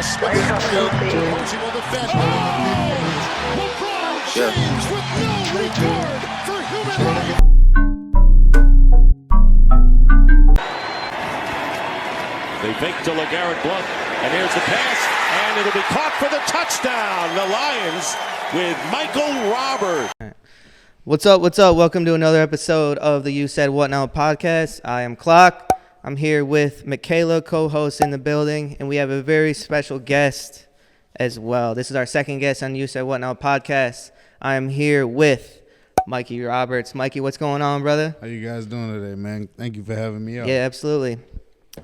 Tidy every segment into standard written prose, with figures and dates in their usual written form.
Smith. Posey will defend. LeBron James with no regard for human life. They fake to LeGarrette Blount, and here's the pass, and it'll be caught for the touchdown. The Lions with Michael Roberts. What's up? What's up? Welcome to another episode of the You Said What Now podcast. I am Clock. I'm here with Michaela, co-host in the building, and we have a very special guest as well. This is our second guest on You Said What Now podcast. I am here with Mikey Roberts. Mikey, what's going on, brother? How you guys doing today, man? Thank you for having me on. Yeah, absolutely.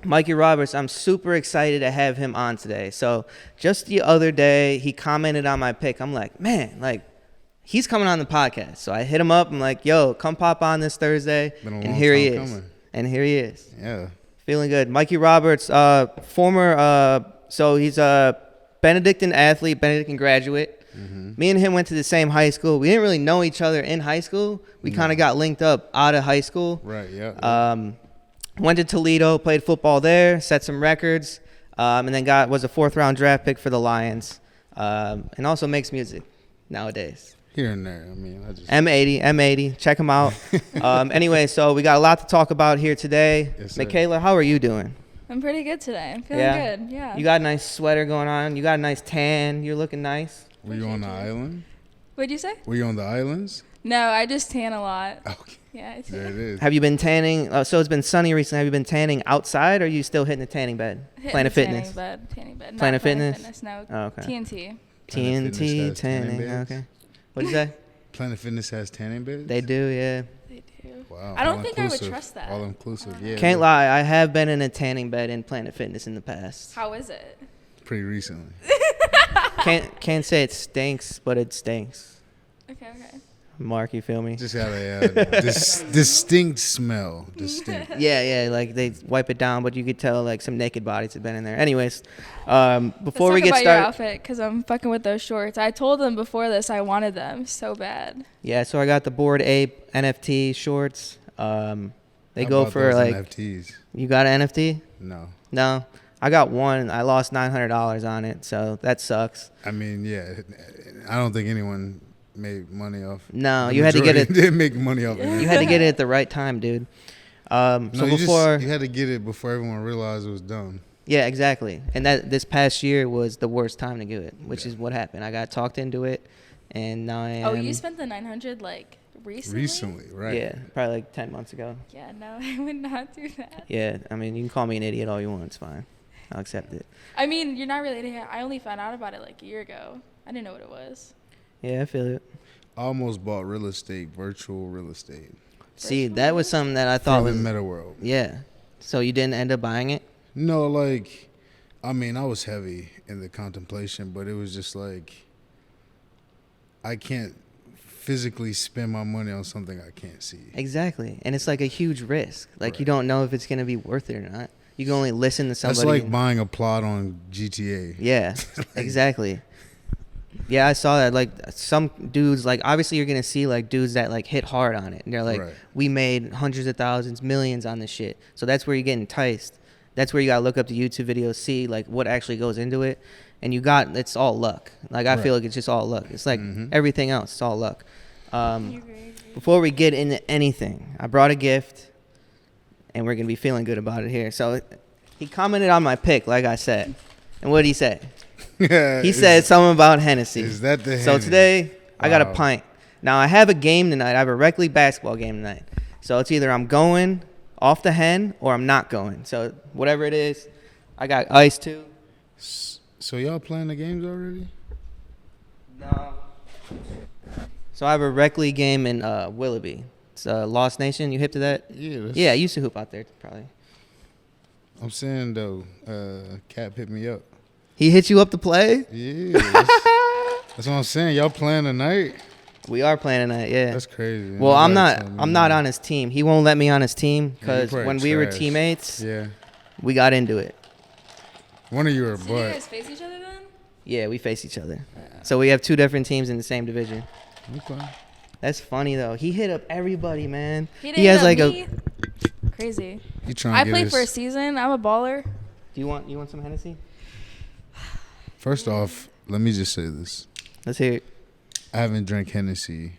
Mikey Roberts, I'm super excited to have him on today. So just the other day, he commented on my pick. I'm like, man, like, he's coming on the podcast. So I hit him up. I'm like, yo, come pop on this Thursday. And here he is. And here he is. Yeah. Feeling good. Mikey Roberts, so he's a Benedictine athlete, Benedictine graduate. Mm-hmm. Me and him went to the same high school. We didn't really know each other in high school. We kind of got linked up out of high school. Right, yeah. Went to Toledo, played football there, set some records, and then was a fourth-round draft pick for the Lions, and also makes music nowadays. Here and there. I mean, M80. Check him out. Anyway, so we got a lot to talk about here today. Yes, sir. Michaela, how are you doing? I'm pretty good today. I'm feeling good. Yeah. You got a nice sweater going on. You got a nice tan. You're looking nice. Were you on the island? What'd you say? Were you on the islands? No, I just tan a lot. Okay. Yeah, I tan. There it is. Have you been tanning? So it's been sunny recently. Have you been tanning outside, or are you still hitting the tanning bed? Planet Fitness. Tanning bed. Planet Fitness. No. Oh, okay. TNT. TNT tanning. Okay. What did you say? Planet Fitness has tanning beds? They do, yeah. They do. Wow. I don't think I would trust that. All inclusive, yeah. Can't lie. I have been in a tanning bed in Planet Fitness in the past. How is it? Pretty recently. Can't say it stinks, but it stinks. Okay. Mark, you feel me? Just got a distinct smell. Distinct. Yeah, like they wipe it down, but you could tell like some naked bodies have been in there. Anyways, before Let's we get talk about started, your outfit, because I'm fucking with those shorts. I told them before this I wanted them so bad. Yeah, so I got the Bored Ape NFT shorts. They How go about for those like NFTs? You got an NFT? No. I got one. I lost $900 on it, so that sucks. I mean, yeah. I don't think anyone made money off. No, you had to get it. Didn't make money off it. You had to get it at the right time, dude. You had to get it before everyone realized it was dumb. Yeah, exactly. And this past year was the worst time to do it, which is what happened. I got talked into it, and now I am. Oh, you spent the $900 like recently? Recently, right? Yeah, probably like 10 months ago. Yeah, no, I would not do that. Yeah, I mean, you can call me an idiot all you want. It's fine. I'll accept it. I mean, you're not related. I only found out about it like a year ago. I didn't know what it was. Yeah, I feel it. I almost bought virtual real estate. See, that was something that I thought was Meta World. Yeah. So you didn't end up buying it? No, I was heavy in the contemplation, but it was just like, I can't physically spend my money on something I can't see. Exactly. And it's like a huge risk. Like, right. You don't know if it's going to be worth it or not. You can only listen to somebody. That's like buying a plot on GTA. Yeah, exactly. Yeah, I saw that. Like, some dudes, like, obviously you're going to see, like, dudes that, like, hit hard on it. And they're like, We made hundreds of thousands, millions on this shit. So that's where you get enticed. That's where you got to look up the YouTube videos, see, like, what actually goes into it. And it's all luck. Like, I feel like it's just all luck. It's like everything else. It's all luck. Before we get into anything, I brought a gift. And we're going to be feeling good about it here. So he commented on my pick, like I said. And what did he say? He said something about Hennessy. Is that the Hennessy? So today, I got a pint. Now, I have a game tonight. I have a rec league basketball game tonight. So it's either I'm going off the hen or I'm not going. So whatever it is, I got ice too. So y'all playing the games already? No. So I have a rec league game in Willoughby. It's Lost Nation. You hip to that? Yeah. Yeah, I used to hoop out there probably. I'm saying, though, Cap hit me up. He hit you up to play? Yeah. That's what I'm saying. Y'all playing tonight? We are playing tonight, yeah. That's crazy. Well, I'm not on his team. He won't let me on his team because when we were teammates, we got into it. One of you are so butt. you guys face each other then? Yeah, we face each other. So we have two different teams in the same division. Okay. That's funny though. He hit up everybody, man. He has like me? Crazy. He trying I to played for a season. I'm a baller. Do you want some Hennessy? First off, let me just say this. Let's hear it. I haven't drank Hennessy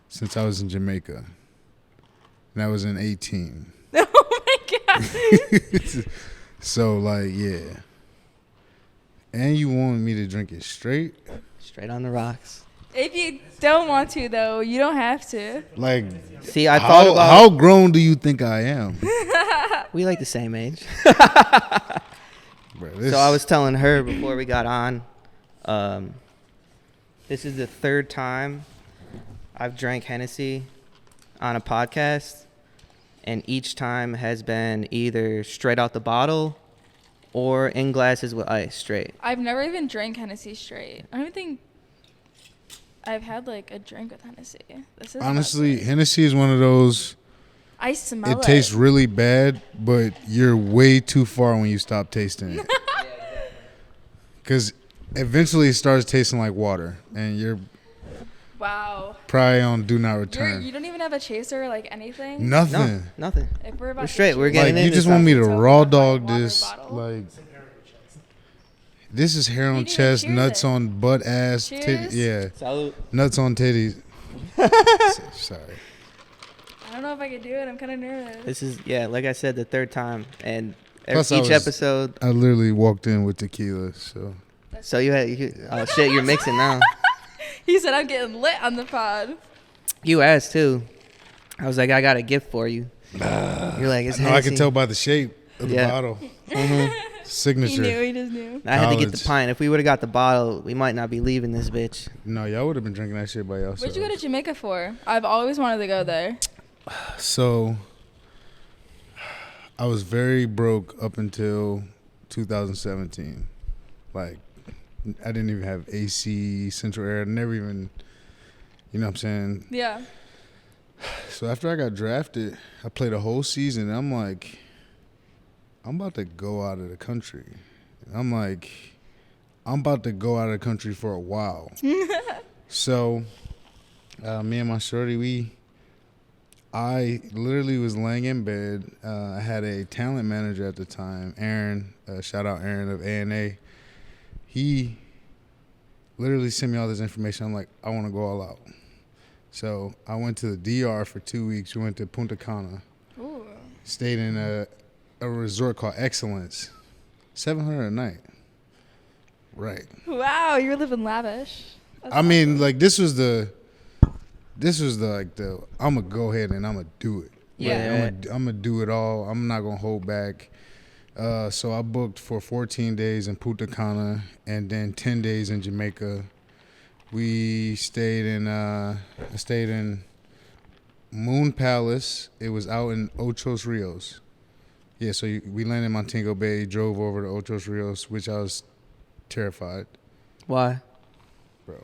since I was in Jamaica. And I was in 18. Oh my god. So, like, yeah. And you want me to drink it straight? Straight on the rocks. If you don't want to, though, you don't have to. Like, See, I thought about how grown do you think I am? we like the same age. Bro, So I was telling her before we got on, this is the third time I've drank Hennessy on a podcast, and each time has been either straight out the bottle or in glasses with ice straight. I've never even drank Hennessy straight. I don't even think I've had like a drink with Hennessy. This is honestly, Hennessy is one of those. I smell it. It tastes really bad, but you're way too far when you stop tasting it. Because eventually it starts tasting like water, and you're Wow. probably on do not return. You don't even have a chaser, like anything? Nothing. No, nothing. If we're about We're to straight. We're choose, getting Like, in you just this want me to It's a raw dog water this. bottle. Like, this is hair You on need to chest, cheers nuts it. on butt, ass, Cheers. yeah, Salute. nuts on titties. Sorry. I don't know if I could do it. I'm kind of nervous. This is, yeah, like I said, the third time. And Plus, I each was- episode. I literally walked in with tequila, so. So oh shit, you're mixing now. He said I'm getting lit on the pod. You asked too. I was like, I got a gift for you. You're like, it's No, I Hennessy. can tell by the shape of the Yeah. bottle. Mhm. He Signature. knew. He just knew. I had to get the College. pint. If we would have got the bottle, we might not be leaving this bitch. No, y'all would have been drinking that shit by yourself. Where'd you go to Jamaica for? I've always wanted to go there. So, I was very broke up until 2017. Like, I didn't even have AC, central air. Never even, you know what I'm saying? Yeah. So after I got drafted, I played a whole season. And I'm like, I'm about to go out of the country. I'm like, I'm about to go out of the country for a while. So, me and my shorty, I literally was laying in bed. I had a talent manager at the time, Aaron. Shout out Aaron of A&A. He literally sent me all this information. I'm like, I want to go all out. So I went to the DR for 2 weeks. We went to Punta Cana. Ooh. Stayed in a resort called Excellence. $700 a night. Right. Wow, you're living lavish. That's I mean, like, this was the I'm going to go ahead and I'm going to do it. Yeah. I'm going to do it all. I'm not going to hold back. So I booked for 14 days in Punta Cana and then 10 days in Jamaica. We stayed in I stayed in Moon Palace. It was out in Ochos Rios. Yeah, so we landed in Montego Bay, drove over to Ochos Rios, which I was terrified. Why? Bro,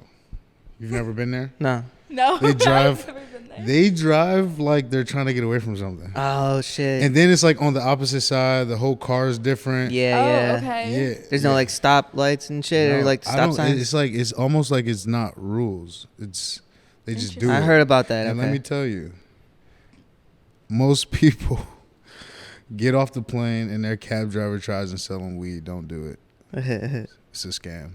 you've never been there? No. No. They drive- I've never been there. They drive like they're trying to get away from something. Oh shit. And then it's like on the opposite side, the whole car is different. yeah, Oh, yeah. okay. Yeah. There's no like stop lights and shit or No, like I stop don't- signs. It's like it's almost like it's not rules. It's they just do it. I heard about that. And Okay. let me tell you, most people get off the plane and their cab driver tries to sell them weed. Don't do it. It's a scam.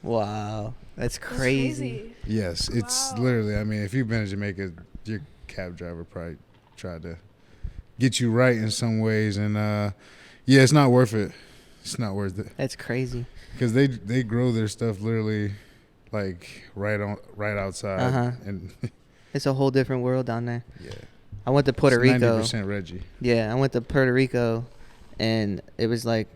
Wow, that's That's crazy. Yes, it's Wow. literally. I mean, if you've been to Jamaica, your cab driver probably tried to get you right in some ways, and yeah, it's not worth it. It's not worth it That's crazy. because they grow their stuff literally like right outside, Uh-huh. and It's a whole different world down there. yeah, I went to Puerto it's Rico. 90% Reggie. Yeah, I went to Puerto Rico, and it was like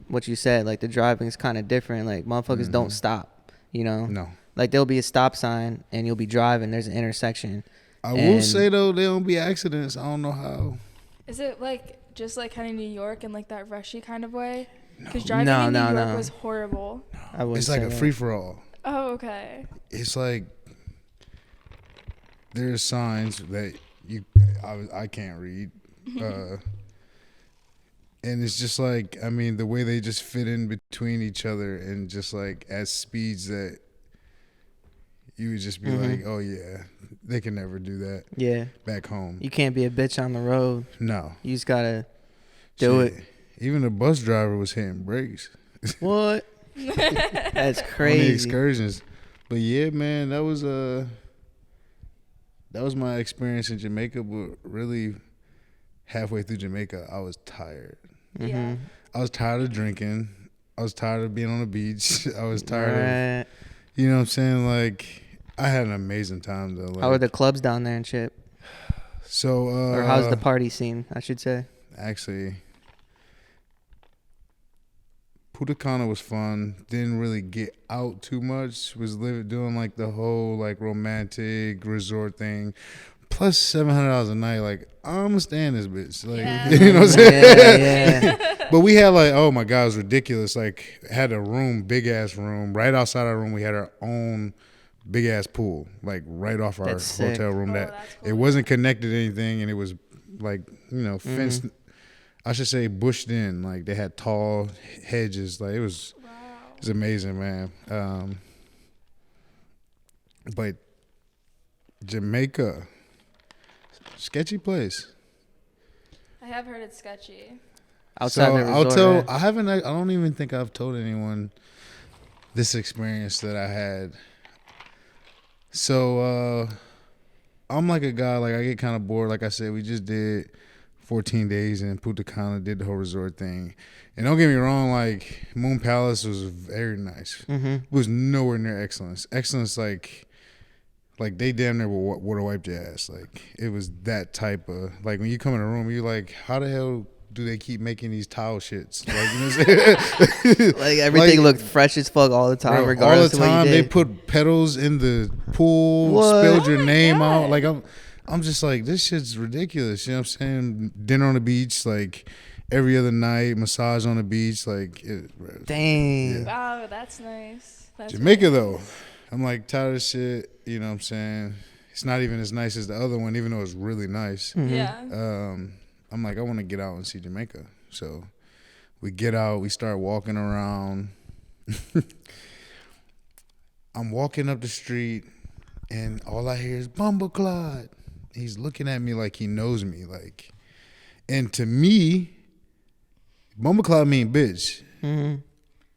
what you said. Like the driving is kind of different. Like motherfuckers don't Mhm. stop. You know. No, Like there'll be a stop sign, and you'll be driving. There's an intersection. I will And- say though, there don't be accidents. I don't know how. Is it like just like kind of New York in like that rushy kind of way? Because No. driving No, in New no, York no. was horrible. I wouldn't It's like say a that. free for all. Oh, okay. It's like there's signs that I can't read, and it's just like, I mean, the way they just fit in between each other and just like at speeds that you would just be Mhm. like, oh yeah, they can never do that Yeah, back home. you can't be a bitch on the road. No, You just gotta do Shit. Even the bus driver was hitting brakes. what? That's On the crazy. excursions. But yeah, man, that was my experience in Jamaica. But really, halfway through Jamaica, I was tired. Yeah. I was tired of drinking. I was tired of being on the beach. I was tired of, Right. you know what I'm saying? Like, I had an amazing time though. Like, How are the clubs down there and shit? so Or how's the party scene, I should say? actually, Punta Cana was fun. Didn't really get out too much. Was doing like the whole like romantic resort thing. Plus $700 a night. Like, I'm staying this bitch. Like, Yeah. you know what I'm saying? Yeah. But we had like, oh my God, it was ridiculous. Like, had a room, big ass room. Right outside our room, we had our own big ass pool, like right off our That's sick. hotel room. Oh, That that's it cool. wasn't connected to anything, and it was like, you know, fenced. I should say bushed in. Like, they had tall hedges. Like, it was amazing, man. But Jamaica, sketchy place. I have heard it's sketchy. Outside the resort. I'll tell. Right? I don't even think I've told anyone this experience that I had. So I'm like a guy. Like, I get kind of bored. Like I said, we just did 14 days in Punta Cana, did the whole resort thing. And don't get me wrong, like, Moon Palace was very nice. It was nowhere near excellence. Excellence, like they damn near would have wiped your ass. Like, it was that type of, like, when you come in a room, you're like, how the hell do they keep making these tile shits? Like, you know what I'm saying? Like, everything Like, looked fresh as fuck all the time, bro, all regardless the of what time you they did. put petals in the pool, What? spilled your Oh my name God. out. Like, I'm just like, this shit's ridiculous. You know what I'm saying? Dinner on the beach, like every other night, massage on the beach, like Dang. Yeah. Wow, that's nice. That's Jamaica though, I'm like tired of shit. You know what I'm saying? It's not even as nice as the other one, even though it's really nice. Yeah. I'm like, I want to get out and see Jamaica. So we get out, we start walking around. I'm walking up the street, and all I hear is Bumbleclot. He's looking at me like he knows me. Like, and to me, Bumbleclot mean bitch.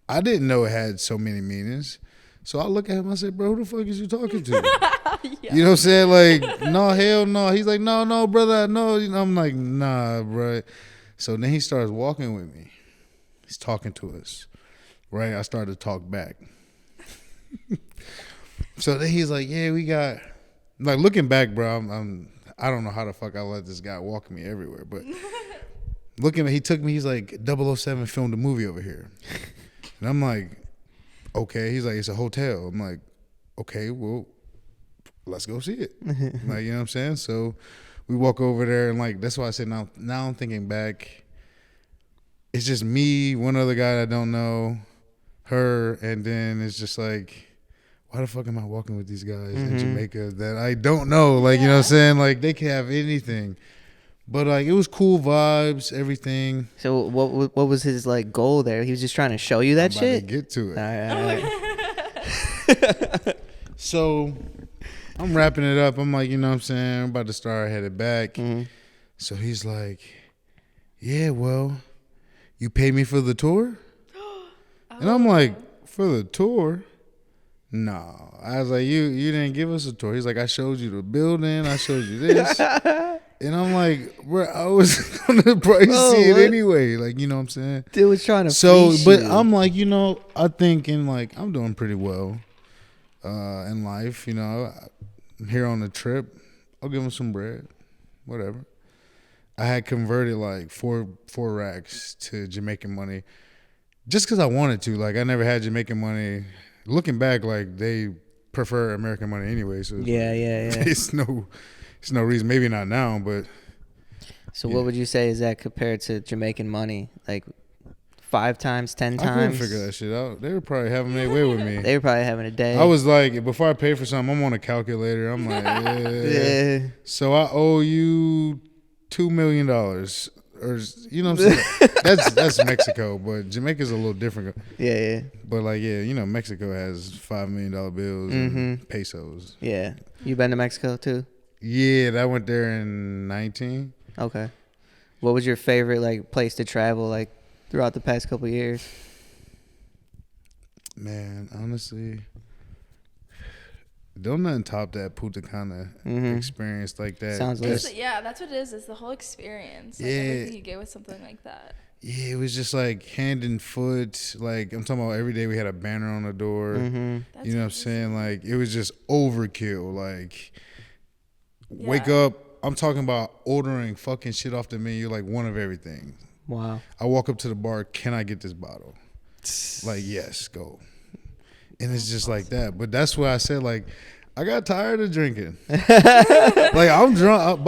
I didn't know it had so many meanings. So I look at him, I said, bro, who the fuck is you talking to? You know what I'm saying? Like, no, hell no. He's like, no, brother, no. You know, I'm like, nah, bro. So then he starts walking with me. He's talking to us, right? I started to talk back. So then he's like, yeah, we got, like, looking back, bro, I don't know how the fuck I let this guy walk me everywhere, but looking at, he took me, he's like, 007 filmed a movie over here. And I'm like, okay. He's like, it's a hotel. I'm like, okay, well, let's go see it. Like, you know what I'm saying? So we walk over there, and like, that's why I said now I'm thinking back, it's just me, one other guy I don't know, her, and then it's just like, why the fuck am I walking with these guys in Jamaica that I don't know? Like, you know what I'm saying? Like, they can have anything. But like, it was cool vibes, everything. So what was his like goal there? He was just trying to show you that I'm shit? about to get to it. All right. So I'm wrapping it up. I'm like, you know what I'm saying? I'm about to start headed back. So he's like, yeah, well, you pay me for the tour? And I'm like, for the tour? No. I was like, you didn't give us a tour. He's like, I showed you the building. I showed you this. And I'm like, bro, I was going to probably see it anyway. Like, you know what I'm saying? Dude was trying to So, fleece but you. I'm like, you know, I think like, I'm doing pretty well in life. You know, I'm here on the trip. I'll give him some bread, whatever. I had converted like four racks to Jamaican money just because I wanted to. Like, I never had Jamaican money. Looking back, like, they prefer American money anyway. So Yeah. it's no reason. Maybe not now, but. So what would you say is that compared to Jamaican money? Like 5 times, 10 times? I couldn't figure that shit out. They were probably having their way with me. They were probably having a day. I was like, before I pay for something, I'm on a calculator. I'm like, yeah. So I owe you $2 million, or you know what I'm saying? that's Mexico, but Jamaica's a little different. Yeah. But like, yeah, you know, Mexico has $5 million bills and pesos. Yeah. You been to Mexico too? Yeah, I went there in 19. Okay. What was your favorite like place to travel like throughout the past couple of years? Man, honestly, don't nothing top that Punta Cana experience like that. Sounds lit. Yeah, that's what it is. It's the whole experience. Like, Yeah. everything you get with something like that. Yeah, it was just like hand and foot. Like, I'm talking about every day we had a banner on the door. That's You know what I'm saying? Like, it was just overkill. Like, wake Yeah. up. I'm talking about ordering fucking shit off the menu, like one of everything. Wow. I walk up to the bar, can I get this bottle? Like, yes, go. And it's just like that. But that's why I said, like, I got tired of drinking. Like, I'm drunk.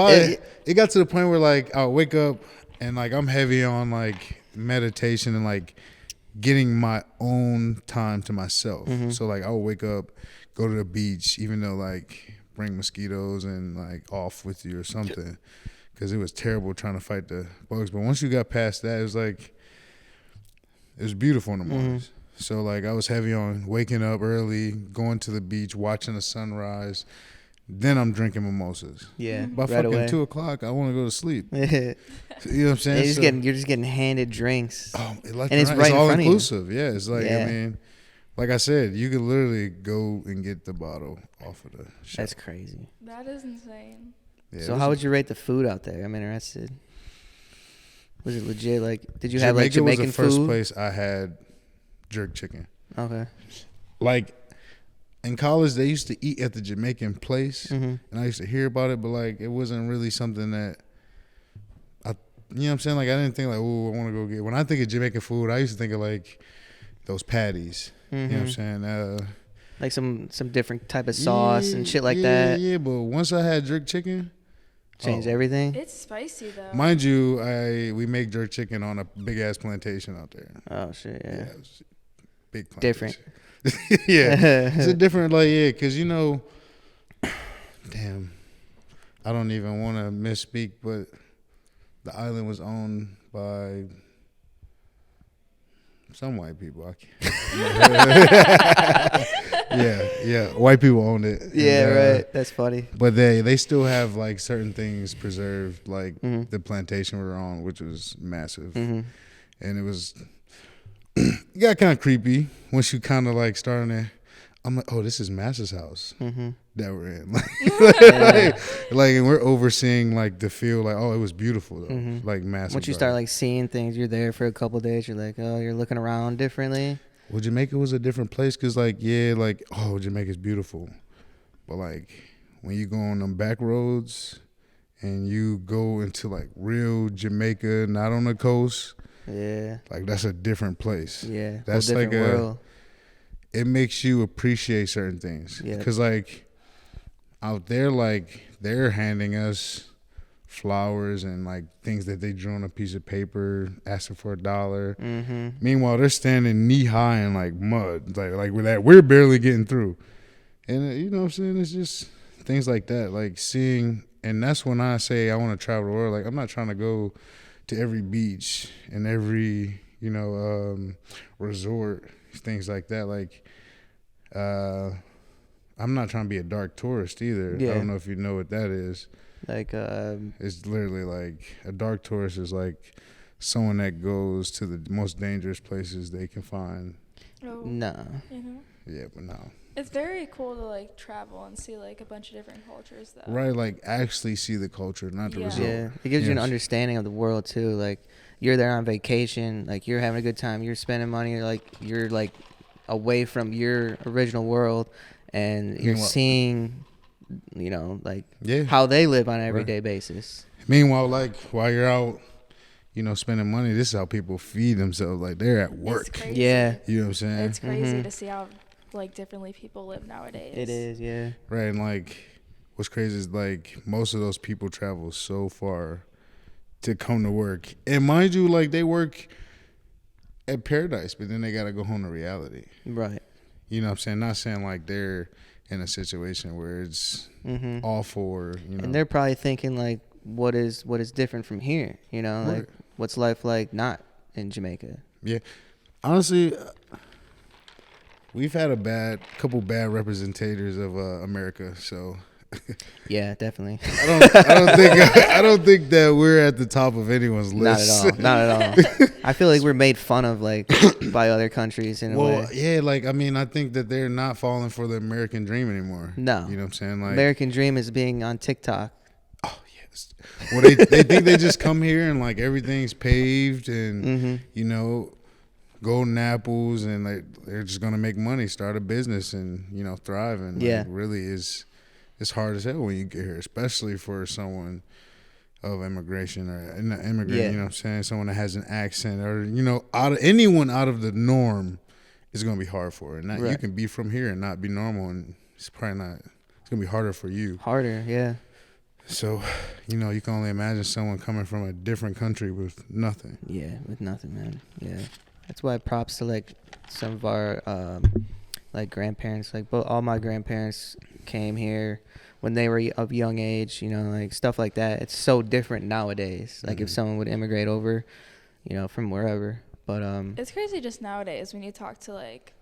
It got to the point where, like, I'll wake up and, like, I'm heavy on, like, meditation and, like, getting my own time to myself. So, like, I'll wake up, go to the beach, even though, like, bring mosquitoes and, like, off with you or something. Because it was terrible trying to fight the bugs. But once you got past that, it was, like, it was beautiful in the mornings. So, like, I was heavy on waking up early, going to the beach, watching the sunrise. Then I'm drinking mimosas. Yeah. By right fucking away. 2 o'clock, I want to go to sleep. Yeah. You know what I'm saying? You're just getting handed drinks. Oh, And it's right in all front of you. inclusive. Yeah, it's like, Yeah. I mean, like I said, you could literally go and get the bottle off of the shelf. That's crazy. That is insane. Yeah, So how would you rate the food out there? I'm interested. Was it legit? Like, did you have like Jamaica Jamaican was the first food? place I had jerk chicken. Okay. Like, in college, they used to eat at the Jamaican place, and I used to hear about it, but, like, it wasn't really something that you know what I'm saying? Like, I didn't think, like, oh, I want to go get. When I think of Jamaican food, I used to think of, like, those patties. You know what I'm saying? Like some different type of sauce and shit like that. Yeah, but once I had jerk chicken, Changed everything. It's spicy though. mind you, we make jerk chicken on a big ass plantation out there. Oh shit, yeah. It was big plantation. Different. Yeah, it's a different, like, yeah, because, you know, damn, I don't even want to misspeak, but the island was owned by some white people. I can't. Yeah, white people owned it. Yeah, And, right. That's funny. But they still have, like, certain things preserved, like the plantation we were on, which was massive, and it was. It got kind of creepy once you kind of, like, starting to. I'm like, oh, this is Mass's house that we're in. Like, and we're overseeing, like, the field. Like, oh, it was beautiful though. Like, massive. Once you start like seeing things, you're there for a couple of days. You're like, oh, you're looking around differently. Well, Jamaica was a different place because, like, yeah, like, oh, Jamaica's beautiful, but, like, when you go on them back roads and you go into, like, real Jamaica, not on the coast. Yeah. Like, that's a different place. Yeah. That's whole different like world. it makes you appreciate certain things. Yeah. Because, like, out there, like, they're handing us flowers and, like, things that they drew on a piece of paper, asking for $1. Meanwhile, they're standing knee high in, like, mud, like with that we're barely getting through. And you know what I'm saying? It's just things like that, like seeing. And that's when I say I want to travel the world. Like, I'm not trying to go to every beach and every, you know, resort, things like that. Like, I'm not trying to be a dark tourist either. Yeah. I don't know if you know what that is. Like, It's literally like a dark tourist is like someone that goes to the most dangerous places they can find. Oh, nah. you know? Yeah, but no. It's very cool to, like, travel and see, like, a bunch of different cultures though. Right, like, actually see the culture, not the Yeah. result. Yeah. It gives you an Yes. understanding of the world too. Like, you're there on vacation. Like, you're having a good time. You're spending money. You're like away from your original world, and you're Meanwhile- seeing, you know, like Yeah. how they live on an everyday basis. Meanwhile, like, while you're out, you know, spending money, this is how people feed themselves. Like, they're at It's work. crazy. Yeah. You know what I'm saying? It's crazy to see how, like, differently people live nowadays. It is. Yeah. Right, and, like, what's crazy is, like, most of those people travel so far to come to work. And mind you, like, they work at paradise, but then they got to go home to reality. Right. You know what I'm saying? Not saying, like, they're in a situation where it's awful or, you know. And they're probably thinking like, what is different from here? You know, like, Right. what's life like not in Jamaica? Yeah. Honestly, we've had a couple bad representators of America, so Yeah, definitely. I don't think that we're at the top of anyone's Not list. at all. Not at all. I feel like we're made fun of like by other countries in a Well, way. yeah, like I mean, I think that they're not falling for the American dream anymore. No. You know what I'm saying? Like American dream is being on TikTok. oh yes. Well, they think they just come here and like everything's paved and you know, golden apples and they're just gonna make money, start a business and you know thrive and like, really is it's hard as hell when you get here, especially for someone of immigration or an immigrant. You know what I'm saying? Someone that has an accent or you know anyone out of the norm is gonna be hard for it. You can be from here and not be normal and it's probably not. It's gonna be harder for you. Harder, yeah. So, you know, you can only imagine someone coming from a different country with nothing. Yeah, with nothing, man. Yeah, that's why props to like some of our like grandparents. Like all my grandparents came here when they were of young age. You know, like stuff like that. It's so different nowadays. Like if someone would immigrate over, you know, from wherever. But it's crazy just nowadays when you talk to like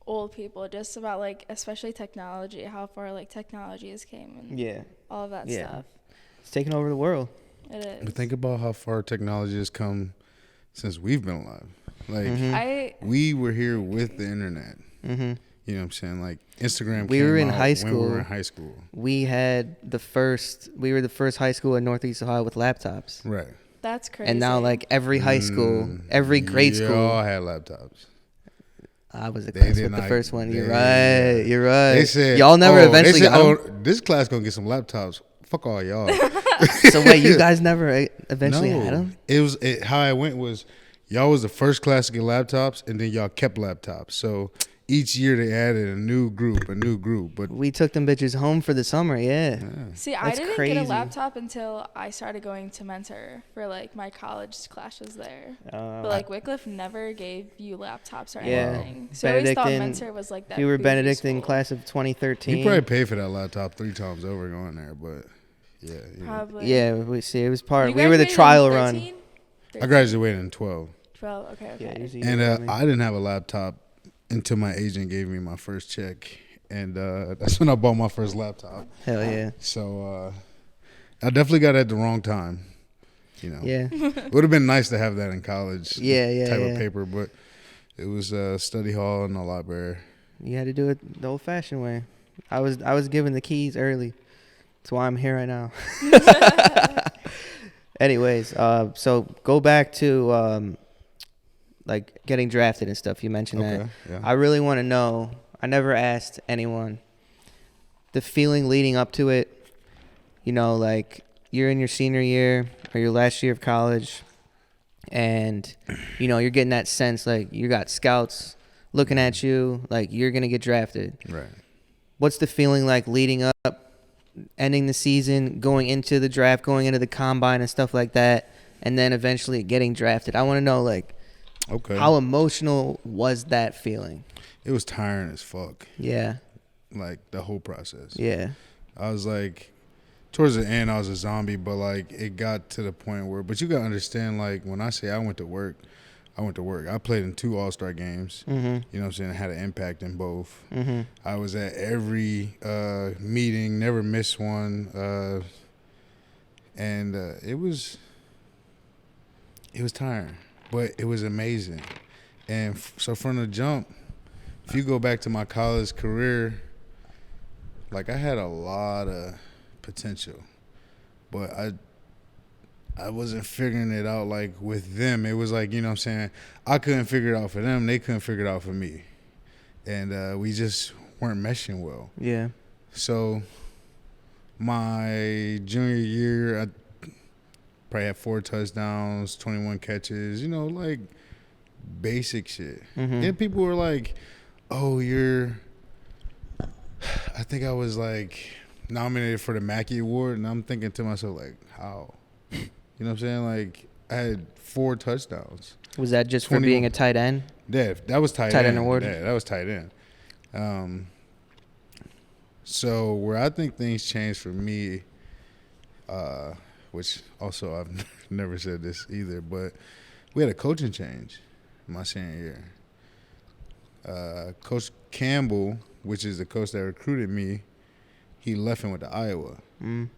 old people just about like especially technology, how far like technology has came and all of that stuff. It's taking over the world. It is. But think about how far technology has come since we've been alive. Like we were here with the internet. You know what I'm saying? Like Instagram. We were in out high school. When we were in high school. We were the first high school in Northeast Ohio with laptops. Right. That's crazy. And now like every high school, every grade school. all had laptops. I was the class with the first one. You're right. They said, y'all never eventually got them? This class gonna get some laptops. Fuck all y'all. So wait, you guys never eventually had them? How I went was y'all was the first class to get laptops, and then y'all kept laptops. So each year they added a new group. But we took them bitches home for the summer. Yeah. See, That's I didn't crazy. get a laptop until I started going to Mentor for like my college classes there. But like Wycliffe never gave you laptops or anything. So I always thought Mentor was like that. You were bougie Benedictine school. class of 2013. you probably paid for that laptop 3 times over going there. But yeah, Probably. Yeah, we see. It was part. You We were the graduated in trial 13? run. I graduated in 12, 12. Okay. Yeah, usually and you were I didn't have a laptop until my agent gave me my first check, and that's when I bought my first laptop. Hell yeah. So I definitely got it at the wrong time. You know. Yeah. It would have been nice to have that in college. Yeah, Type of paper, but it was study hall and a library. You had to do it the old-fashioned way. I was given the keys early. That's why I'm here right now. Anyways, so go back to like getting drafted and stuff. You mentioned that. Yeah. I really want to know. I never asked anyone the feeling leading up to it. You know, like you're in your senior year or your last year of college, and you know you're getting that sense like you got scouts looking at you, like you're gonna get drafted. Right. What's the feeling like leading up, ending the season, going into the draft, going into the combine and stuff like that, and then eventually getting drafted? I want to know, like, how emotional was that feeling? It was tiring as fuck. Yeah. Like the whole process. Yeah. I was like, towards the end, I was a zombie, but like it got to the point where, but you gotta understand, like when I say I went to work. I played in 2 All-Star games. You know what I'm saying? I had an impact in both. I was at every meeting, never missed one. And it was tiring, but it was amazing. And so from the jump, if you go back to my college career, like I had a lot of potential, but I wasn't figuring it out like with them. It was like, you know what I'm saying, I couldn't figure it out for them, they couldn't figure it out for me. And we just weren't meshing well. Yeah. So my junior year, I probably had 4 touchdowns, 21 catches, you know, like basic shit. And people were like, oh, I think I was like nominated for the Mackey Award, and I'm thinking to myself like, how? You know what I'm saying? Like, I had 4 touchdowns. Was that just for being a tight end? Yeah, that was tight end. Tight end award? Yeah, that was tight end. So where I think things changed for me, which also I've never said this either, but we had a coaching change my senior year. Coach Campbell, which is the coach that recruited me, he left and went to Iowa. And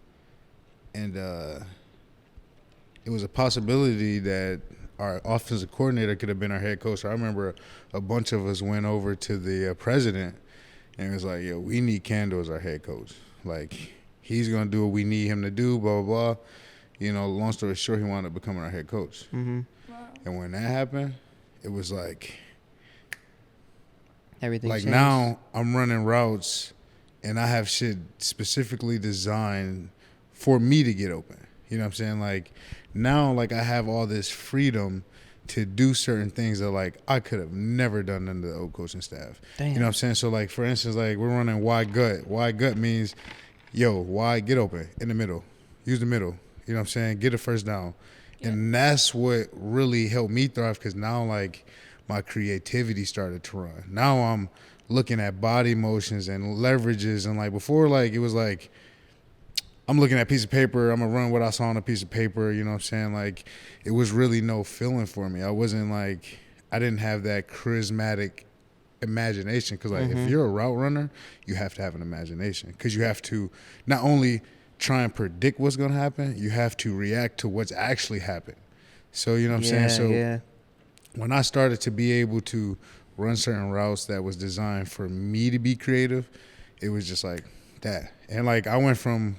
it was a possibility that our offensive coordinator could have been our head coach. So I remember a bunch of us went over to the president and it was like, yo, we need Kendall as our head coach. Like, he's going to do what we need him to do, blah, blah, blah. You know, long story short, he wound up becoming our head coach. Mm-hmm. Wow. And when that happened, it was like, everything like changed. now I'm running routes and I have shit specifically designed for me to get open. You know what I'm saying? Like, now, like, I have all this freedom to do certain things that, like, I could have never done under the old coaching staff. Damn. You know what I'm saying? So, like, for instance, like, we're running wide gut. Wide gut means, yo, wide, get open in the middle. Use the middle. You know what I'm saying? Get a first down. Yeah. And that's what really helped me thrive because now, like, my creativity started to run. Now I'm looking at body motions and leverages. And, like, before, like, it was like, I'm looking at a piece of paper. I'm going to run what I saw on a piece of paper. You know what I'm saying? Like, it was really no feeling for me. I wasn't like, I didn't have that charismatic imagination. Because, like, if you're a route runner, you have to have an imagination. Because you have to not only try and predict what's going to happen, you have to react to what's actually happened. So, you know what I'm saying? So, when I started to be able to run certain routes that was designed for me to be creative, it was just like that. And, like, I went from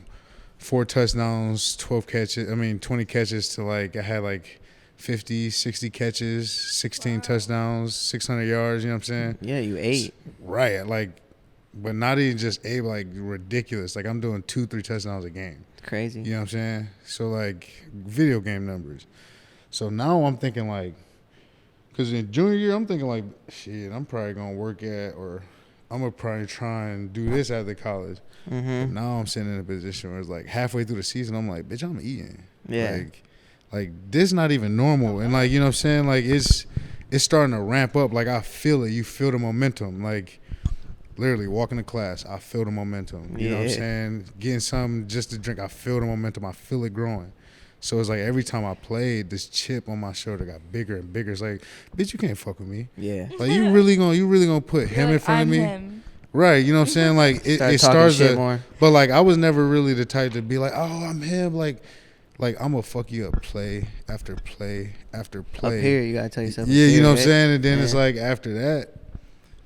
4 touchdowns, 20 catches to, like, I had like 50, 60 catches, 16 touchdowns, 600 yards, you know what I'm saying? Yeah, you ate. Right. Like, but not even just ate, like, ridiculous. Like, I'm doing 2-3 touchdowns a game. It's crazy. You know what I'm saying? So, like, video game numbers. So now I'm thinking, like, because in junior year, I'm thinking, like, shit, I'm probably going to work at, or I'm going to probably try and do this after college. But now I'm sitting in a position where it's like halfway through the season, I'm like, bitch, I'm eating. Yeah. Like this not even normal. And, like, you know what I'm saying? Like, it's starting to ramp up. Like, I feel it. You feel the momentum. Like, literally walking to class, I feel the momentum. You know what I'm saying? Getting something just to drink, I feel the momentum. I feel it growing. So it's like every time I played, this chip on my shoulder got bigger and bigger. It's like, bitch, you can't fuck with me. Yeah. Like, you really gonna put him in front of me? Him. Right, you know what I'm saying? Like, it starts to, more. But, like, I was never really the type to be like, oh, I'm him. Like I'm gonna fuck you up play after play after play. Up here, you gotta tell yourself. Yeah, you know what I'm saying? And then it's like, after that,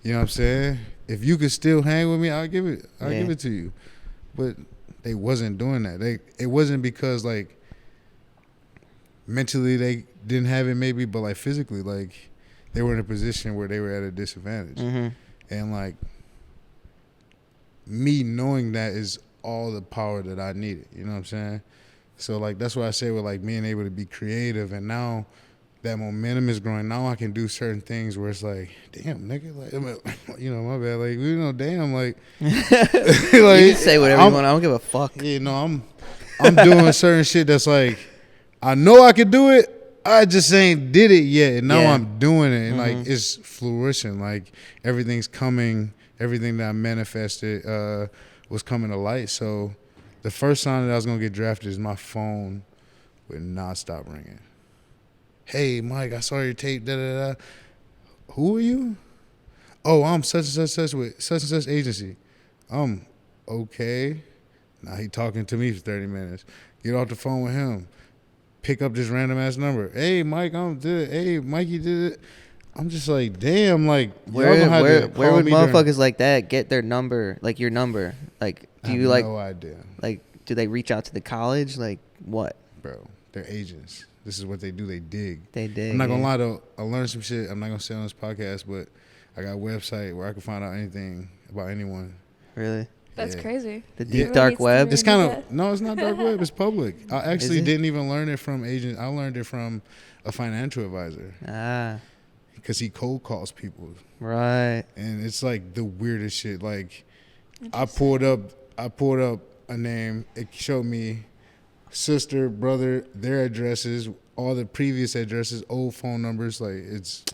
you know what I'm saying? If you could still hang with me, I'll give it to you. But they wasn't doing that. It wasn't because, like, mentally they didn't have it maybe, but, like, physically, like, they were in a position where they were at a disadvantage. And, like, me knowing that is all the power that I needed. You know what I'm saying? So, like, that's what I say with, like, being able to be creative. And now that momentum is growing. Now I can do certain things where it's like, damn, nigga, like, you know, my bad. Like, you know, damn, like, like, you can say whatever you want. I don't give a fuck. You know, I'm doing certain shit that's like, I know I could do it. I just ain't did it yet. And now I'm doing it. And, like, it's flourishing. Like, everything's coming. Everything that I manifested was coming to light. So the first sign that I was going to get drafted is my phone would not stop ringing. Hey, Mike, I saw your tape, da-da-da. Who are you? Oh, I'm such and such with such and such agency. Okay. Now he talking to me for 30 minutes. Get off the phone with him. Pick up this random-ass number. Hey, Mike, hey, Mikey did it. I'm just like, damn, like, where would motherfuckers like that get their number, like your number? Like, do you like? No idea. Like, do they reach out to the college? Like, what? Bro, they're agents. This is what they do. They dig. They dig. I'm not gonna lie though. I learned some shit. I'm not gonna say on this podcast, but I got a website where I can find out anything about anyone. Really? That's crazy. The deep dark web. It's kind of no, it's not dark web. It's public. I actually didn't even learn it from agents. I learned it from a financial advisor. Because he cold calls people. Right. And it's like the weirdest shit. Like, I pulled up a name. It showed me sister, brother, their addresses, all the previous addresses, old phone numbers. Like, it's.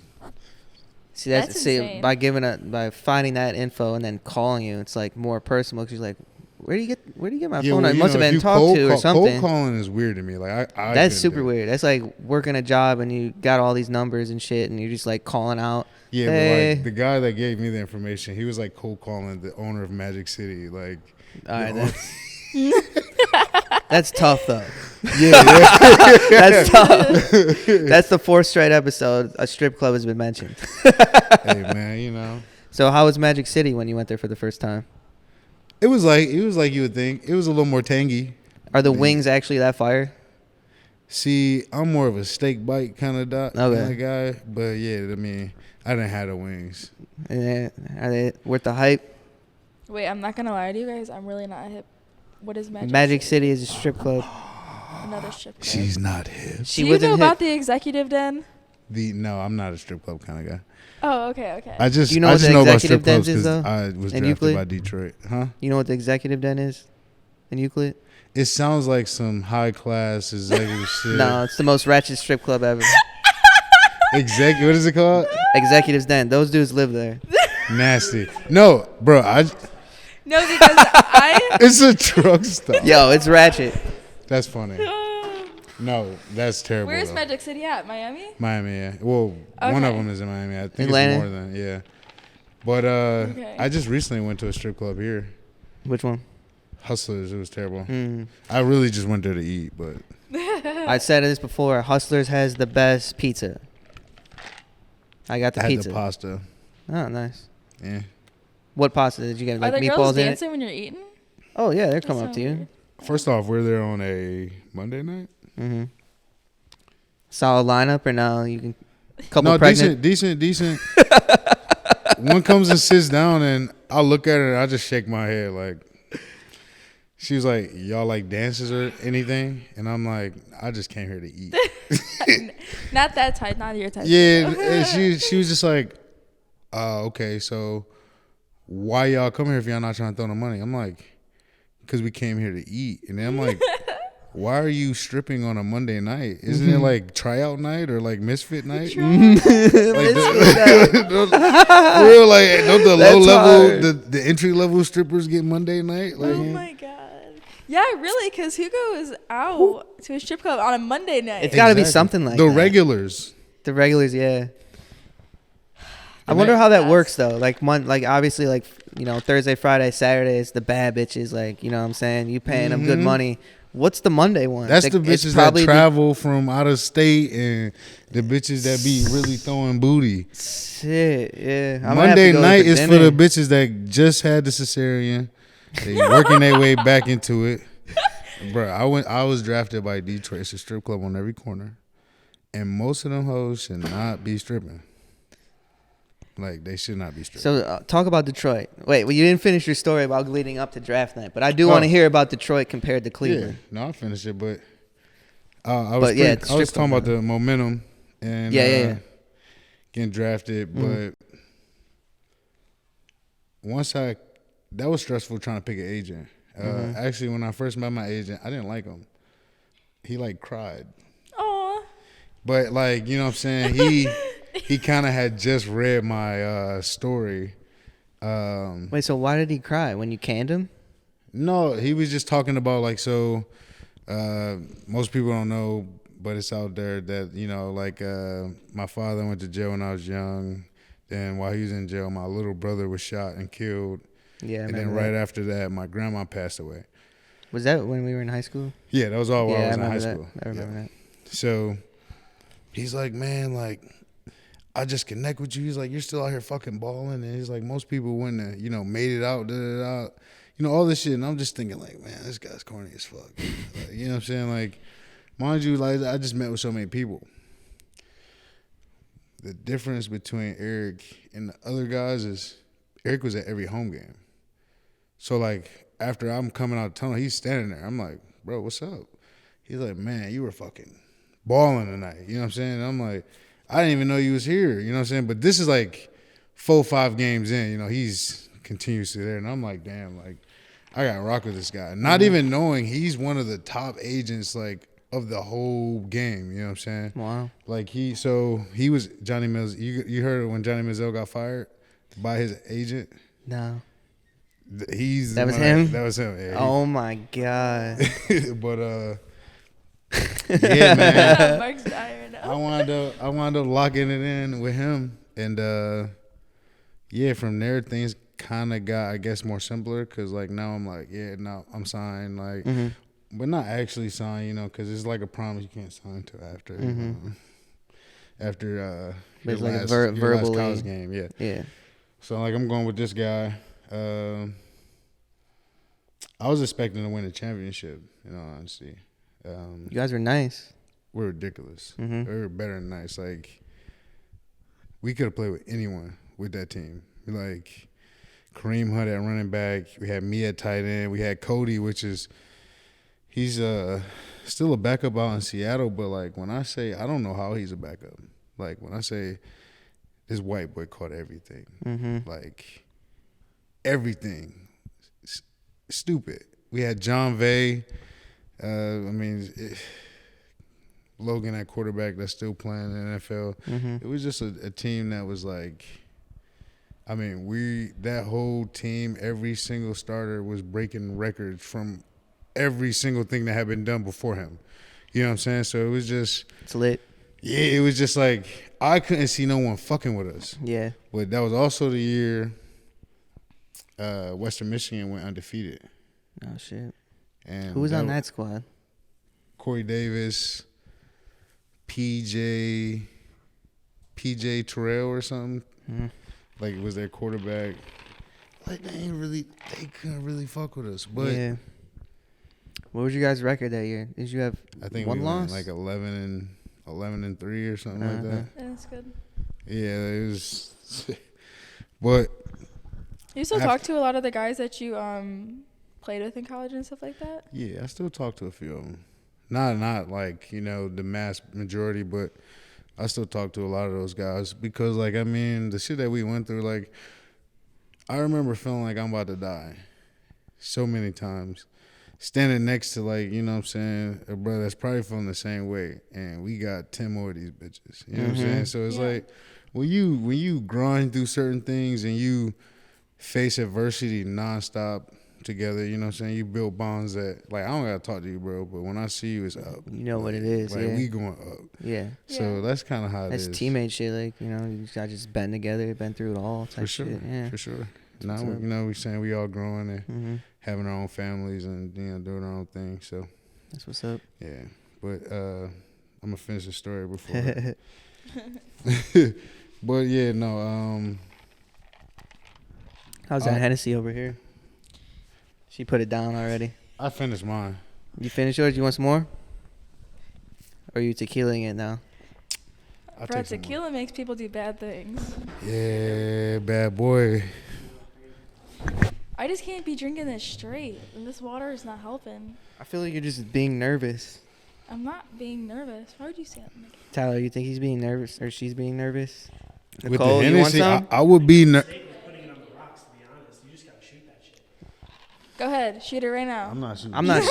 See, that's insane. By finding that info and then calling you, it's like more personal because you're like, where do you get my phone? It must have been talked to or something. Cold calling is weird to me. Like that's super weird. That's like working a job and you got all these numbers and shit, and you're just like calling out. Yeah, hey. But like the guy that gave me the information, he was like cold calling the owner of Magic City. Like, all right, that's tough though. Yeah. That's tough. That's the 4th straight episode a strip club has been mentioned. Hey man, you know. So how was Magic City when you went there for the first time? It was like you would think. It was a little more tangy. Are the wings actually that fire? See, I'm more of a steak bite kind of guy, but yeah, I mean, I didn't have the wings. Yeah, are they worth the hype? Wait, I'm not gonna lie to you guys. I'm really not hip. What is Magic? Magic City is a strip club. Another strip club. She's not hip. Do you know about the Executive Den? No, I'm not a strip club kind of guy. Oh, okay. I just know about strip clubs because I was drafted by Detroit. Huh? You know what the Executive Den is in Euclid? It sounds like some high class executive shit. No, it's the most ratchet strip club ever. What is it called? Executive's Den. Those dudes live there. Nasty. No, bro. No, because It's a drug stop. Yo, it's ratchet. That's funny. No, that's terrible. Where's Magic City at? Miami? Miami, yeah. Well, one of them is in Miami. I think Atlanta? it's more than, yeah. But I just recently went to a strip club here. Which one? Hustlers. It was terrible. I really just went there to eat, but. I said this before. Hustlers has the best pizza. I got the pizza. I had the pasta. Oh, nice. Yeah. What pasta did you get? Like Are the meatballs girls in dancing when you're eating? Oh, yeah. They're coming up to you. Weird. First off, we're there on a Monday night. Mm-hmm. Solid lineup or no? You can couple pregnant? Decent. One comes and sits down and I look at her and I just shake my head like. She was like, y'all like dances or anything? And I'm like, I just came here to eat. Not that type, not your type. Yeah, and she was just like, okay, so why y'all come here if y'all not trying to throw no money? I'm like, because we came here to eat. And then I'm like, why are you stripping on a Monday night? Isn't it like tryout night or like misfit night? Real like don't the low level, the entry level strippers get Monday night? Like, oh my god. Yeah, really, because who goes out to a strip club on a Monday night? It's got to be something like the that. regulars. The regulars, yeah. I wonder how that works though. Like obviously like, you know, Thursday, Friday, Saturday is the bad bitches. Like, you know what I'm saying? You paying them good money. What's the Monday one? That's the bitches that travel from out of state and the bitches that be really throwing booty. Shit, yeah. Monday night is for the bitches that just had the cesarean. They working their way back into it. Bro, I was drafted by Detroit. It's a strip club on every corner. And most of them hoes should not be stripping. Like, they should not be stripping. So, talk about Detroit. Wait, well, you didn't finish your story about leading up to draft night. But I do want to hear about Detroit compared to Cleveland. Yeah, no, I'll finish it. But I was talking about the momentum and getting drafted. But that was stressful trying to pick an agent. Actually, when I first met my agent, I didn't like him. He like cried. Aww. But like, you know what I'm saying? He kind of had just read my story. Wait, so why did he cry? When you canned him? No, he was just talking about like, so most people don't know, but it's out there that, you know, like my father went to jail when I was young. Then while he was in jail, my little brother was shot and killed. Yeah, and then right after that, my grandma passed away. Was that when we were in high school? Yeah, that was all while I was in high school. I remember that. So he's like, man, like, I just connect with you. He's like, you're still out here fucking balling. And he's like, most people wouldn't have, you know, made it out, you know, all this shit. And I'm just thinking like, man, this guy's corny as fuck. Like, you know what I'm saying? Like, mind you, like, I just met with so many people. The difference between Eric and the other guys is Eric was at every home game. So, like, after I'm coming out of the tunnel, he's standing there. I'm like, bro, what's up? He's like, man, you were fucking balling tonight. You know what I'm saying? And I'm like, I didn't even know you was here. You know what I'm saying? But this is like 4-5 games in. You know, he's continuously there. And I'm like, damn, like, I got to rock with this guy. Not even knowing he's one of the top agents, like, of the whole game. You know what I'm saying? Wow. Like, he was Johnny Mills. You heard when Johnny Manziel got fired by his agent? No. That was him? That was him. Yeah, oh my god. But yeah, man. Mark's dying now. I wound up locking it in with him, and yeah, from there things kind of got, I guess, more simpler because like now I'm like, yeah, no, I'm signed, like, but not actually signed, you know, because it's like a promise you can't sign until after, after your like last, verbally. your last college game, yeah. Yeah. So like I'm going with this guy. I was expecting to win a championship, in all honesty. You guys were nice. We're ridiculous. We were better than nice. Like, we could have played with anyone with that team. Like, Kareem Hunt at running back. We had me at tight end. We had Cody, he's still a backup out in Seattle. But, like, when I say, I don't know how he's a backup. Like, when I say this white boy caught everything. Like, everything. Stupid. We had John Vay. Logan at quarterback that's still playing in the NFL. It was just a team that was like, that whole team, every single starter was breaking records from every single thing that had been done before him. You know what I'm saying? So it was just, it's lit. Yeah, it was just like I couldn't see no one fucking with us. Yeah. But that was also the year Western Michigan went undefeated. Oh shit. And who was on that squad? Corey Davis, PJ Terrell or something. Like it was their quarterback. Like they couldn't really fuck with us. But yeah. What was your guys' record that year? Did you have I think one we loss? Went like 11-3 or something like that. Yeah, that's good. Yeah, it was. But you still talk to a lot of the guys that you played with in college and stuff like that? Yeah, I still talk to a few of them. Not like, you know, the mass majority, but I still talk to a lot of those guys because, like, the shit that we went through, like, I remember feeling like I'm about to die so many times. Standing next to, like, you know what I'm saying, a brother that's probably feeling the same way, and we got 10 more of these bitches. You know what I'm saying? So it's like when you grind through certain things and you face adversity nonstop together, you know what I'm saying? You build bonds that, like, I don't gotta talk to you, bro, but when I see you, it's up. You know what it is, like, we going up. Yeah. So that's kind of how it is. That's teammate shit, like, you know, you gotta just bend together, been through it all type for sure, shit. Yeah. For sure. Now, you know, we're saying we all growing and having our own families and, you know, doing our own thing, so. That's what's up. Yeah. But I'm gonna finish the story before. But, yeah, no. How's that Hennessy over here? She put it down already. I finished mine. You finished yours? You want some more? Or are you tequilaing it now? Bro, tequila makes people do bad things. Yeah, bad boy. I just can't be drinking this straight, and this water is not helping. I feel like you're just being nervous. I'm not being nervous. Why would you say that? Tyler, you think he's being nervous or she's being nervous? With Nicole, the you want Hennessy, some? I would be Go ahead, shoot it right now. I'm not shooting. I'm not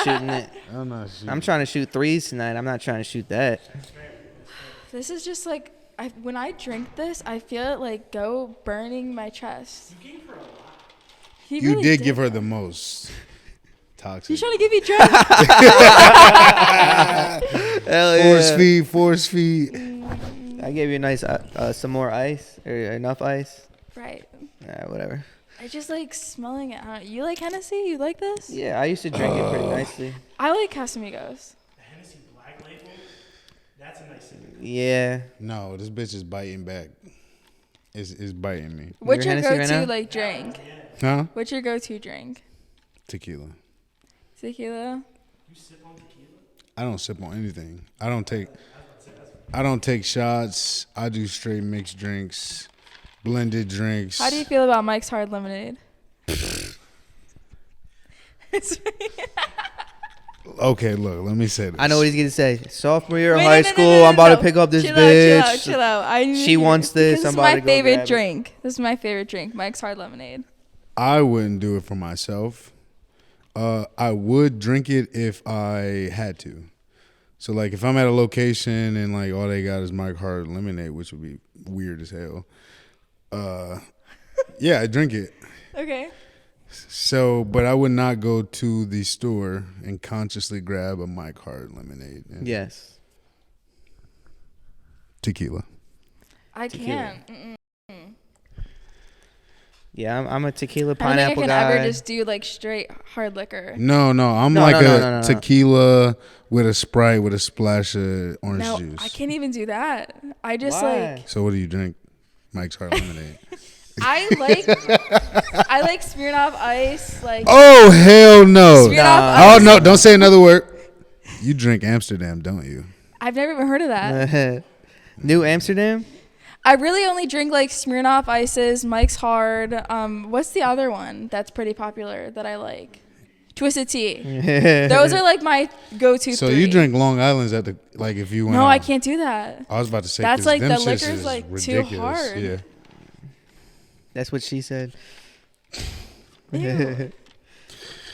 shooting it. I'm not shooting. I'm trying to shoot threes tonight. I'm not trying to shoot that. This is just like when I drink this, I feel it like go burning my chest. You gave her a lot. You really did give her the most toxic. He's trying to get me drunk. Hell yeah. Force feed. I gave you a nice some more ice or enough ice. Right. Yeah, whatever. I just like smelling it. You like Hennessy? You like this? Yeah, I used to drink it pretty nicely. I like Casamigos. The Hennessy Black Label, that's a nice thing. Yeah. No, this bitch is biting back. Is biting me. What's your Hennessy go-to right drink? Huh? What's your go-to drink? Tequila. Tequila? You sip on tequila? I don't sip on anything. I don't take shots. I do straight mixed drinks. Blended drinks. How do you feel about Mike's Hard Lemonade? Okay, look, let me say this. I know what he's going to say. Sophomore year of Wait, high no, school, I'm about to pick up this bitch. Chill out. She wants this. This is my favorite drink. This is my favorite drink. Mike's Hard Lemonade. I wouldn't do it for myself. I would drink it if I had to. So, like, if I'm at a location and, like, all they got is Mike Hard Lemonade, which would be weird as hell. Yeah, I drink it. Okay. So, but I would not go to the store and consciously grab a Mike Hard lemonade. Yes. Tequila. I can't. Yeah, I'm a tequila I don't pineapple think I can guy. ever just do like straight hard liquor. No, I'm No, like no. tequila with a Sprite with a splash of orange No, juice. I can't even do that. I just Why? So what do you drink? Mike's Hard lemonade. I like Smirnoff Ice. Like Oh hell no! Smirnoff Oh Ice. no! Don't say another word. You drink Amsterdam, don't you? I've never even heard of that. New Amsterdam? I really only drink like Smirnoff Ices, Mike's Hard. What's the other one that's pretty popular that I like? Twisted Tea. Those are like my go-to. So 3. you drink Long Island's at the if you went. No, out. I can't do that. I was about to say That's 'cause like them the shits liquor's is like ridiculous. too hard. Yeah. That's what she said. Ew.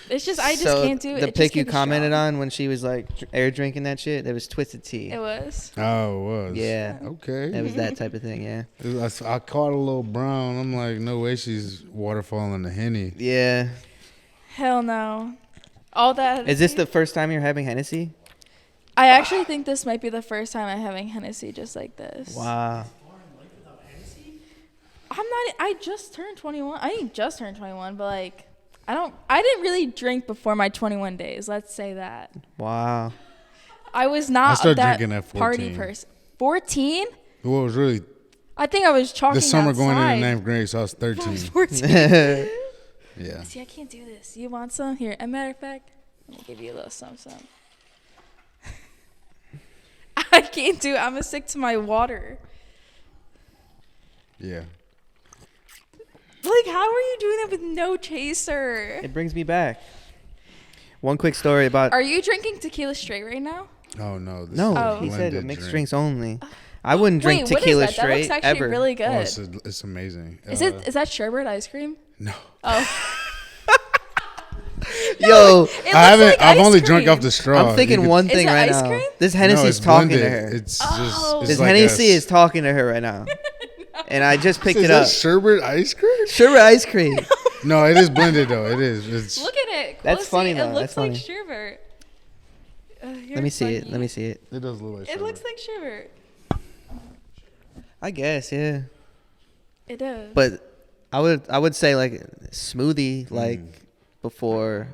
It's just I just So can't do it. the It just pick you can't be commented strong. on when she was like air drinking that shit, that was Twisted Tea. It was. Oh, it was. Yeah. Okay. It was that type of thing, yeah. I caught a little brown. I'm like, no way she's waterfalling the Henny. Yeah. Hell no. All that. Is this the first time you're having Hennessy? I actually think this might be the first time I'm having Hennessy just like this. Wow. I just turned 21. I ain't just turned 21, but like I didn't really drink before my 21 days. Let's say that. Wow. I was not started that drinking at 14. party person. 14? Well, it was really I think I was chalking the summer outside. going into ninth grade, so I was 13. I was 14. Yeah. See, I can't do this. You want some? Here, as a matter of fact, let me give you a little some. I can't do it. I'm going to stick to my water. Yeah. Like, how are you doing it with no chaser? It brings me back. One quick story about. Are you drinking tequila straight right now? Oh no. This No, is a Oh. he said blended mixed drink. drinks only. I wouldn't drink Wait, what is tequila that? straight That looks actually ever. really good. Oh, it's amazing. Is that sherbet ice cream? No. Oh. Yo, It looks I've like only ice drunk cream. off the straw. I'm thinking You could- one Is thing it right ice now. cream? This No, Hennessy's it's talking to blended. her. It's Oh. just. This It's like Hennessy is talking to her right now. And I just picked Is it that up. sherbet ice cream? Sherbet ice cream. No, it is blended though. It is. It's. Look at it. That's Closely. funny, though. It looks That's like funny. sherbet. Let me see it. Let me see it. It does look like. It sherbet. looks like sherbet. I guess, yeah. It does. But I would say like smoothie like before.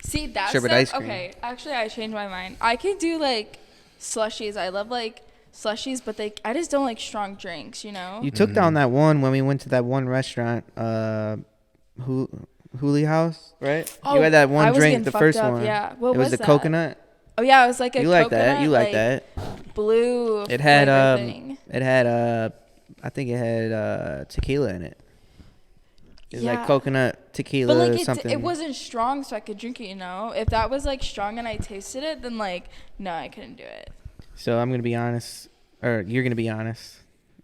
See, that's sherbet ice cream. Okay, actually, I changed my mind. I can do like slushies. I love like slushies, but I just don't like strong drinks. You know. You took down that one when we went to that one restaurant, Hooli House, right? Oh, You had that one I was drink, getting the fucked first up, one. yeah. What it was was the that? coconut. Oh yeah, it was like a You like coconut, that? You like that? Blue. It had flavor thing. it had I think it had tequila in it. It was like Yeah. coconut tequila But like something. it wasn't strong, so I could drink it. You know, if that was like strong and I tasted it, then like no, I couldn't do it. So I'm gonna be honest, or you're gonna be honest.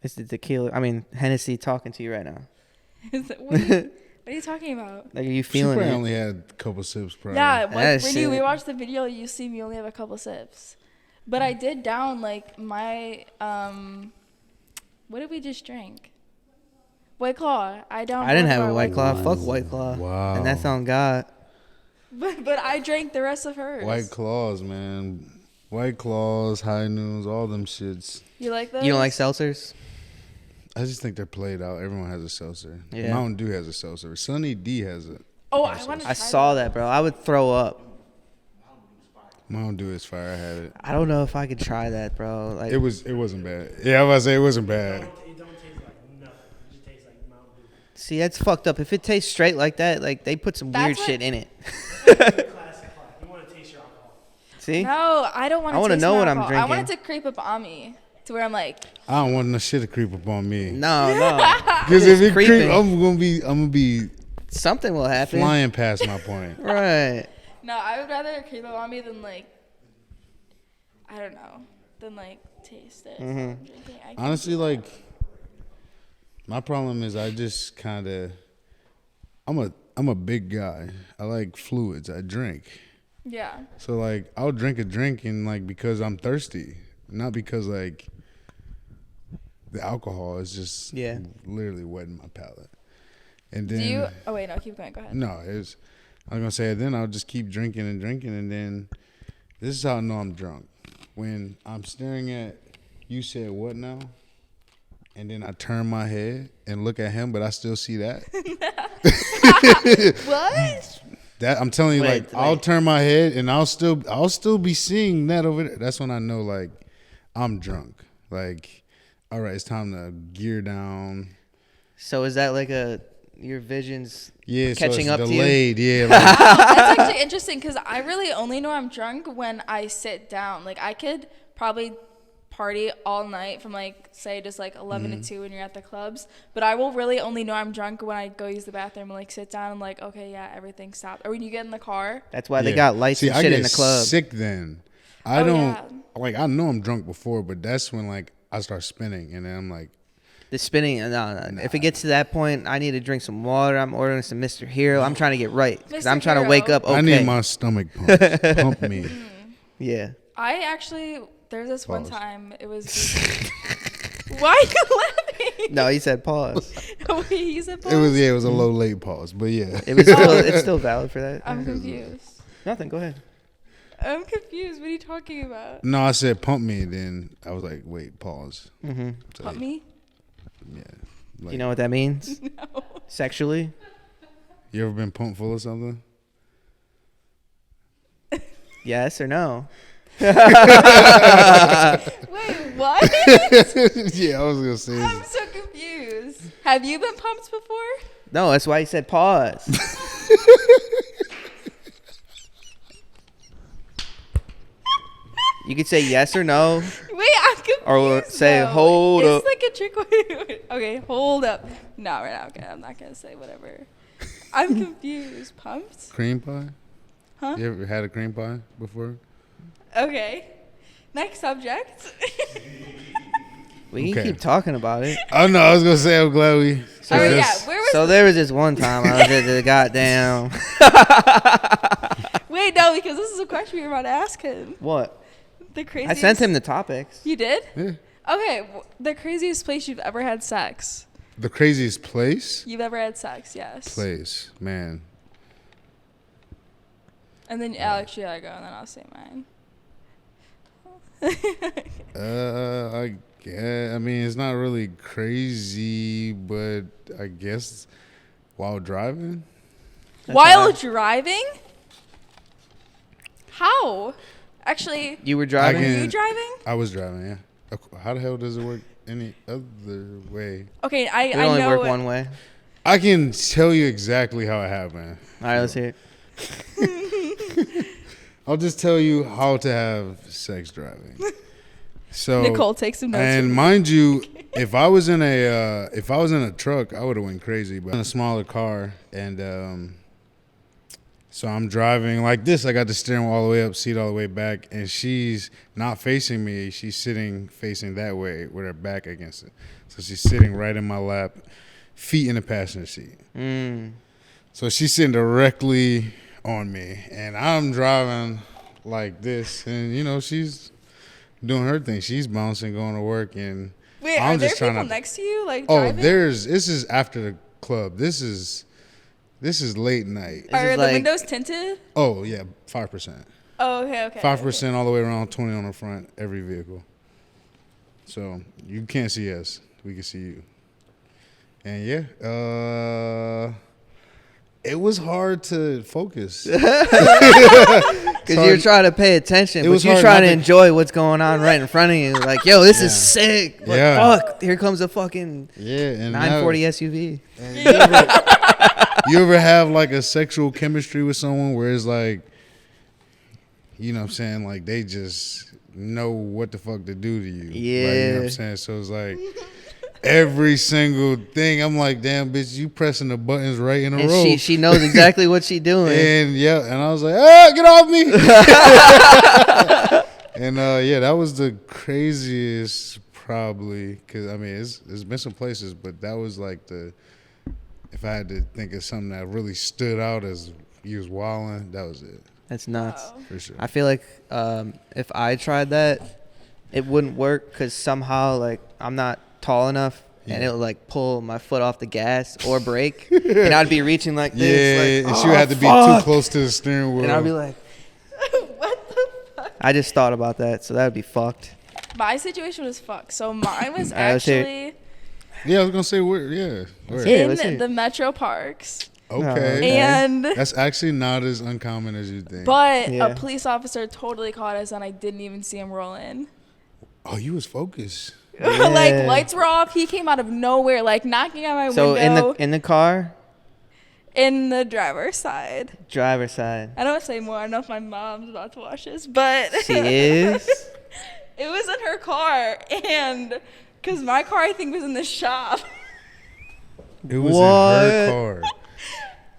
It's the tequila. I mean Hennessy talking to you right now. What are you talking about? Like, are you She feeling probably it? only had a couple sips. Probably. Yeah, That when shit. we watched the video, you see me only have a couple sips, but I did down like my What did we just drink? White Claw. I downed. I didn't both have of a our White Claw. Claws. Fuck White Claw. Wow. And that's on God. But I drank the rest of hers. White Claws, man. White Claws, High Noons, all them shits. You like those? You don't like seltzers? I just think they're played out. Everyone has a seltzer. Yeah. Mountain Dew has a seltzer. Sunny D has it. Oh, I want to. I saw that, bro. I would throw up. Mountain Dew is fire. I had it. I don't know if I could try that, bro. Like, It wasn't bad. Yeah, I was about to say it wasn't bad. It don't taste like nothing. It just tastes like Mountain Dew. see, that's fucked up. If it tastes straight like that, like they put some That's weird what- shit in it. Classic. You want to taste your alcohol. See? No, I don't want I to. wanna know what I'm I want drinking. it to creep up on me to where I'm like, I don't want no shit to creep up on me. No, no. Because if it creeping. creep, I'm gonna be Something will happen. flying past my point. Right. no, I would rather it creep up on me than like, I don't know, than like taste it. Mm-hmm. I'm drinking. I can't Honestly, do that. like my problem is I just kind of I'm a big guy. I like fluids. I drink. Yeah. So like I'll drink a drink and like because I'm thirsty, not because like the alcohol is just Yeah. literally wetting my palate. And then Do you? Oh wait, no, keep going. Go ahead. no, I was gonna say then I'll just keep drinking, and then this is how I know I'm drunk. When I'm staring at you said what now? And then I turn my head and look at him, but I still see that. What? That I'm telling you, Wait. I'll turn my head and I'll still be seeing that over there. That's when I know like I'm drunk. Like, all right, it's time to gear down. So is that like your visions Yeah, catching so up it's to you? delayed. Yeah, like, That's actually interesting because I really only know I'm drunk when I sit down. Like I could probably party all night from like say just like 11 to 2 when you're at the clubs, but I will really only know I'm drunk when I go use the bathroom and like sit down and like okay, yeah, everything stopped. Or when you get in the car. That's why they yeah. got lights See, and I shit get in the club. sick then. I Oh, don't yeah. like. I know I'm drunk before, but that's when like I start spinning, and then I'm like, The spinning, no. If it gets to that point, I need to drink some water. I'm ordering some Mr. Hero. I'm trying to get right. Because I'm Mr. trying to wake Hero. up okay. I need my stomach pumped. Pump me. Yeah. I actually there's this one Pause. time it was. Why are you laughing? No, he said pause. Wait, he said pause? It was a low late pause, but yeah. It's still valid for that. I'm confused. Nothing. Go ahead. I'm confused. What are you talking about? No, I said pump me. Then I was like, wait, pause. Mm-hmm. So, Pump me? Yeah. Do Like, you know what that means? No. Sexually? you ever been pumped full of something? Yes or no? Wait, what? Yeah, I was gonna say. I'm so confused. Have you been pumped before? No, that's why he said pause. You could say yes or no. Wait, I'm confused. Or say, though. hold up. It's like a trick. Okay, hold up. No, right now. Okay, I'm not gonna say whatever. I'm confused. Pumped? Cream pie? Huh? You ever had a cream pie before? Okay. Next subject. We can Okay. keep talking about it. Oh no, I was gonna say I'm glad we. Oh yeah, that's- where was? So there was this one time I was at the goddamn. Wait, no, because this is a question we were about to ask him. What? The I craziest. sent him the topics. You did? Yeah. Okay, the craziest place you've ever had sex. The craziest place? You've ever had sex, yes. Place, man. And then Alex, you gotta go, and then I'll say mine. I mean, it's not really crazy, but I guess while driving. While driving? How? Actually, You were were driving? can- you driving? I was driving, yeah. How the hell does it work any other way? Okay, It I only know work it. one way. I can tell you exactly how it happened. All right, let's hear it. I'll just tell you how to have sex driving. So Nicole, take some notes. And mind you, if I was in a truck, I would have went crazy. But in a smaller car, and so I'm driving like this. I got the steering wheel all the way up, seat all the way back, and she's not facing me. She's sitting facing that way with her back against it. So she's sitting right in my lap, feet in the passenger seat. So she's sitting directly on me, and I'm driving like this, and you know she's doing her thing. She's bouncing, going to work, and Wait, I'm are there just trying people to. next to you, like Oh, driving? this is after the club. This is late night. This Are is the like- windows tinted? Oh yeah, 5%. Oh, okay. 5% all the way around, 20 on the front, every vehicle. So you can't see us. We can see you. And yeah, it was hard to focus. Because you're trying to pay attention, It but was you're hard trying not to to- enjoy what's going on right in front of you. Like, yo, this is sick. But Yeah. fuck, here comes a fucking Yeah, and 940 SUV. And you ever have like a sexual chemistry with someone where it's like, you know what I'm saying, like they just know what the fuck to do to you. Like, you know what Yeah. I'm saying? So it's like every single thing, I'm like, damn, bitch, you pressing the buttons right in a row. And she knows exactly what she's doing. And yeah, and I was like, ah, get off me. And yeah, that was the craziest probably, because I mean, there's been some places, but that was like if I had to think of something that really stood out as you was wilding, that was it, That's nuts. Wow. for sure. I feel like if I tried that, it wouldn't work because somehow, like, I'm not tall enough and it'll like pull my foot off the gas or brake, and I'd be reaching like this. Yeah, like, and she would have to be too close to the steering wheel. And I'd be like, What the fuck? I just thought about that, so that would be fucked. My situation was fucked. So mine was I was here. actually yeah, I was gonna say where. Yeah, where? Yeah, in let's hear it. the metro parks. Okay. Okay. And That's actually not as uncommon as you think. but Yeah. a police officer totally caught us, and I didn't even see him roll in. Oh, you was focused. Like Yeah. lights were off. He came out of nowhere, like knocking on my So window. in the car, In the driver's side. driver's side. I don't want to say more. I don't know if my mom's about to watch this, but She is. it was in her car, and because my car I think was in the shop. It was What? in her car.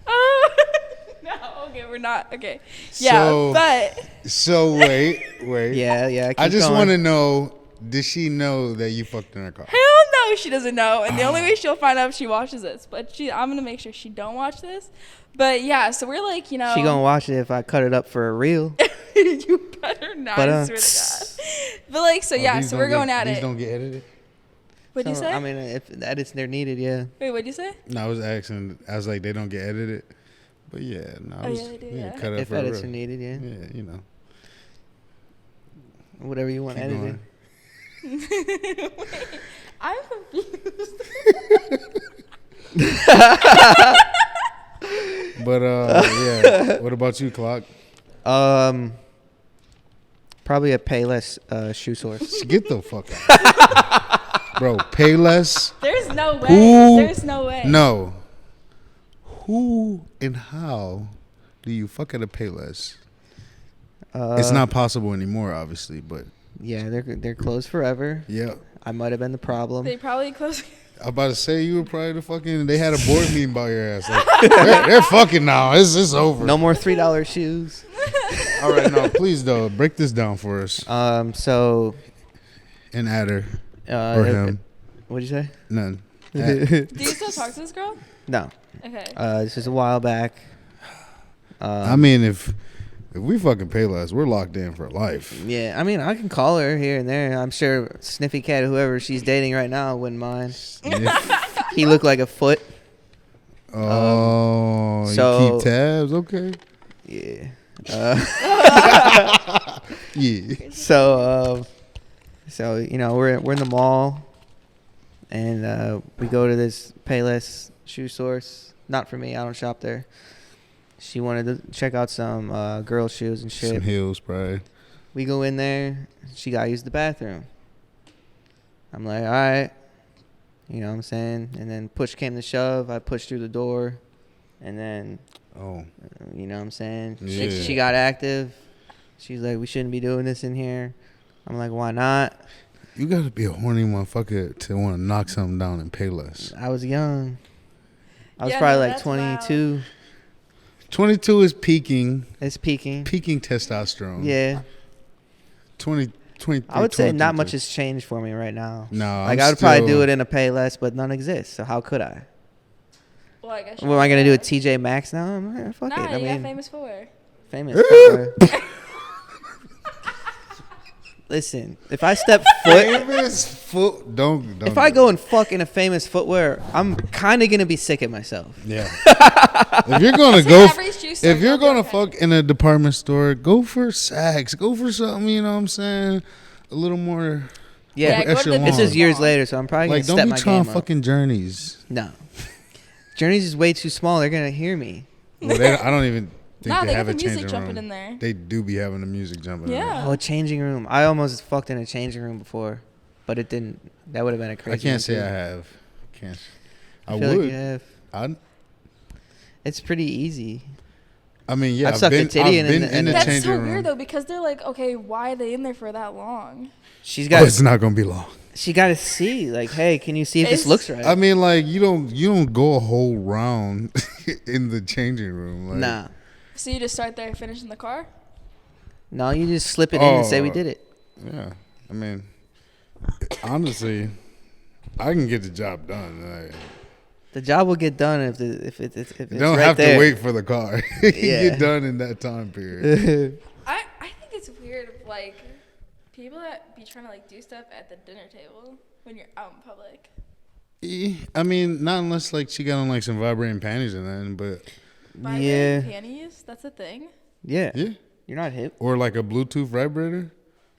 Oh no, okay, we're not okay. Yeah, So- but So wait. Yeah. I just going. want to know: did she know that you fucked in her car? hell no, she doesn't know, and the only way she'll find out if she watches this. But I'm gonna make sure she don't watch this. But yeah, so we're like, She gonna watch it if I cut it up for a reel. you better not. But, I swear to God. But like, so yeah, These so don't we're going get- at These it. don't get edited. What'd you So, say? I mean, if the edits they're needed, yeah. Wait, what'd you say? No, I was asking. I was like, they don't get edited. But yeah, no, I Oh, was, yeah, they do, yeah. cut up If for a edits reel. are needed, yeah. Yeah, you know. Whatever you want Keep edited. going. I'm confused. But yeah. What about you, Clock? Probably a Payless shoe source. Get the fuck out, bro. Pay less. There's no way. Who? There's no way. No. Who and how do you fuck at a pay less? It's not possible anymore, obviously, but Yeah, they're closed forever. yeah. I might have been the problem. They probably close. I'm about to say you were probably the fucking. They had a board meeting about your ass. Like, they're fucking now. It's over. No more $3 shoes. All right, no, please though, break this down for us. So And Adder uh, or him, what'd you say? none. Do you still talk to this girl? No. Okay. This is a while back. I mean, if we fucking pay less, we're locked in for life. Yeah, I mean, I can call her here and there. I'm sure Sniffy Cat, whoever she's dating right now, wouldn't mind. He looked like a foot. Oh, so- you keep tabs, okay? Yeah. Yeah. So you know, we're in the mall, and we go to this Payless shoe source. Not for me. I don't shop there. She wanted to check out some girl shoes and shit. Some heels, probably. We go in there. She got to use the bathroom. I'm like, all right. You know what I'm saying? And then push came to shove. I pushed through the door. And then, Oh, you know what I'm saying? Yeah. She got active. She's like, we shouldn't be doing this in here. I'm like, why not? you gotta be a horny motherfucker to want to knock something down and pay less. I was young. I was Yeah, probably no, like that's 22. 22 is peaking Peaking. testosterone. Yeah. 23. I would say not 22. much has changed for me right now. No, Like, I'm I would probably still- do it in a Payless, but none exists. So how could I? Well, I guess. What am I gonna do with TJ Maxx now? Fuck Nah, it. I you got mean, famous footwear. famous. Footwear. Listen, if I step foot, Famous foot. Don't. if I go and fuck in a famous footwear, I'm kind of gonna be sick of myself. Yeah. If you're gonna See, go, every shoe store if you're goes gonna okay. fuck in a department store, go for Saks. Go for something. You know what I'm saying? A little more. Yeah, go to the echelon. this is long. years later, so I'm probably Like, gonna don't step be my trying game up. fucking journeys. No, Journeys is way too small. They're gonna hear me. Well, I don't even think Nah, they they have got a the music changing jumping room. in there. They do be having the music jumping. in there. Yeah. Oh, a changing room. I almost fucked in a changing room before, but it didn't. That would have been a crazy. I can't one, say too. I have. Can't. I feel like would. you have. It's It's pretty easy. I mean, yeah. I've sucked a titty I've in been the- in the That's changing so room. weird though, because they're like, okay, why are they in there for that long? She's Oh, got. it's not gonna be long. She got to see. Like, hey, can you see if this It's- looks right? I mean, like you don't go a whole round in the changing room. Like, Nah. So you just start there, finish in the car. No, you just slip it in and say we Oh. did it. Yeah. I mean, honestly, I can get the job done. Like, The job will get done if it's you don't right have there. to wait for the car. You Yeah. get done in that time period. I think it's weird, like people that be trying to like do stuff at the dinner table when you're out in public. I mean, not unless like she got on like some vibrating panties and then, but Vibrating panties? That's a thing? Yeah. yeah. You're not hip. Or like a Bluetooth vibrator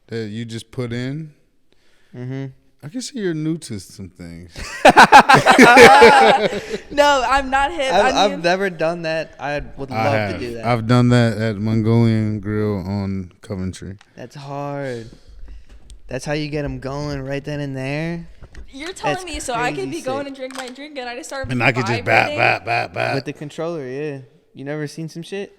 that you just put in. Mm-hmm. I can see you're new to some things. No, I'm not hip. I've never done that. I would love to do that. I've done that at Mongolian Grill on Coventry. That's hard. That's how you get them going right then and there. You're telling That's me so I could be crazy going sick. and drink my drink and I just start And I could just bat. With the controller, yeah. You never seen some shit?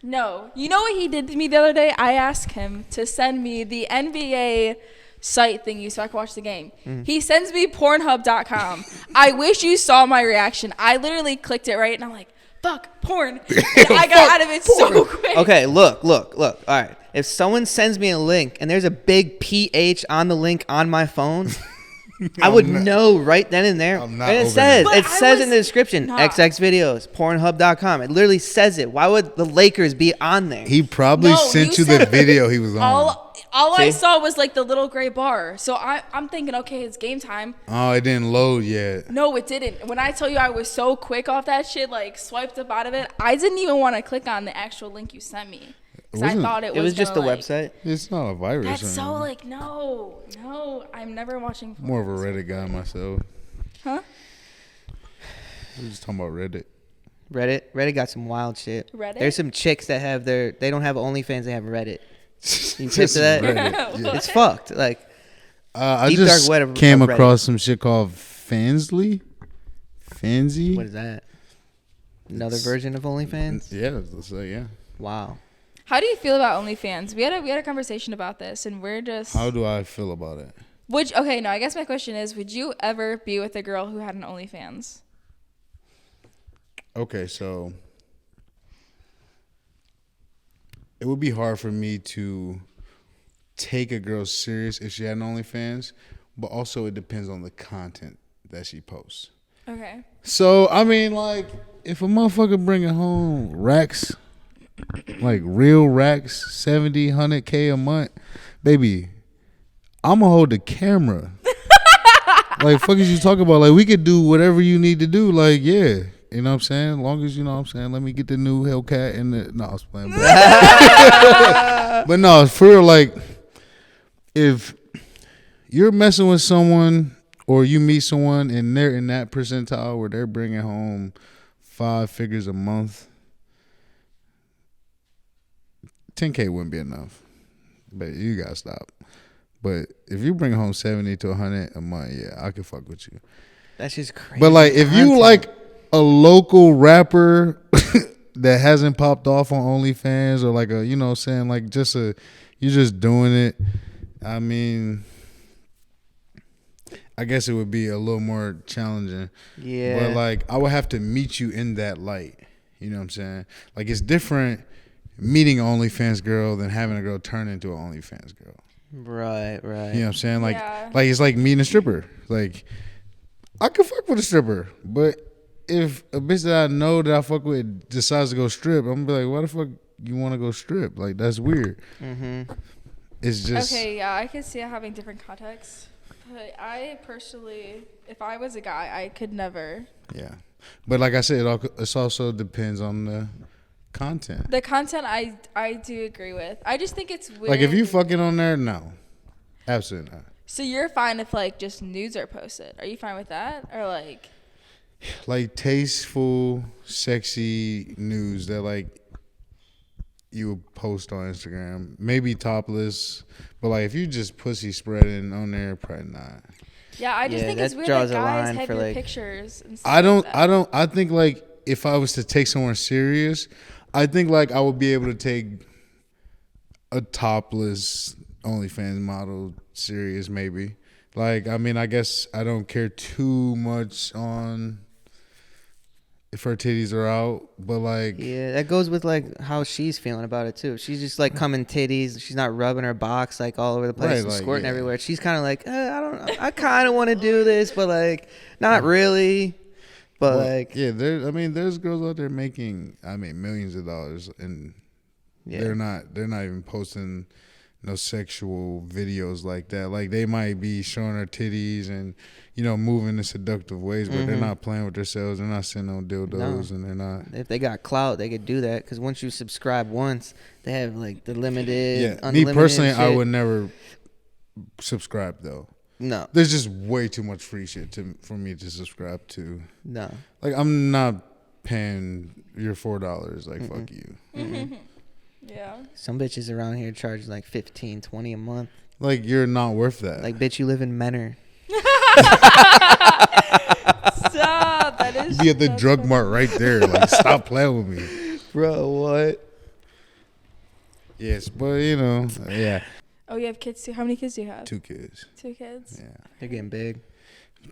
No. You know what he did to me the other day? I asked him to send me the NBA site thingy so I could watch the game. He sends me Pornhub.com. I wish you saw my reaction. I literally clicked it right and I'm like, fuck, porn. And I got out of it so quick. Okay, look. All right. If someone sends me a link and there's a big PH on the link on my phone, I would know right then and there. I'm not And it over says, that. it says in the description, not. XX videos, Pornhub.com. It literally says it. Why would the Lakers be on there? He probably No, sent you you the said- video he was on. All I See? saw was like the little gray bar. So I'm thinking, okay, it's game time. Oh, it didn't load yet. No, it didn't. When I tell you I was so quick off that shit, like swiped up out of it, I didn't even want to click on the actual link you sent me. Because I wasn't- thought it was It was just the gonna, like, website. It's not a virus. That's or so anything. like, no, I'm never watching. More of a Reddit guy myself. Huh? We're just talking about Reddit. Reddit got some wild shit. Reddit? There's some chicks that have they don't have OnlyFans, they have Reddit. You Just to that? Reddit, yeah. It's fucked. Like, I Deep just dark web came of Reddit. across some shit called Fansly. Fansy? what is that? Another version of OnlyFans? Yeah, let's say, yeah. Wow. How do you feel about OnlyFans? We had a conversation about this, and we're just. How do I feel about it? Okay, no, I guess my question is, would you ever be with a girl who had an OnlyFans? Okay, so it would be hard for me to take a girl serious if she had an OnlyFans, but also it depends on the content that she posts. Okay. So, I mean, like, if a motherfucker bringing home racks, like real racks, 70, 100K a month, baby, I'm going to hold the camera. Like, fuck is you talking about? Like, we could do whatever you need to do. Like, yeah. You know what I'm saying? As long as, you know what I'm saying, let me get the new Hellcat and the... No, I was playing. But no, for real, like, if you're messing with someone or you meet someone and they're in that percentile where they're bringing home 5 figures a month, 10K wouldn't be enough. But you got to stop. But if you bring home 70 to 100 a month, yeah, I can fuck with you. That's just crazy. But like, if you like a local rapper that hasn't popped off on OnlyFans, or like a, you know what I'm saying, like just you're just doing it, I mean, I guess it would be a little more challenging. Yeah. But like, I would have to meet you in that light. You know what I'm saying? Like, it's different meeting an OnlyFans girl than having a girl turn into an OnlyFans girl. Right. You know what I'm saying? Like, Yeah. like it's like meeting a stripper. Like, I could fuck with a stripper, but if a bitch that I know that I fuck with decides to go strip, I'm gonna be like, why the fuck you want to go strip? Like, that's weird. Mm-hmm. It's just Okay, yeah, I can see it having different contexts. But I personally, if I was a guy, I could never. yeah. But like I said, it also depends on the content. The content I do agree with. I just think it's weird. Like, if you fucking on there, no, absolutely not. So you're fine if like just nudes are posted. Are you fine with that? Or like Like, tasteful, sexy news that like you would post on Instagram, maybe topless, but like if you just pussy spreading on there, probably not. yeah, I just Yeah, think that it's weird draws that a guys line have for, your like- pictures and stuff I think like if I was to take someone serious, I think like I would be able to take a topless OnlyFans model serious, maybe. Like, I mean, I guess I don't care too much on if her titties are out, but like, Yeah, that goes with like how she's feeling about it too. She's just like coming titties. She's not rubbing her box like all over the place Right, and like, squirting yeah. everywhere. She's kind of like, I don't know. I kind of want to do this, but like not really. But well, like, yeah, there's girls out there making, millions of dollars, and yeah. they're not even posting no sexual videos like that. Like they might be showing their titties and moving in seductive ways, but they're not playing with themselves. They're not sitting on dildos, and they're not. If they got clout, they could do that. Because once you subscribe once, they have like the limited. Yeah, me unlimited personally, shit. I would never subscribe though. No. There's just way too much free shit for me to subscribe to. No. Like I'm not paying your $4. Like fuck you. Yeah. Some bitches around here charge like $15, $20 a month. Like you're not worth that. Like bitch, you live in Menor. Stop. That is. You be at the drug mart right there. Like stop playing with me, bro. What? Yes, but yeah. Oh, you have kids too. How many kids do you have? 2 kids. 2 kids. Yeah. They're getting big.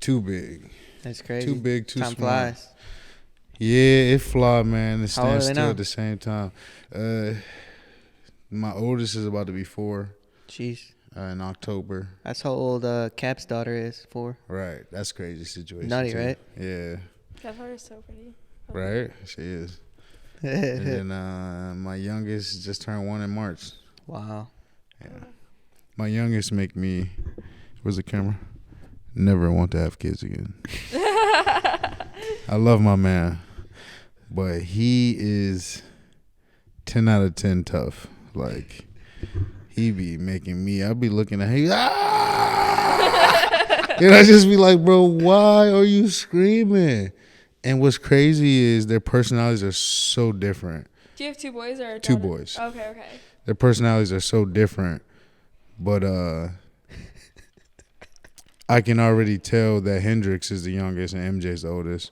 Too big. That's crazy. Too big. Too Time small. flies. Yeah, it fly, man. It How old are stands they still now? at the same time. My oldest is about to be 4 Jeez. in October. That's how old Cap's daughter is. 4. Right. That's a crazy situation. Nutty, too. right? Yeah. That part is so pretty. Right? She is. And then my youngest just turned 1 in March. Wow. Yeah. My youngest make me, where's the camera? Never want to have kids again. I love my man, but he is 10 out of 10 tough. Like, he be making me, I be looking at him, and I just be like, bro, why are you screaming? And what's crazy is their personalities are so different. Do you have 2 boys or a 2 daughter? boys. Okay. Their personalities are so different, but I can already tell that Hendrix is the youngest and MJ's the oldest.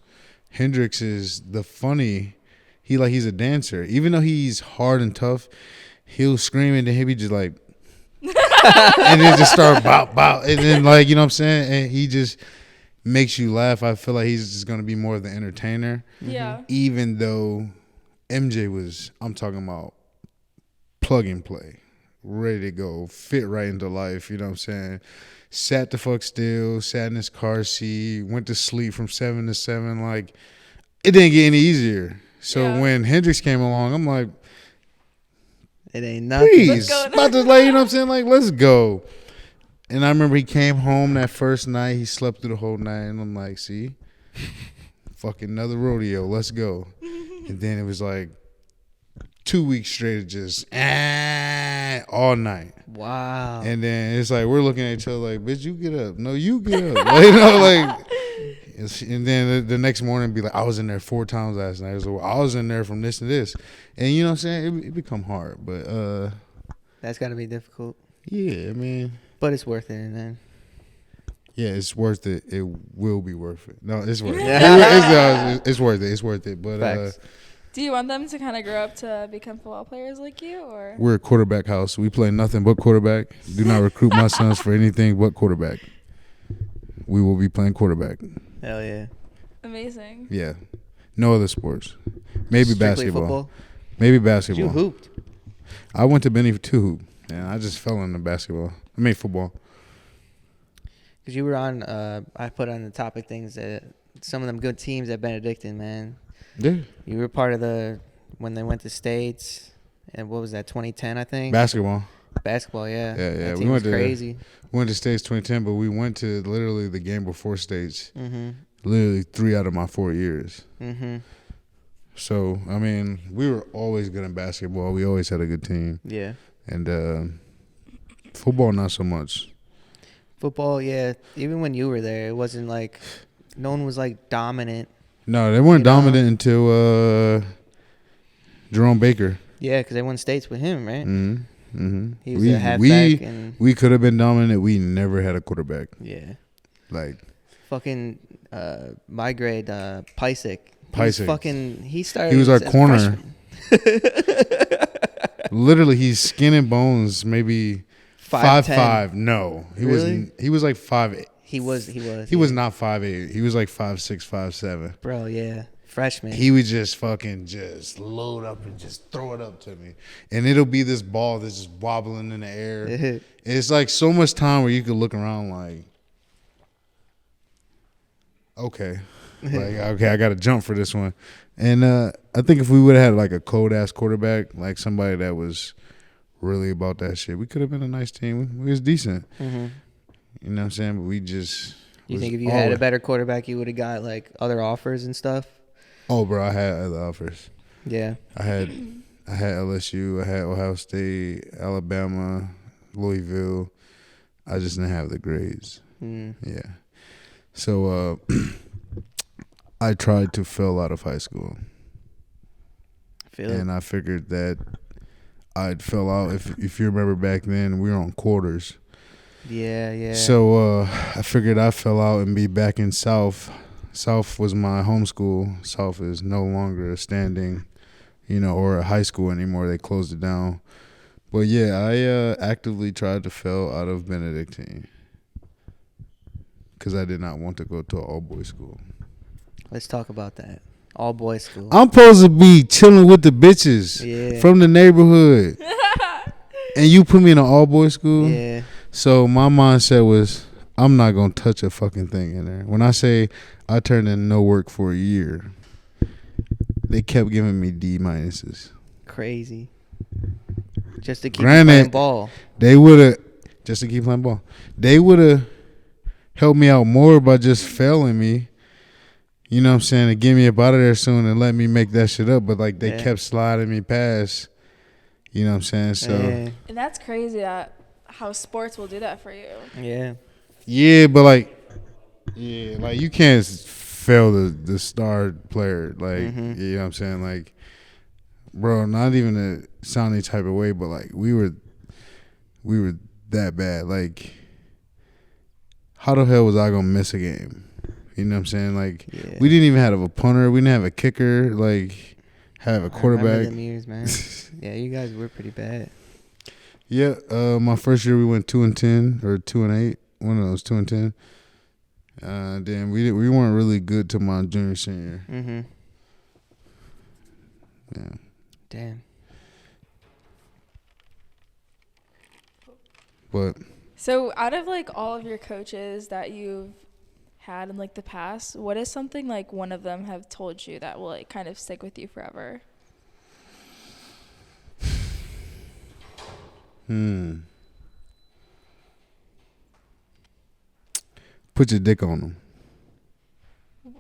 Hendrix is the funny. He's a dancer. Even though he's hard and tough, he'll scream and then he'll be just like, and then just start bow, and then like, you know what I'm saying? And he just makes you laugh. I feel like he's just gonna be more of the entertainer. Yeah. Even though MJ was, I'm talking about plug and play, ready to go, fit right into life. You know what I'm saying? Sat the fuck still, sat in his car seat, went to sleep from 7 to 7. Like, it didn't get any easier. So when Hendrix came along, I'm like, it ain't nothing. please, about to, like, you know what I'm saying? Like, let's go. And I remember he came home that first night. He slept through the whole night. And I'm like, see, fucking another rodeo. Let's go. And then it was like 2 weeks straight of just all night. Wow. And then it's like we're looking at each other like, bitch, you get up. No, you get up. Like, you know, like, and then the next morning be like, I was in there 4 times last night. I was in there from this to this. And you know what I'm saying? It become hard. But that's got to be difficult. yeah, I mean. But it's worth it, and then. Yeah, it's worth it. It will be worth it. No, it's worth it. It's worth it. It's worth it. But Facts. Do you want them to kind of grow up to become football players like you, or? We're a quarterback house. We play nothing but quarterback. Do not recruit my sons for anything but quarterback. We will be playing quarterback. Hell yeah. Amazing. Yeah. No other sports. Maybe Strictly basketball. Football? Maybe basketball. You hooped. I went to Benny for 2 hoop, and I just fell into basketball. I mean football. Because you were on, I put on the topic things that some of them good teams at Benedictine, man. Yeah. You were part of when they went to States, and what was that, 2010, I think? Basketball. Basketball, yeah. Yeah. That We team went was to crazy. We went to States 2010, but we went to literally the game before States. Mm-hmm. Literally 3 out of my 4 years. Mm-hmm. So, I mean, we were always good in basketball. We always had a good team. Yeah. And football, not so much. Football, yeah. Even when you were there, it wasn't like, no one was like dominant. No, they weren't dominant until Jerome Baker. Yeah, because they won States with him, right? Mm-hmm. Mm-hmm. He was a halfback. And we could have been dominant. We never had a quarterback. yeah. Like. Fucking my grade, Pysick. He started. He was our as a corner. freshman. Literally, he's skin and bones, maybe 5'5". No, Really? He was like 5'8". He was Not 5'8". He was like 5'6", 5'7". Bro, yeah. Freshman. He would just fucking just load up and just throw it up to me. And it'll be this ball that's just wobbling in the air. It's like so much time where you could look around like, okay. Like, okay, I got to jump for this one. And I think if we would have had like a cold-ass quarterback, like somebody that was really about that shit. We could have been a nice team. We was decent. Mm-hmm. You know what I'm saying? But we just. You think if you had a better quarterback, you would have got like other offers and stuff? Oh, bro, I had other offers. Yeah. I had LSU, I had Ohio State, Alabama, Louisville. I just didn't have the grades. Yeah. So I tried to fail out of high school. And I figured that I'd fail out. If you remember back then, we were on quarters. Yeah. So I figured I fell out and be back in South. South was my home school. South is no longer a standing, or a high school anymore. They closed it down. But yeah, I actively tried to fail out of Benedictine because I did not want to go to an all-boys school. Let's talk about that. All-boys school. I'm supposed to be chilling with the bitches from the neighborhood. And you put me in an all-boys school? Yeah. So my mindset was, I'm not going to touch a fucking thing in there. When I say I turned in no work for a year, they kept giving me D minuses. Crazy. Just to keep playing ball. They would have, just to keep playing ball. They would have helped me out more by just failing me. You know what I'm saying? To get me up out of there soon and let me make that shit up. But like they kept sliding me past. You know what I'm saying? So. And that's crazy that how sports will do that for you. Yeah. Yeah, but like you can't fail the star player. Like, you know what I'm saying? Like, bro, not even to sound any type of way, but like we were that bad. Like, how the hell was I gonna miss a game? You know what I'm saying? Like, we didn't even have a punter. We didn't have a kicker. Like, have a quarterback. I remember them years, man. Yeah, you guys were pretty bad. Yeah, my first year we went 2-10 or 2-8. One of those 2-10. Then we weren't really good till my junior senior. Yeah. Damn. But so out of like all of your coaches that you've had in like the past, what is something like one of them have told you that will like kind of stick with you forever? Put your dick on them.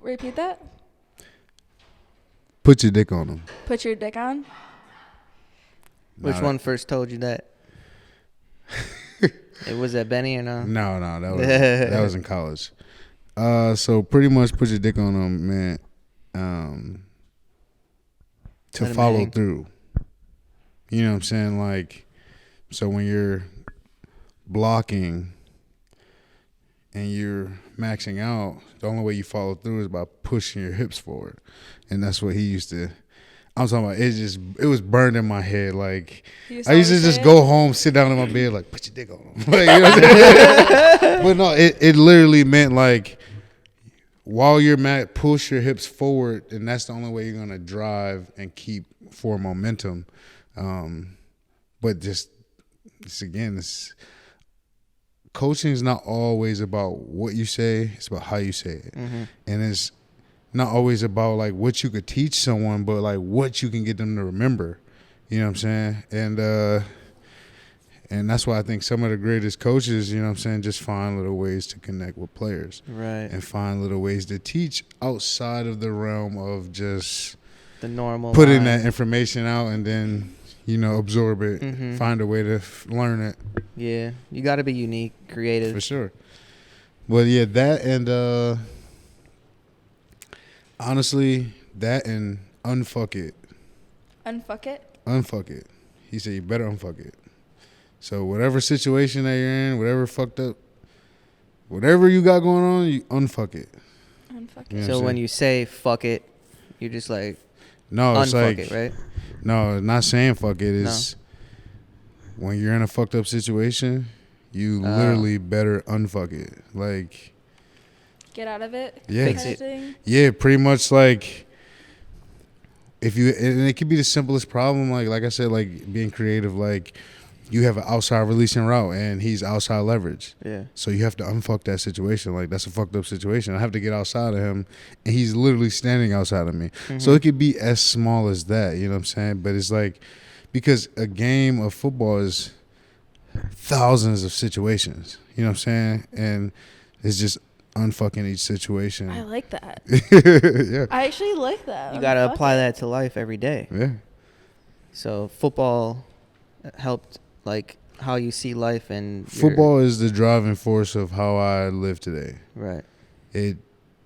Repeat that. Put your dick on them. Put your dick on. Which one first told you that? It was that Benny or no? No, that was in college. So pretty much put your dick on them, man. To follow through. You know what I'm saying? Like, so when you're blocking and you're maxing out, the only way you follow through is by pushing your hips forward. And that's what he used to. I'm talking about, it was burned in my head. Like, I used to just go home, sit down in my bed, like, put your dick on him. Like, you know what I'm saying? But no, it literally meant, like, while you're mad, push your hips forward, and that's the only way you're going to drive and keep for momentum. But just again, coaching is not always about what you say. It's about how you say it. And it's not always about, like, what you could teach someone, but, like, what you can get them to remember. You know what I'm saying? And that's why I think some of the greatest coaches, you know what I'm saying, just find little ways to connect with players. Right. And find little ways to teach outside of the realm of just the normal putting that information out and then, absorb it, find a way to learn it. Yeah. You got to be unique, creative. For sure. But, yeah, that and honestly, that and unfuck it. Unfuck it? Unfuck it. He said you better unfuck it. So whatever situation that you're in, whatever fucked up, whatever you got going on, you unfuck it. Unfuck You know it. So when you say fuck it, you're just like no, it's unfuck like it, right? No, not saying fuck it. It's when you're in a fucked up situation, you literally better unfuck it. Like, get out of it. Yeah. Fix kind it. of thing? Yeah, pretty much like if you, and it could be the simplest problem, like I said, like being creative, like you have an outside releasing route and he's outside leverage. Yeah. So you have to unfuck that situation. Like, that's a fucked up situation. I have to get outside of him and he's literally standing outside of me. So it could be as small as that, you know what I'm saying? But it's like because a game of football is thousands of situations. You know what I'm saying? And it's just unfucking each situation. I like that. Yeah. I actually like that. You got to apply that to life every day. Yeah. So football helped like how you see life, and football is the driving force of how I live today. Right. It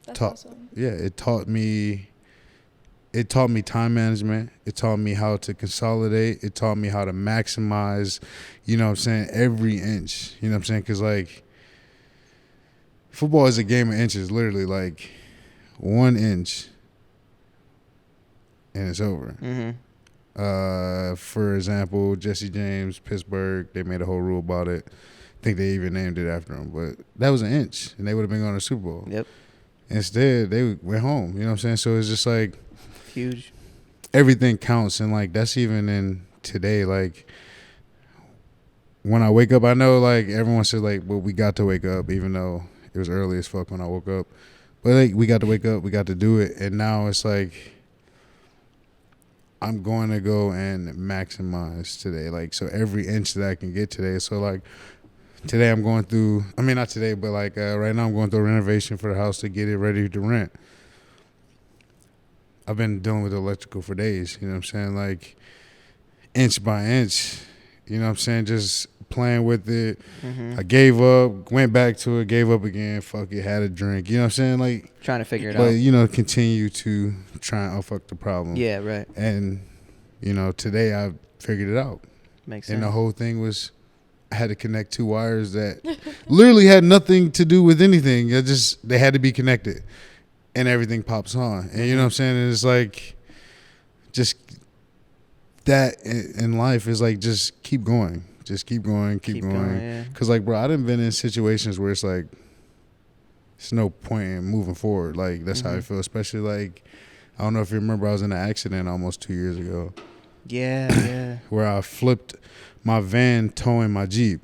That's taught awesome. Yeah, it taught me time management. It taught me how to consolidate. It taught me how to maximize, you know what I'm saying, every inch. You know what I'm saying? Cuz like football is a game of inches, literally like 1 inch and it's over. Mm-hmm. For example, Jesse James, Pittsburgh, they made a whole rule about it. I think they even named it after him. But that was an inch, and they would have been going to the Super Bowl. Yep. Instead, they went home. You know what I'm saying? So it's just like Huge. everything counts. And, like, that's even in today. Like, when I wake up, I know, like, everyone said, like, well, we got to wake up, even though it was early as fuck when I woke up. But, like, we got to wake up. We got to do it. And now it's like I'm going to go and maximize today. Like, so every inch that I can get today. So, like, today I'm going through, I mean, not today, but, like, right now I'm going through a renovation for the house to get it ready to rent. I've been dealing with electrical for days, you know what I'm saying? Like, inch by inch, you know what I'm saying? Just playing with it. Mm-hmm. I gave up, went back to it, gave up again, fuck it, had a drink, you know what I'm saying? Like, Trying to figure it but, out. you know, continue to try and unfuck the problem. Yeah, right. And, you know, today I figured it out. Makes sense. And the whole thing was I had to connect 2 wires that literally had nothing to do with anything. They had to be connected. And everything pops on. And you know what I'm saying? And it's like, just that in life is like, just keep going. Just keep going, keep going. Yeah. Because, like, bro, I done been in situations where it's like, there's no point in moving forward. Like, that's how I feel. Especially, like, I don't know if you remember, I was in an accident almost 2 years ago. Yeah. Where I flipped my van towing my Jeep.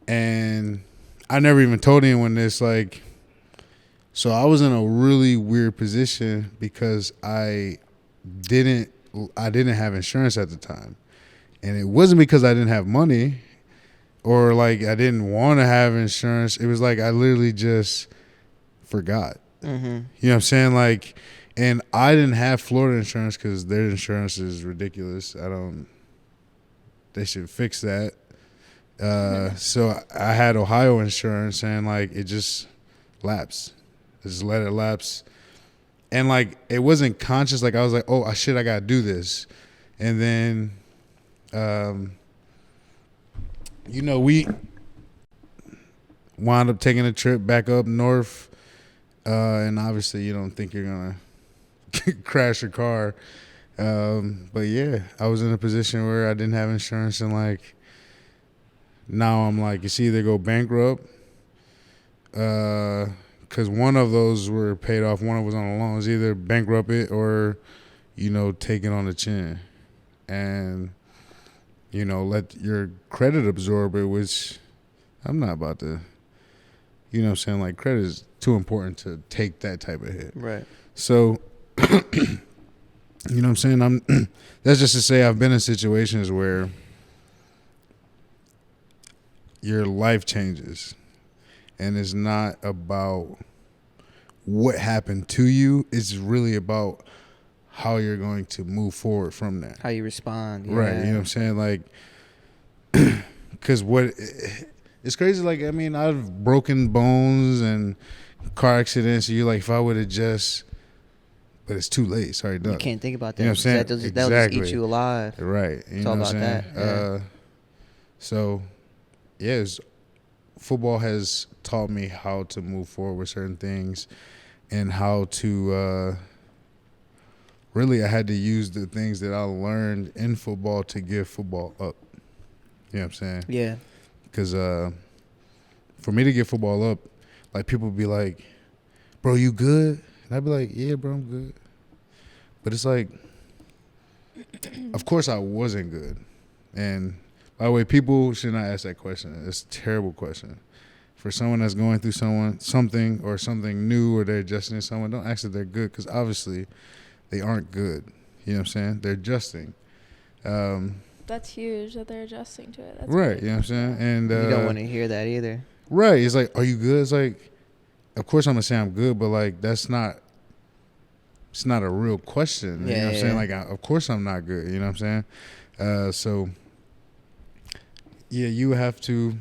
And I never even told anyone this, like, so I was in a really weird position because I didn't have insurance at the time. And it wasn't because I didn't have money or like I didn't want to have insurance. It was like I literally just forgot. Mm-hmm. You know what I'm saying? Like, and I didn't have Florida insurance because their insurance is ridiculous. They should fix that. So I had Ohio insurance and like it just lapsed. I just let it lapse. And like it wasn't conscious. Like I was like, oh, I gotta do this. And then you know, we wound up taking a trip back up north. And obviously you don't think you're gonna crash your car. But yeah, I was in a position where I didn't have insurance and like now I'm like, it's either go bankrupt, because one of those were paid off, one of was on a loan. It's either bankrupt it or, you know, take it on the chin. And, you know, let your credit absorb it, which I'm not about to, you know what I'm saying? Like, credit is too important to take that type of hit. Right. So, you know what I'm saying? That's just to say I've been in situations where your life changes. And it's not about what happened to you. It's really about how you're going to move forward from that. How you respond. Yeah. Right. You know what I'm saying? Like, because it's crazy. Like, I mean, I've broken bones and car accidents. You're like, if I would have just, but it's too late. Sorry, done. You can't think about that. You know what I'm saying? That'll just eat you alive. Right. You It's know all what I'm about saying? that. Yeah. So, yeah, football has taught me how to move forward with certain things and how to really I had to use the things that I learned in football to give football up. You know what I'm saying? Yeah. Because for me to give football up, like people be like, bro, you good? And I'd be like, yeah, bro, I'm good. But it's like, of course I wasn't good. And by the way, people should not ask that question. It's a terrible question. For someone that's going through something or something new or they're adjusting to someone, don't ask if they're good because obviously they aren't good. You know what I'm saying? They're adjusting. That's huge that they're adjusting to it. That's Right, great. you know what I'm saying? And You don't want to hear that either. right, it's like, are you good? It's like, of course I'm gonna say I'm good, but like it's not a real question. You know what I'm saying? Like, of course I'm not good. You know what I'm saying? So yeah, you have to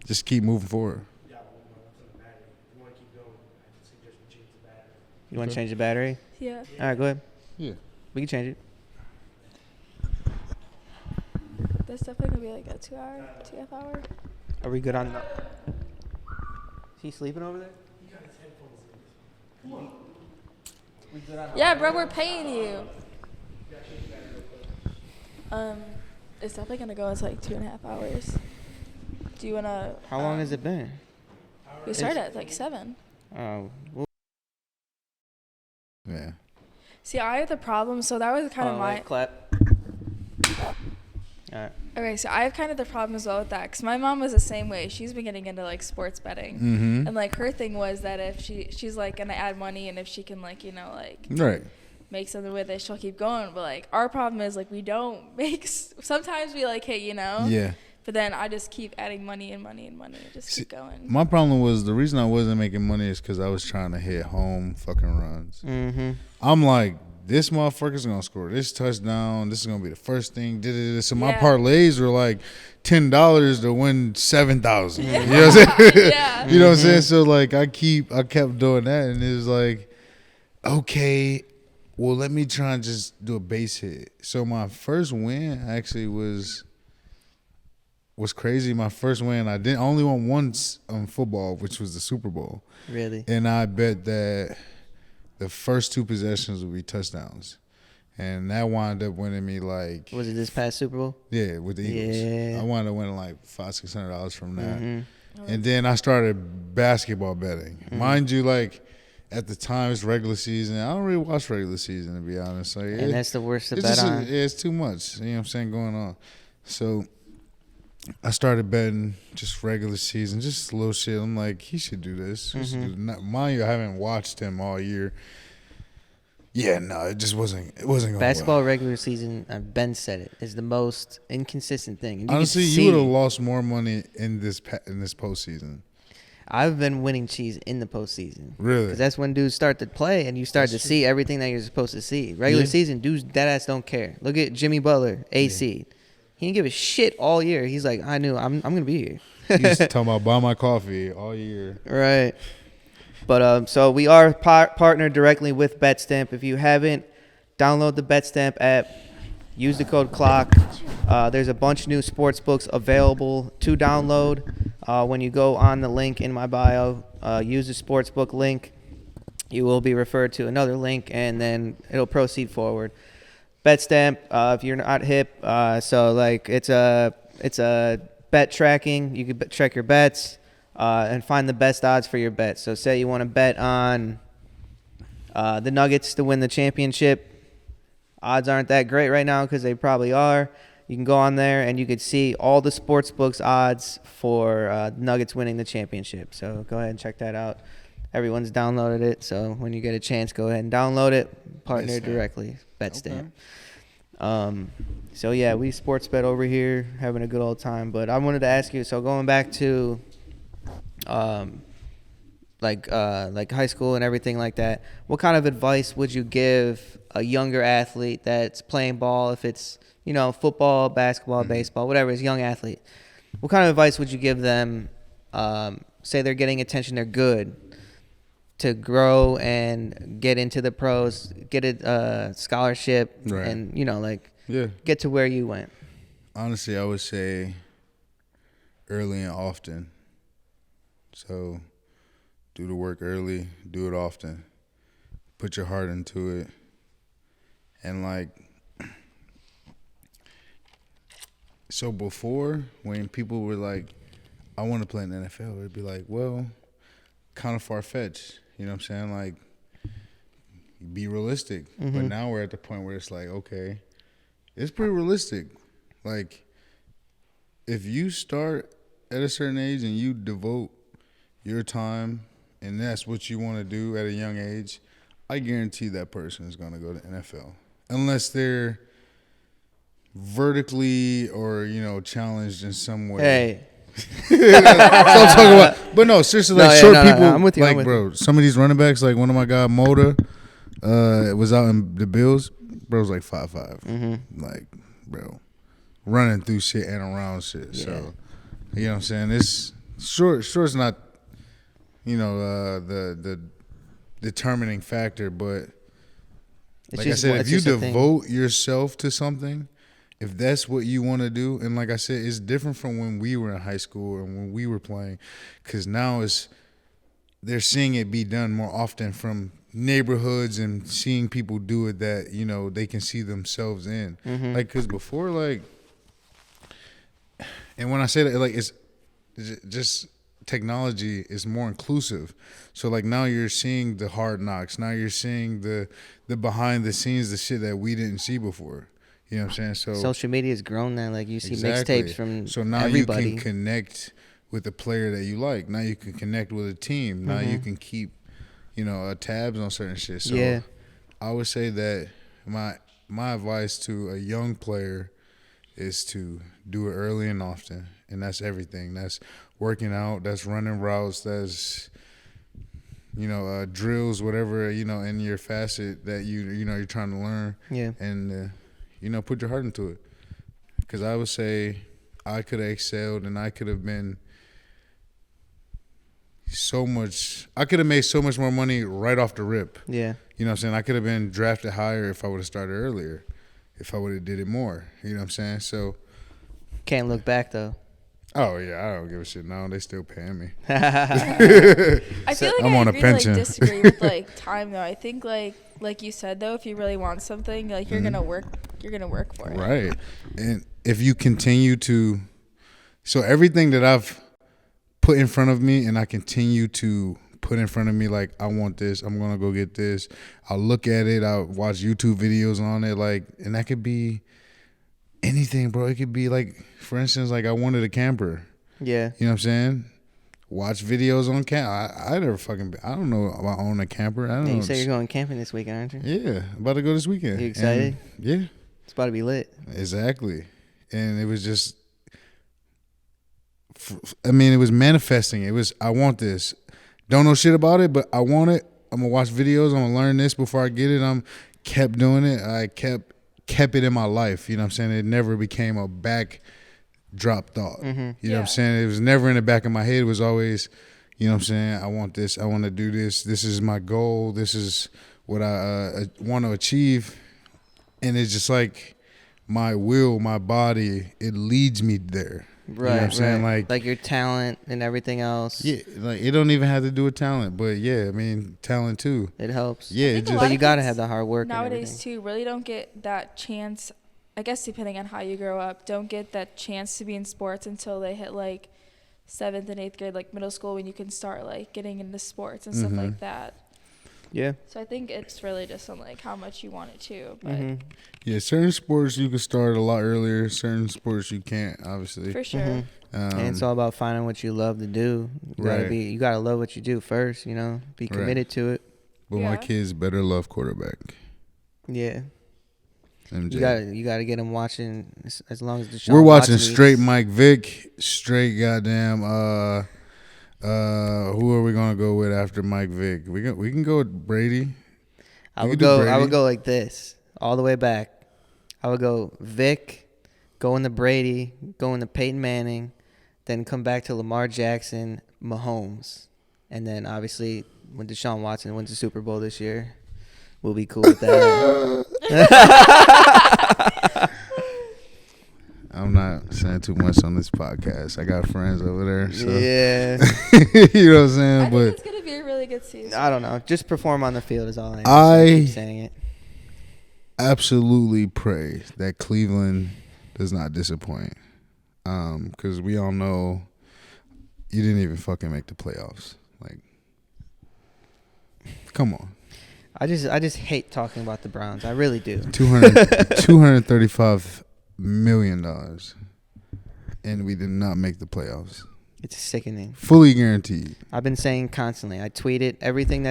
just keep moving forward. Yeah, one more left on the battery. If you want to keep going, I suggest you change the battery. You want to change the battery? Yeah. All right, go ahead. Yeah. We can change it. That's definitely gonna be like a 2.5 hour. Are we good on the... Is he sleeping over there? He got his headphones in. Come on. We good on Yeah, bro, we're paying you. It's definitely gonna go into like 2.5 hours. Do you wanna? How long has it been? We started at like 7. Oh, Yeah. See, I have the problem. So that was kind of my. Clap. All right. Okay, so I have kind of the problem as well with that, because my mom was the same way. She's been getting into like sports betting, Mm-hmm. and like her thing was that if she's like gonna add money, and if she can like Right. make something with it, she'll keep going. But like our problem is like we don't make. Sometimes we like hit, Yeah. But then I just keep adding money and money and money and just keep going. My problem was the reason I wasn't making money is because I was trying to hit home fucking runs. Mm-hmm. I'm like, this motherfucker's gonna score this touchdown. This is gonna be the first thing. So my Yeah. parlays were like $10 to win 7,000. You know what I'm saying? Yeah. You know what I'm saying? So like I kept doing that, and it was like, okay, well let me try and just do a base hit. So my first win actually was crazy. My first win, I only won once on football, which was the Super Bowl. Really? And I bet that the first 2 possessions would be touchdowns. And that wound up winning me like... Was it this past Super Bowl? Yeah, with the Eagles. Yeah. I wound up winning like $500-$600 from that. Mm-hmm. And then I started basketball betting. Mm-hmm. Mind you, like at the time it's regular season. I don't really watch regular season, to be honest. Like, And that's the worst to it's bet just on. it's too much. You know what I'm saying, going on. So I started betting just regular season, just a little shit. I'm like, he should do this. He should do that. Mind you, I haven't watched him all year. Yeah, no, it just wasn't. It wasn't going Basketball well. regular season, Ben said it, is the most inconsistent thing. And Honestly, can you see- would have lost more money in this postseason. I've been winning cheese in the postseason. Really? Because that's when dudes start to play and you start to see everything that you're supposed to see. Regular season, dudes dead ass don't care. Look at Jimmy Butler, AC. He didn't give a shit all year. He's like, I knew I'm gonna be here. He's talking about buy my coffee all year. Right. But so we are partnered directly with BetStamp. If you haven't, download the BetStamp app. Use the code CLOCK. There's a bunch of new sports books available to download. When you go on the link in my bio, use the sportsbook link. You will be referred to another link, and then it'll proceed forward. BetStamp, if you're not hip, so like it's a bet tracking. You can track your bets and find the best odds for your bets. So say you want to bet on the Nuggets to win the championship. Odds aren't that great right now because they probably are. You can go on there and you could see all the sports books odds for Nuggets winning the championship. So go ahead and check that out. Everyone's downloaded it, so when you get a chance, go ahead and download it. Partner directly, BetStamp. Okay. So yeah, we sports bet over here, having a good old time. But I wanted to ask you. So going back to, like high school and everything like that, what kind of advice would you give a younger athlete that's playing ball? If it's football, basketball, baseball, whatever, it's a young athlete. What kind of advice would you give them? Say they're getting attention, they're good, to grow and get into the pros, get a scholarship, Right. and get to where you went. Honestly, I would say early and often. So do the work early, do it often, put your heart into it, and so before, when people were like, I want to play in the NFL, it'd be like, well, kind of far-fetched. You know what I'm saying? Like, be realistic. But now we're at the point where it's like, okay, it's pretty realistic. Like, if you start at a certain age and you devote your time and that's what you want to do at a young age, I guarantee that person is going to go to NFL. Unless they're vertically or challenged in some way. Hey. That's what I'm talking about. But no, seriously, like short people. I'm with you. Like, bro, some of these running backs, like one of my guy, Moda, was out in the Bills. Bro's like 5'5". Mm-hmm. Like, bro, running through shit and around shit. Yeah. So, you know what I'm saying? It's sure it's not, the determining factor, but It's like I said, if you devote yourself to something, if that's what you want to do, and like I said, it's different from when we were in high school and when we were playing, because now they're seeing it be done more often from neighborhoods and seeing people do it that they can see themselves in. Mm-hmm. Like, because before, like, and when I say that, like, it's just technology is more inclusive. So like now you're seeing the hard knocks. Now you're seeing the behind the scenes, the shit that we didn't see before. You know what I'm saying? So social media has grown now. Like you see exactly. mixtapes from so now everybody. You can connect with a player that you like. Now you can connect with a team. Mm-hmm. Now you can keep, tabs on certain shit. So yeah. I would say that my advice to a young player is to do it early and often, and that's everything. That's working out. That's running routes. That's drills, whatever in your facet that you're trying to learn. Yeah. And put your heart into it. Because I would say I could have excelled and I could have been I could have made so much more money right off the rip. Yeah. You know what I'm saying? I could have been drafted higher if I would have started earlier, if I would have did it more. You know what I'm saying? So. Can't look back, though. Oh, yeah, I don't give a shit now. They still paying me. I feel like I'm on a pension. Disagree with time though. I think like you said though, if you really want something, you're gonna work for it. Right. And if you continue to, so everything that I've put in front of me and I continue to put in front of me, like I want this, I'm gonna go get this. I'll look at it. I'll watch YouTube videos on it, and that could be anything, bro. It could be for instance, I wanted a camper. Yeah. You know what I'm saying? Watch videos on camp. I never I don't know about owning a camper. I don't know. You say you're going camping this weekend, aren't you? Yeah, about to go this weekend. You excited? And, yeah. It's about to be lit. Exactly. And it was just, it was manifesting. It was, I want this. Don't know shit about it, but I want it. I'm going to watch videos. I'm going to learn this before I get it. I'm kept doing it. I kept it in my life. You know what I'm saying? It never became a backdrop thought. Mm-hmm. You know what I'm saying? It was never in the back of my head. It was always, you know what I'm saying? I want this. I want to do this. This is my goal. This is what I want to achieve. And it's just my will, my body, it leads me there. Right. You know what I'm saying? Like your talent and everything else. Yeah, it don't even have to do with talent, but yeah, talent too. It helps. Yeah, but you gotta have the hard work. Nowadays too, really don't get that chance. I guess depending on how you grow up, don't get that chance to be in sports until they hit 7th and 8th grade, middle school, when you can start getting into sports and stuff like that. Yeah. So I think it's really just on how much you want it to. But yeah, certain sports you can start a lot earlier. Certain sports you can't, obviously. For sure. Mm-hmm. And it's all about finding what you love to do. You gotta love what you do first. Be committed to it. But my kids better love quarterback. Yeah. MJ. You gotta get them watching as long as the We're watching straight Mike Vick, straight goddamn. Who are we gonna go with after Mike Vick? We can go with Brady. I would go like this all the way back. I would go Vick, go into Brady, go into Peyton Manning, then come back to Lamar Jackson, Mahomes, and then obviously when Deshaun Watson wins the Super Bowl this year, we'll be cool with that. I'm not saying too much on this podcast. I got friends over there. So. Yeah. You know what I'm saying? I think it's going to be a really good season. I don't know. Just perform on the field is all I keep saying it. Absolutely pray that Cleveland does not disappoint. Because we all know you didn't even fucking make the playoffs. Come on. I just hate talking about the Browns. I really do. $235 million, and we did not make the playoffs. It's sickening. Fully guaranteed. I've been saying constantly. I tweet it. Everything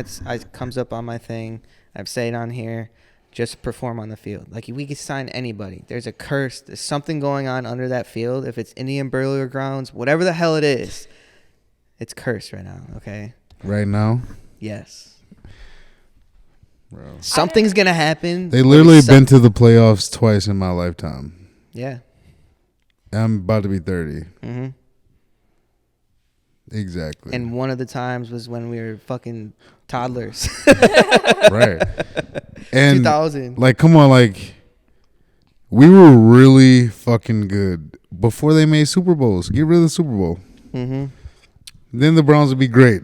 comes up on my thing. I've said it on here. just perform on the field. Like, we could sign anybody. There's a curse. There's something going on under that field. If it's Indian burial grounds, whatever the hell it is, it's cursed right now, okay? Right now? Yes. Bro. Something's going to happen. They literally been to the playoffs twice in my lifetime. Yeah. I'm about to be 30. Mm-hmm. Exactly. And one of the times was when we were fucking toddlers. Right. And 2000. like, come on, like, we were really fucking good before they made Super Bowls. Get rid of the Super Bowl. Mm-hmm. Then the Browns would be great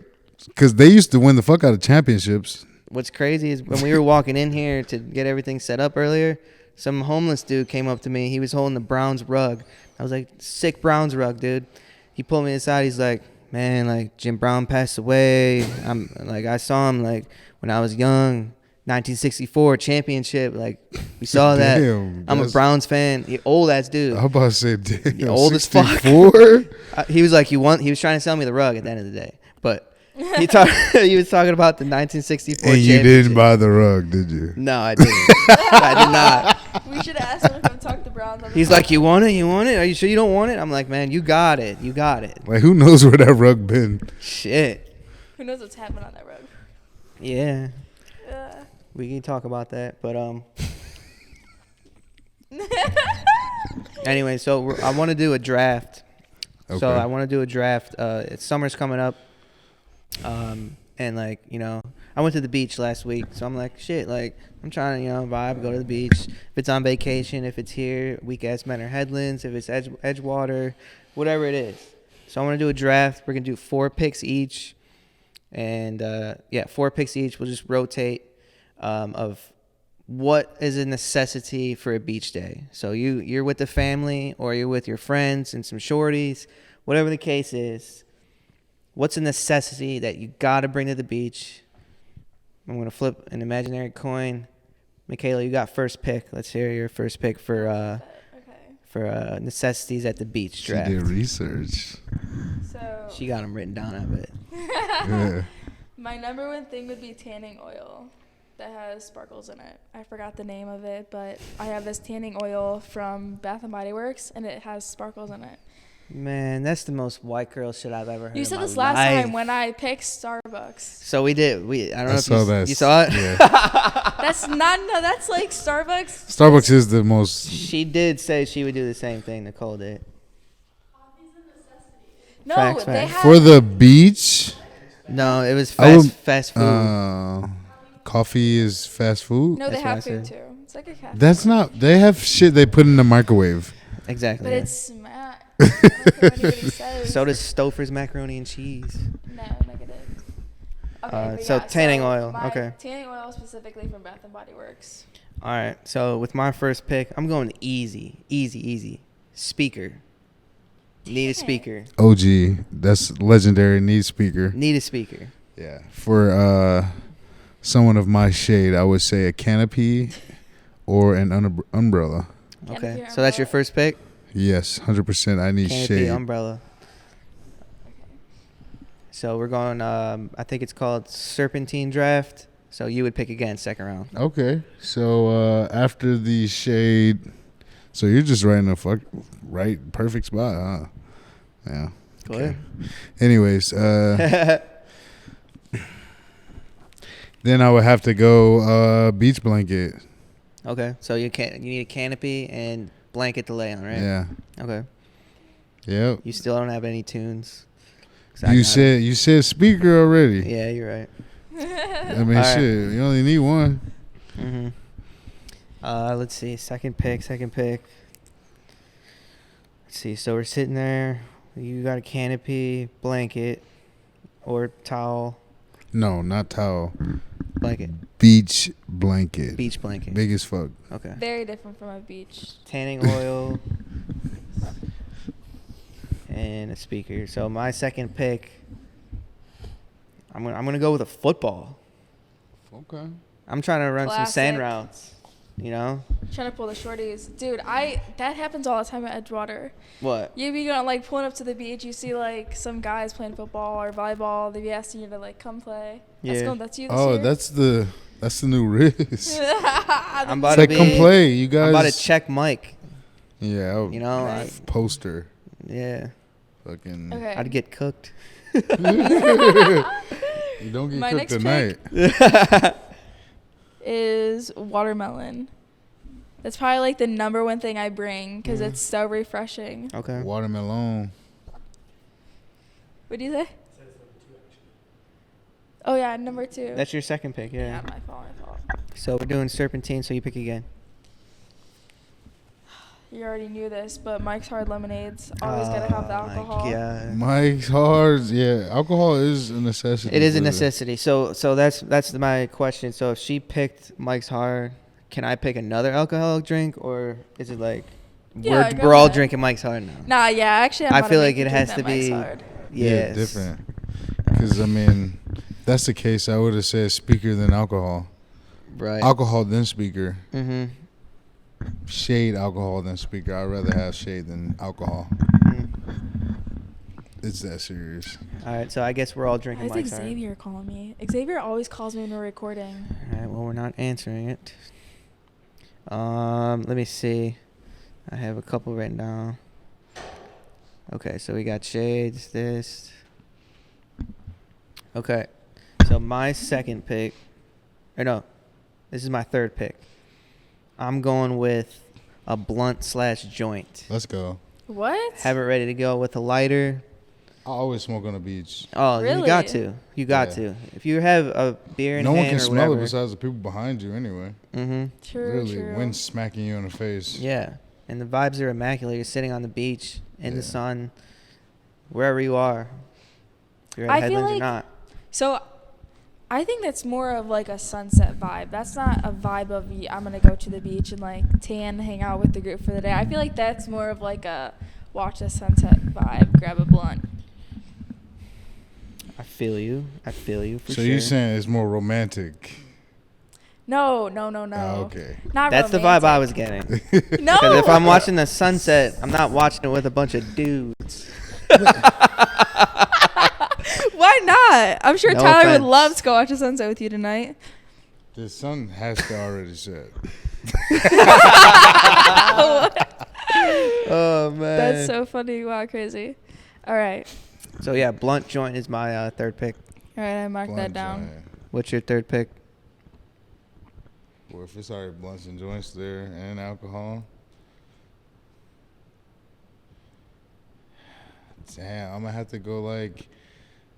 because they used to win the fuck out of championships. What's crazy is when we were walking in here to get everything set up earlier, some homeless dude came up to me. He was holding the Browns rug. I was like, sick Browns rug, dude. He pulled me aside. He's like, man, like, Jim Brown passed away. I saw him, like, when I was young, 1964 championship. Like, we saw that. Damn, I'm a Browns fan. He old ass dude. I'm about to say, damn, Old as fuck. 64? He was like, he was trying to sell me the rug at the end of the day. But he was talking about the 1964 And you championship. didn't buy the rug, did you? No, I didn't. I did not. We should ask him if I'm talking to Browns. He's like, you want it? You want it? Are you sure you don't want it? I'm like, man, you got it. You got it. Like, who knows where that rug been? Shit. Who knows what's happening on that rug? Yeah. We can talk about that, but anyway, so I want to do a draft. Okay. So I want to do a draft. It's summer's coming up, and like, you know, I went to the beach last week, so I'm like, shit, like, I'm trying to, you know, vibe, go to the beach. If it's on vacation, if it's here, weak ass men or headlands, if it's Edgewater, whatever it is. So I want to do a draft. We're gonna do 4 picks each, and 4 picks each. We'll just rotate. Of what is a necessity for a beach day. So you're with the family or you're with your friends and some shorties, whatever the case is. What's a necessity that you got to bring to the beach? I'm going to flip an imaginary coin. Michaela, you got first pick. Let's hear your first pick for necessities at the beach draft. She did research. So She got them written down, I bet. Yeah. my number one thing would be tanning oil that has sparkles in it. I forgot the name of it, but I have this tanning oil from Bath and Body Works, and it has sparkles in it. Man, that's the most white girl shit I've ever heard. You in said my this last life. time when I picked Starbucks. So we did. I don't know if saw that. you saw it. Yeah. That's like Starbucks. Starbucks is the most. She did say she would do the same thing Nicole did. No, Facts, they facts. have For the beach, No, it was I would- fast food. coffee is fast food. No, they That's what I have food said. too. It's like a cafe. That's not. They have shit they put in the microwave. Exactly. But yeah. it's smack. I don't care what anybody says. So does Stouffer's macaroni and cheese. No, negative. Okay, but so yeah, tanning oil, my okay. Tanning oil specifically from Bath and Body Works. All right. So with my first pick, I'm going easy. Speaker. Need a speaker. OG. That's legendary. Need speaker. Need a speaker. Yeah. For someone of my shade, I would say a canopy or an umbrella. Canopy Okay. or So that's your umbrella? first pick? Yes, 100%. I need Canopy, shade. umbrella. So we're going, I think it's called Serpentine Draft. So you would pick again, second round. Okay. So after the shade, so you're just right in the perfect spot, huh? Yeah. Go ahead. Anyways, then I would have to go beach blanket. Okay. So you need a canopy and blanket to lay on, right? Yeah. Okay. Yep. You still don't have any tunes. 'Cause I You got it. said speaker already. Yeah, you're right. I mean, All right. shit. You only need one. Mm-hmm. Let's see. Second pick. Let's see. So we're sitting there. You got a canopy, blanket, or towel. No, not towel. Blanket. Beach blanket. Beach blanket. Big as fuck. Okay. Very different from a beach. Tanning oil. And a speaker. So my second pick, I'm gonna go with a football. Okay. I'm trying to run some sand Classic. routes. You know Trying to pull the shorties. Dude, that happens all the time at Edgewater. what? You be going like pulling up to the beach, you see like some guys playing football or volleyball, they be asking you to like come play. Yeah. That's you this Oh, year? that's the That's the new Riz. I'm about It's like, to come play, you guys. I'm about to check Mike. Yeah, You know, poster. yeah. Fucking. Okay. I'd get cooked. You don't get My cooked next tonight. is watermelon. That's probably like the number one thing I bring because it's so refreshing. Okay. Watermelon. What do you say? Oh yeah, number 2. That's your second pick, yeah, yeah. my fault. So we're doing serpentine, so you pick again. You already knew this, but Mike's Hard Lemonades always gotta have the alcohol. Yeah. Mike's Hard. Yeah, alcohol is a necessity. It is a for the- necessity. So that's my question. So if she picked Mike's Hard, can I pick another alcoholic drink, or is it like Yeah, go we're all ahead. drinking Mike's Hard now? Nah, yeah, actually, I I'm feel like it has to be. Yeah, different. Because, I mean, that's the case. I would have said speaker than alcohol. Right. Alcohol then speaker. Mm-hmm. Shade alcohol than speaker. I'd rather have shade than alcohol. It's that serious. All right, so I guess we're all drinking Why is Mike's Hard. Xavier calling me? Xavier always calls me when we're recording. All right, well, we're not answering it. Let me see. I have a couple written down. Okay, so we got shades, this. Okay, so my second pick, or no, this is my third pick. I'm going with a blunt/joint. Let's go. What? Have it ready to go with a lighter. I always smoke on the beach. Oh, Really? you got to. You got Yeah. to. If you have a beer in No one hand can or smell whatever. it besides the people behind you anyway. Mm-hmm. True, Really, true. wind smacking you in the face. Yeah, and the vibes are immaculate. You're sitting on the beach in the Yeah. sun, wherever you are. If you're I at feel Headlands or like- not. So, I think that's more of like a sunset vibe. That's not a vibe of I'm gonna go to the beach and like tan, hang out with the group for the day. I feel like that's more of like a watch the sunset vibe, grab a blunt. I feel you. I feel you for So sure. you're saying it's more romantic? No. Oh, okay. Not That's the vibe I was getting. No. Because if I'm watching the sunset, I'm not watching it with a bunch of dudes. Why not? I'm sure No Tyler offense. would love to go watch the sunset with you tonight. The sun has to already set. Oh man. That's so funny. Wow, crazy. All right. So yeah, blunt joint is my third pick. All right, I marked that Blunt down. joint. What's your third pick? Well, if it's already blunts and joints there and alcohol, damn, I'm gonna have to go like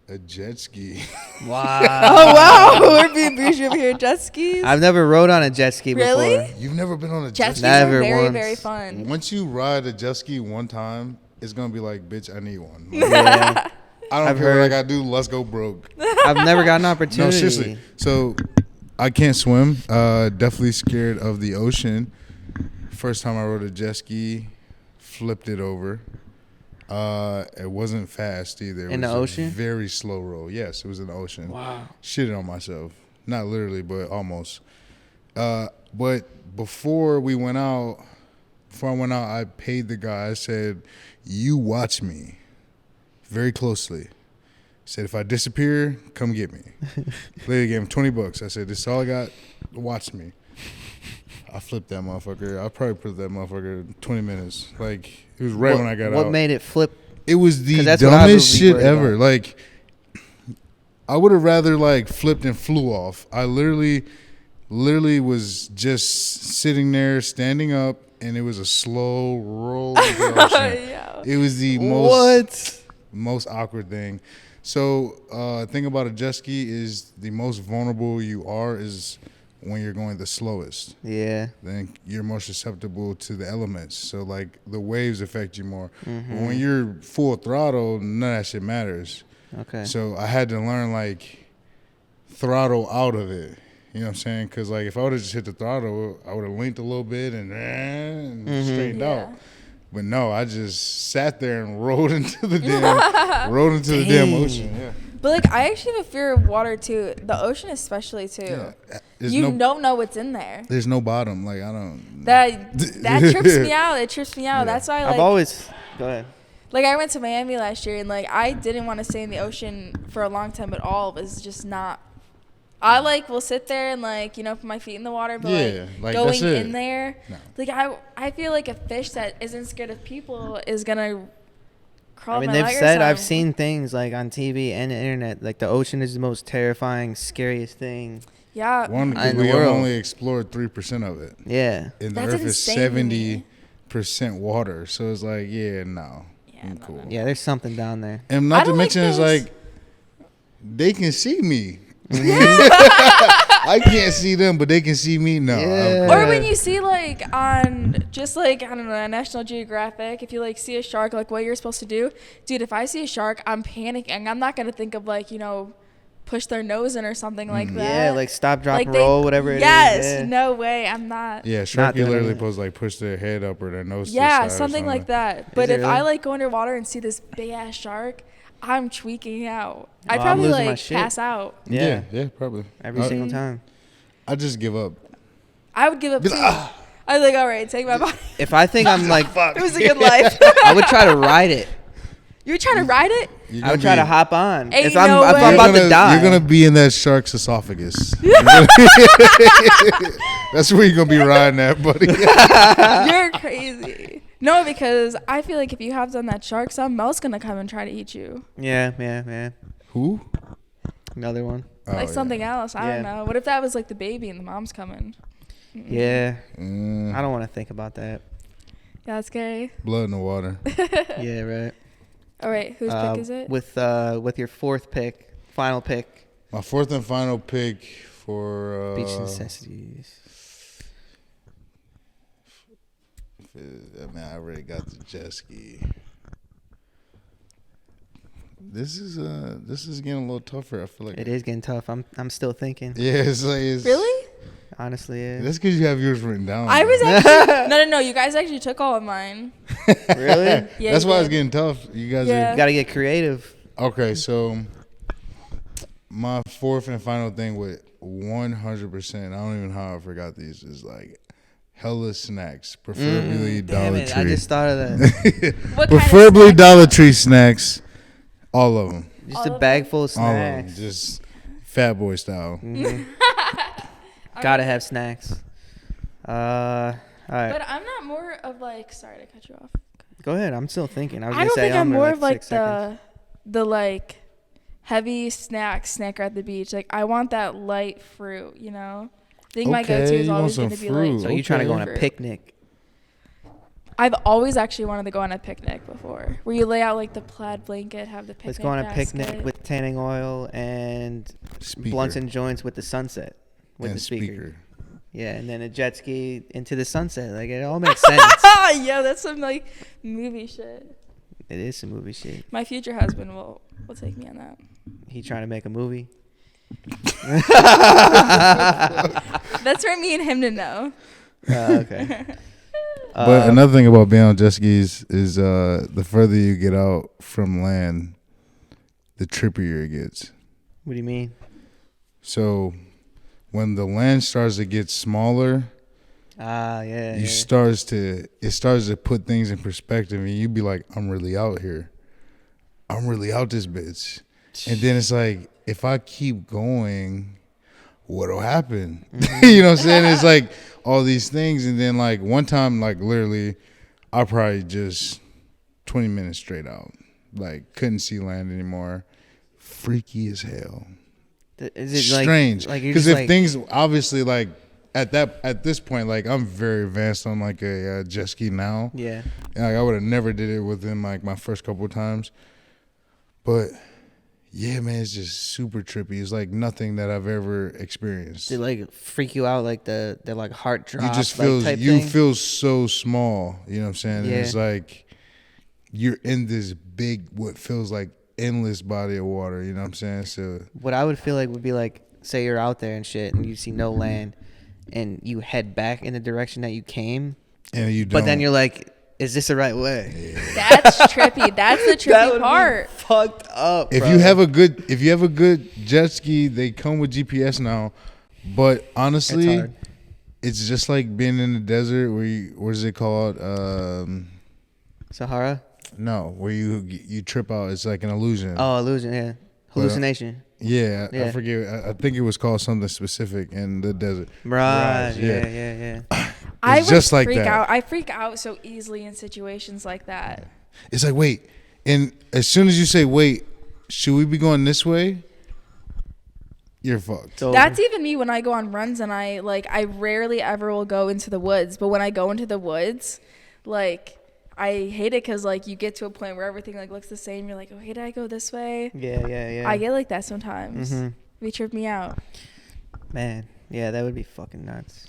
a jet ski. Wow. Oh wow, we're being bougie over here. Jet skis. I've never rode on a jet ski Really? before. You've never been on a Jet jet skis ski? Never are very, once. very fun. Once you ride a jet ski one time, it's gonna be like, bitch, I need one. Yeah. I don't I've care heard. like I do. Let's go broke. I've never got an No, opportunity. seriously. So I can't swim. Definitely scared of the ocean. First time I rode a jet ski, flipped it over. It wasn't fast either. It In was the a ocean? Very slow roll. Yes, it was in the ocean. Wow. Shitted on myself. Not literally, but almost. But before I went out, I paid the guy. I said, "You watch me very closely." Said, "If I disappear, come get me." Later gave him $20. I said, "This is all I got. Watch me." I flipped that motherfucker. I probably put that motherfucker 20 minutes. Like, it was right when I got out. What made it flip? It was the 'Cause that's what I would dumbest be shit worried ever. about. Like, I would have rather like flipped and flew off. I literally was just sitting there, standing up, and it was a slow roll into the ocean. Yeah. It was the most awkward thing. So, thing about a jet ski is the most vulnerable you are is when you're going the slowest. Yeah. Then you're more susceptible to the elements. So, like, the waves affect you more. Mm-hmm. But when you're full throttle, none of that shit matters. Okay. So I had to learn, like, throttle out of it. You know what I'm saying? Because, like, if I would have just hit the throttle, I would have linked a little bit and Mm-hmm. straightened Yeah. out. But no, I just sat there and rolled into the damn ocean. Yeah. But like, I actually have a fear of water too. The ocean, especially too. Yeah. You don't know what's in there. There's no bottom. Like, I don't. That trips me out. It trips me out. Yeah. That's why I've like always. Go ahead. like I went to Miami last year and like I didn't want to stay in the ocean for a long time at all. It was just not I like will sit there and like put my feet in the water, but like that's going it. in there, No. like I feel like a fish that isn't scared of people is gonna crawl. I mean, up my they've leg or said, I've something. seen things like on TV and the internet, like the ocean is the most terrifying, scariest thing. Yeah. One, In the we world. only explored 3% of it. Yeah. And the That's Earth is insane to me. 70% water. So it's like, no. Yeah, I'm no, cool. no. Yeah, there's something down there. And I not to don't like mention, it's this. like, they can see me. I can't see them, but they can see me. No. Yeah. Or when you see like on just like I don't know National Geographic, if you like see a shark, like what you're supposed to do, dude. If I see a shark, I'm panicking. I'm not gonna think of like push their nose in or something like that. Yeah, like stop, drop, Like roll, whatever it is. Yes, Yeah. no way. I'm not. Yeah, Not shark, you doing literally it. supposed to like push their head up or their nose to the Yeah, side or something like that. But it if I really? like go underwater and see this big ass shark, I'm tweaking out. I'd I'm probably losing my like shit. pass out. Yeah. Yeah, probably. Every single time. I just give up. I would give up Be too. like, "Ah." I'd be like, all right, take my body. If I think I'm like, It was a good life. I would try to ride it. You were trying to ride it? You're I would gonna try to be- hop on. Ain't If I'm, no if I'm way. about to die. You're gonna be in that shark's esophagus. That's where you're gonna be riding at, buddy. You're crazy. No, because I feel like if you have done that shark, something else gonna come and try to eat you. Yeah. Who? Another one. Oh, Like yeah. something else. I don't Yeah. know. What if that was like the baby and the mom's coming? Yeah. Mm, I don't want to think about that. Yeah, that's scary. blood in the water. Yeah, right. All right, whose pick is it? With your fourth pick, final pick, My fourth and final pick for beach necessities. Man, I already got the jet ski. This is getting a little tougher. I feel like It is getting tough. I'm still thinking. Yeah, it's like Really? Honestly, yeah. That's because you have yours written down. I man. was actually no. You guys actually took all of mine. Really? Yeah, That's you why it's did. getting tough. You guys Yeah. You gotta get creative. are okay. So my fourth and final thing with 100%. I don't even know how I forgot these. Is like hella snacks, preferably Damn Dollar it! Tree. I just thought of that. What kind of Preferably snack? Dollar Tree snacks. All of them. Just All a of bag them? full of All of them. snacks. Just fat boy style. Gotta have snacks. All right. But I'm not more of like. Sorry to cut you off. Go ahead. I'm still thinking. I was I gonna don't say think I'm in more of like 6 seconds. the like heavy snacker at the beach. Like I want that light fruit. I think my Okay, go-to is you want always some going to be fruit. like. So you trying to go on a fruit. picnic? I've always actually wanted to go on a picnic before, where you lay out like the plaid blanket, have the picnic. Let's go on a picnic basket. with tanning oil and Speaker. blunts and joints with the sunset with And the speaker. Yeah, and then a jet ski into the sunset. Like it all makes sense. Yeah, that's some like movie shit. It is some movie shit. My future husband will take me on that. He trying to make a movie. That's for me and him to know. Okay. But another thing about being on jet skis is the further you get out from land, the trippier it gets. What do you mean? So when the land starts to get smaller, Yeah. it starts to put things in perspective, and you be like, I'm really out here. I'm really out this bitch. And then it's like, if I keep going, what'll happen? Mm-hmm. You know what I'm saying? It's like all these things. And then like one time, like literally, I probably just 20 minutes straight out. Like couldn't see land anymore. Freaky as hell. Is it like Strange. Like you're Because just if like, things obviously like at this point, like I'm very advanced on like a jet ski now. yeah. And, like I would have never did it within like my first couple of times. But yeah, man, it's just super trippy. It's like nothing that I've ever experienced. Did like freak you out like the like heart drop? You just like, feel type you thing? feel so small. You know what I'm saying? Yeah. And it's like you're in this big, what feels like endless body of water. You know what I'm saying? So What I would feel like would be like, say you're out there and shit, and you see no land, and you head back in the direction that you came, and you don't. but then you're like, is this the right way? That's trippy. That's the trippy part. Fucked up. If bro. you have a good jet ski, they come with GPS now. But It's honestly, hard. it's just like being in the desert where what is it called? Sahara. No, where you trip out. It's like an illusion. Oh, illusion. Yeah, hallucination. Yeah, Yeah. I forget. I think it was called something specific in the desert. Right. Mirage, Yeah. I It's would just like freak that. out. I freak out so easily in situations like that. It's like, wait. And as soon as you say, wait, should we be going this way? You're fucked. So That's even me when I go on runs, and I rarely ever will go into the woods. But when I go into the woods, like, I hate it because, like, you get to a point where everything, like, looks the same. You're like, oh, hey, did I go this way? Yeah. I get like that sometimes. They trip me out. Man, yeah, that would be fucking nuts.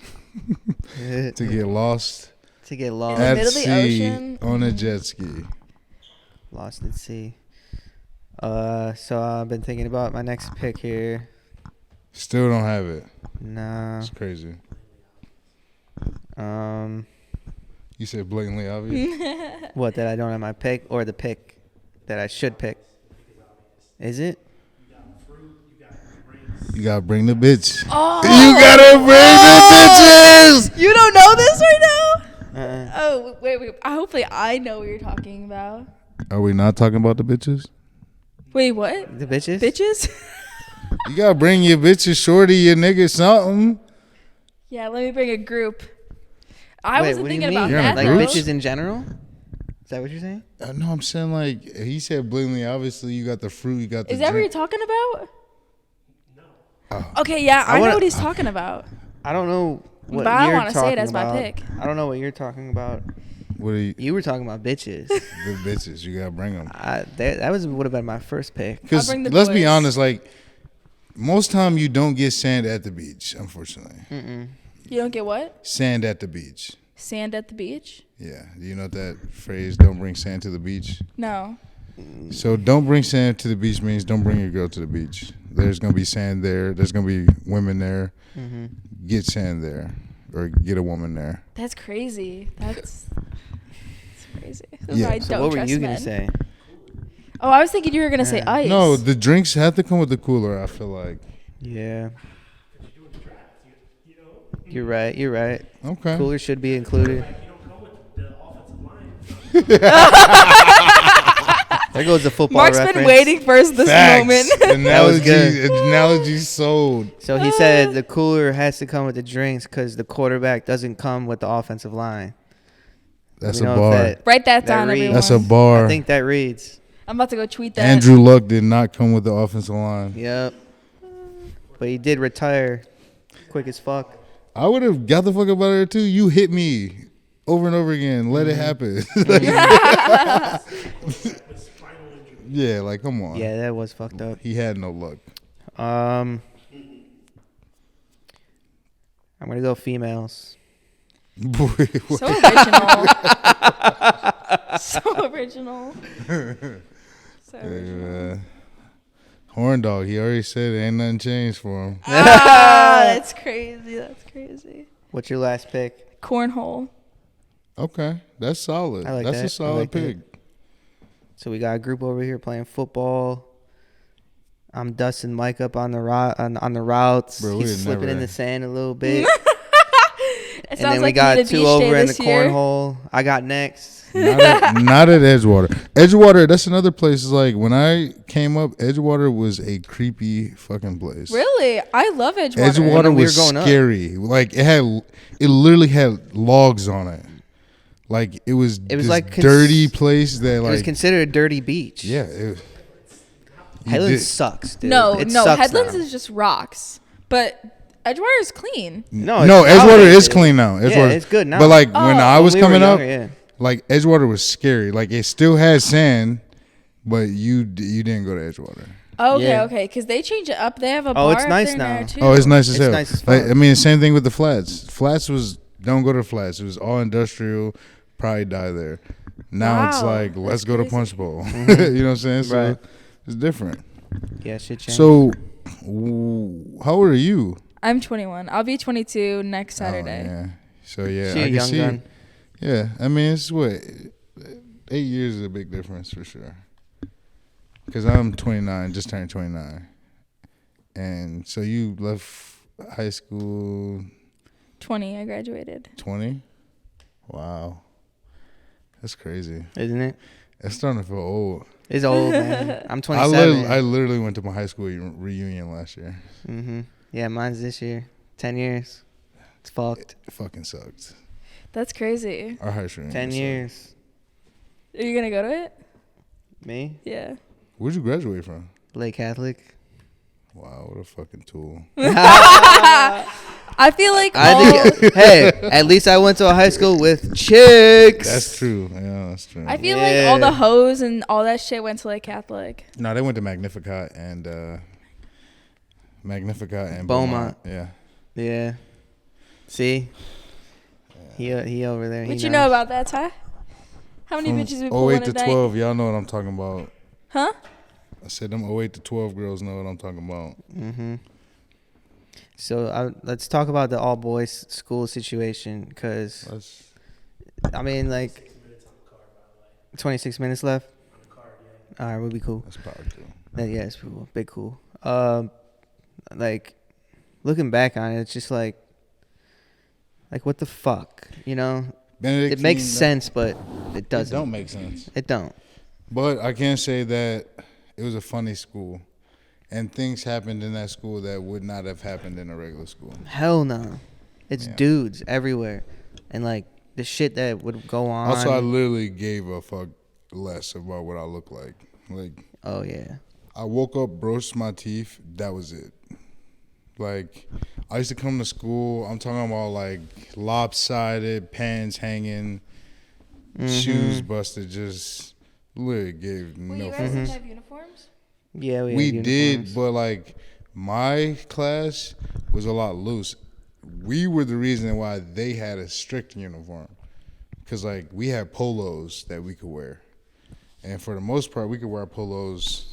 To get lost To get In lost. the at middle of the sea ocean. on a jet ski. Lost at sea. So I've been thinking about my next pick here. Still don't have it. Nah. It's crazy. You said blatantly obvious? What, that I don't have my pick, or the pick that I should pick? Is it? You gotta bring the bitch. Oh, You gotta bring the bitches! you don't know this right now? Uh-uh. Oh, wait. Hopefully I know what you're talking about. Are we not talking about the bitches? Wait, what? The bitches? Bitches? You gotta bring your bitches, shorty, your nigga, something. Yeah, let me bring a group. I Wait, wasn't what do you thinking mean? about You're in a that. Like group? though. bitches in general? Is that what you're saying? No, I'm saying like he said blatantly. Obviously, you got the fruit, you got the. Is that what you're drink. talking about? Oh. Okay, yeah, I know wanna- what he's talking about. I don't know what But I you're wanna say it talking as my about. pick. I don't know what you're talking about. What are you? You were talking about bitches. The bitches, you gotta bring them. That would have been my first pick. Because bring the let's be boys. honest, like most time you don't get sand at the beach. Unfortunately, You don't get what? sand at the beach. Sand at the beach? Yeah, do you know that phrase? Don't bring sand to the beach. No. So don't bring sand to the beach means don't bring your girl to the beach. There's gonna be sand there. There's gonna be women there. Get sand there, or get a woman there. That's crazy. That's crazy. That's Yeah. why I So don't what were trust you gonna men. say? Oh, I was thinking you were gonna say Yeah. ice. No, the drinks have to come with the cooler. I feel like. Yeah. You're right. You're right. Okay. Cooler should be included. You don't go with the offensive line. There goes the football Mark's reference. been waiting for this moment. Analogy sold. So he said the cooler has to come with the drinks because the quarterback doesn't come with the offensive line. That's Let a me know if bar. that- Write that That down, reads. everyone. That's a bar. I think that reads. I'm about to go tweet that. Andrew Luck did not come with the offensive line. Yep. But he did retire quick as fuck. I would have got the fuck up out of there too. You hit me over and over again. Let it happen. Yeah, like come on. Yeah, that was fucked up. He had no luck. I'm gonna go females. Boy, what- So original. So original. So Hey, original. man. Horn dog. He already said it ain't nothing changed for him. That's crazy. That's crazy. What's your last pick? Cornhole. Okay, that's solid. I like That's that. a solid I like pick. that. So we got a group over here playing football. I'm dusting Mike up on the on the routes. Bro, we He's would slipping never- in the sand a little bit. It And sounds then like we got you need a two beach day over in the this year. cornhole. I got next. Not at Edgewater. Edgewater, that's another place. Is like when I came up, Edgewater was a creepy fucking place. Really? I love Edgewater. Edgewater When we was were going up. scary. Like it literally had logs on it. Like it was this like dirty place that It was like considered a dirty beach. yeah. Headlands sucks, dude. No, It no. sucks Headlands now. is just rocks. But Edgewater is clean. No, Edgewater nowadays is it clean now. Edgewater, Yeah, it's good now. But like when I When was we were coming up, younger, yeah. like Edgewater was scary. Like it still had sand, but you didn't go to Edgewater. Okay, Yeah. okay. Because they change it up. They have a Oh, bar it's up nice there now. There too. Oh, it's nice as It's hell. nice as Like, fuck. I mean, same thing with the flats. Flats was don't go to flats. It was all industrial. Probably die there. Now it's Wow, like let's that's go to crazy. Punch Bowl. You know what I'm saying? So Right. it's different. Yeah, shit changed. So, how old are you? I'm 21. I'll be 22 next Saturday. Oh, yeah. So yeah, She a I can young see. gun. Yeah, I mean it's what 8 years is a big difference for sure. Because I'm 29, just turned 29, and so you left high school 20. I graduated. 20. Wow, that's crazy. Isn't it? It's starting to feel old. It's old, man. I'm 27. I literally went to my high school reunion last year. Yeah, mine's this year. 10 years. It's fucked. It fucking sucked. That's crazy. Our high school reunion 10 sucked. years. Are you gonna go to it? Me? Yeah. Where'd you graduate from? Late Catholic. Wow, what a fucking tool. I feel like Hey, at least I went to a high school with chicks. That's true. Yeah, that's true. I feel like all the hoes and all that shit went to like Catholic. No, they went to Magnificat and Beaumont. Yeah. Yeah. See? He over there. What he you knows. know about that, Ty? How many bitches we pull 08 in a to night? 12, y'all know what I'm talking about. Huh? I said them 08 to 12 girls know what I'm talking about. So let's talk about the all boys school situation, because I mean, like, 26 minutes left. All right, we'll be cool. That's probably cool. Yeah, it's cool. Big cool. Like, looking back on it, it's just like what the fuck, you know? It makes sense, but it doesn't. It don't make sense. It don't. But I can say that it was a funny school. And things happened in that school that would not have happened in a regular school. Hell no. It's dudes everywhere. And, like, the shit that would go on. Also, I literally gave a fuck less about what I look like. Like, oh, yeah. I woke up, brushed my teeth, that was it. Like, I used to come to school, I'm talking about, like, lopsided, pants hanging, shoes busted, just literally gave Well, no you fuck. guys didn't have uniforms? Yeah, We had did, uniforms. but like my class was a lot loose. We were the reason why they had a strict uniform, because like we had polos that we could wear, and for the most part we could wear polos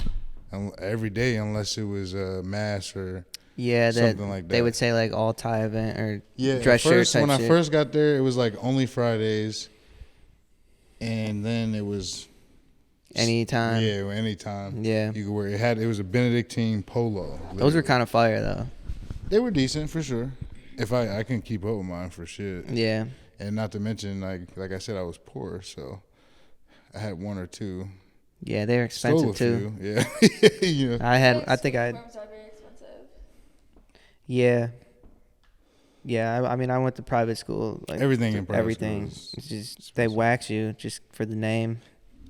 every day unless it was a mass or something like that. They would say like all tie event or Yeah, dress shirt type when shit. I first got there, it was like only Fridays, and then it was anytime. Yeah, anytime. Yeah. You could wear it. It was a Benedictine polo. Literally. Those were kind of fire though. They were decent for sure. If I can keep up with mine for shit. Yeah. And not to mention like I said, I was poor, so I had one or two. Yeah, they're expensive too. Few. Yeah. You know. I think I had. Uniforms are very expensive. Yeah. Yeah, I mean, I went to private school. Like Everything in private everything. school is It's just they wax you just for the name.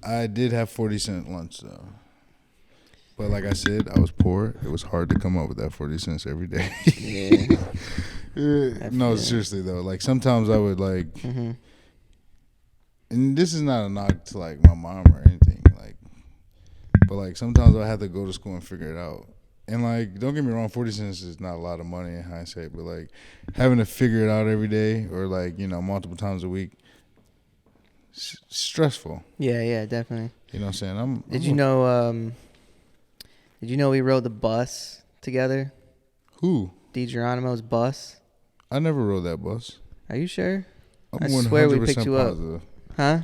I did have 40-cent lunch though. But like I said, I was poor. It was hard to come up with that 40 cents every day. Yeah. No, seriously though. Like sometimes I would like, and this is not a knock to like my mom or anything. Like, but like sometimes I had to go to school and figure it out. And like, don't get me wrong, 40 cents is not a lot of money in hindsight. But like, having to figure it out every day or like multiple times a week, stressful. Yeah, definitely. You know what I'm saying? Did you know we rode the bus together? Who? DiGeronimo's bus. I never rode that bus. Are you sure? I'm I swear we 100% picked you up. positive. Huh?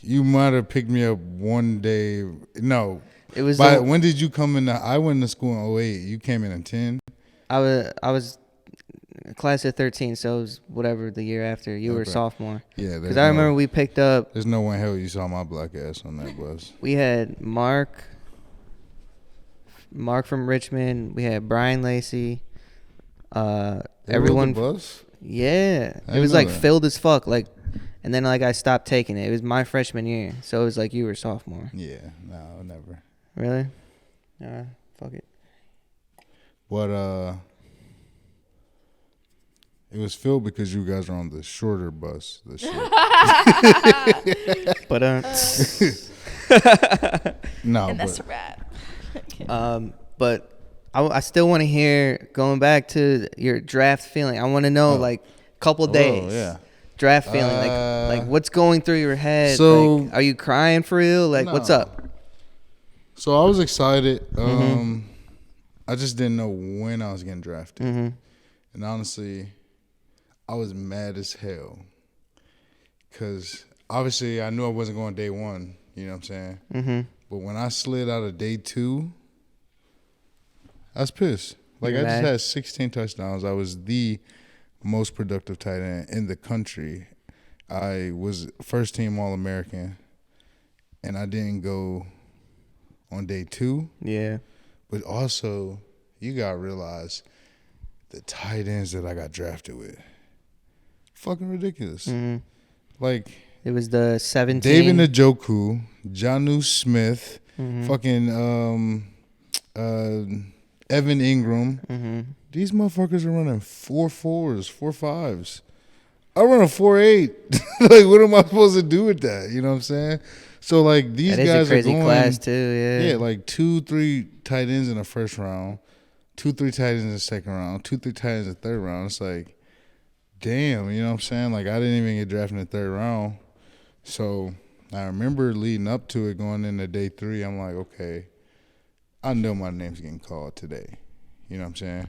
You might have picked me up one day. No. It was When did you come in? I went to school in 08. You came in 10. I was class of 13, so it was whatever the year after. You were a sophomore. Yeah. Because I remember we picked up. There's no way in hell you saw my black ass on that bus. We had Mark from Richmond. We had Brian Lacey. Everyone. Rode the bus? Yeah, I it was know like that. filled as fuck. Like, and then like I stopped taking it. It was my freshman year, so it was like you were sophomore. Yeah. No, never. Really? Fuck it. But it was filled because you guys were on the shorter bus. The shit. But No, And that's but a wrap. but I still want to hear, going back to your draft feeling. I want to know like couple days. yeah. Draft feeling, like what's going through your head? So- like, are you crying for real? Like, what's No. up? So I was excited. I just didn't know when I was getting drafted. And honestly, I was mad as hell. Because obviously I knew I wasn't going day one. You know what I'm saying? But when I slid out of day 2, I was pissed. Like, You're I just mad? had 16 touchdowns. I was the most productive tight end in the country. I was first team All-American. And I didn't go on day 2. Yeah. But also, you got to realize the tight ends that I got drafted with. Fucking ridiculous. Mm-hmm. Like, it was the 17. David Njoku, Jonnu Smith, fucking Evan Ingram. Mm-hmm. These motherfuckers are running 4.4s, 4.5s. I run a 4.8. Like, what am I supposed to do with that? You know what I'm saying? So, like, these that is guys a crazy are going. Class too, yeah. Yeah, like 2-3 tight ends in the first round, 2-3 tight ends in the second round, 2-3 tight ends in the third round. It's like, damn, you know what I'm saying? Like, I didn't even get drafted in the third round. So, I remember leading up to it, going into day 3, I'm like, okay, I know my name's getting called today. You know what I'm saying?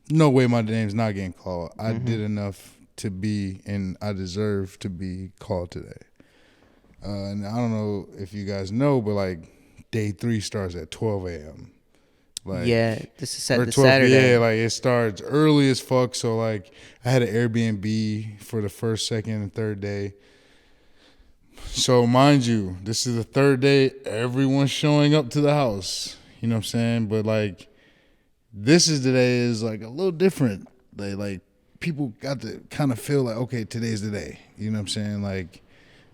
No way my name's not getting called. I did enough to be, and I deserve to be called today. And I don't know if you guys know, but, like, day 3 starts at 12 a.m. Like, yeah, this is or the 12, Saturday. Yeah, like, it starts early as fuck. So, like, I had an Airbnb for the first, second, and third day. So, mind you, this is the third day. Everyone's showing up to the house. You know what I'm saying? But, like, this is the day is, like, a little different. Like, people got to kind of feel like, okay, today's the day. You know what I'm saying? Like,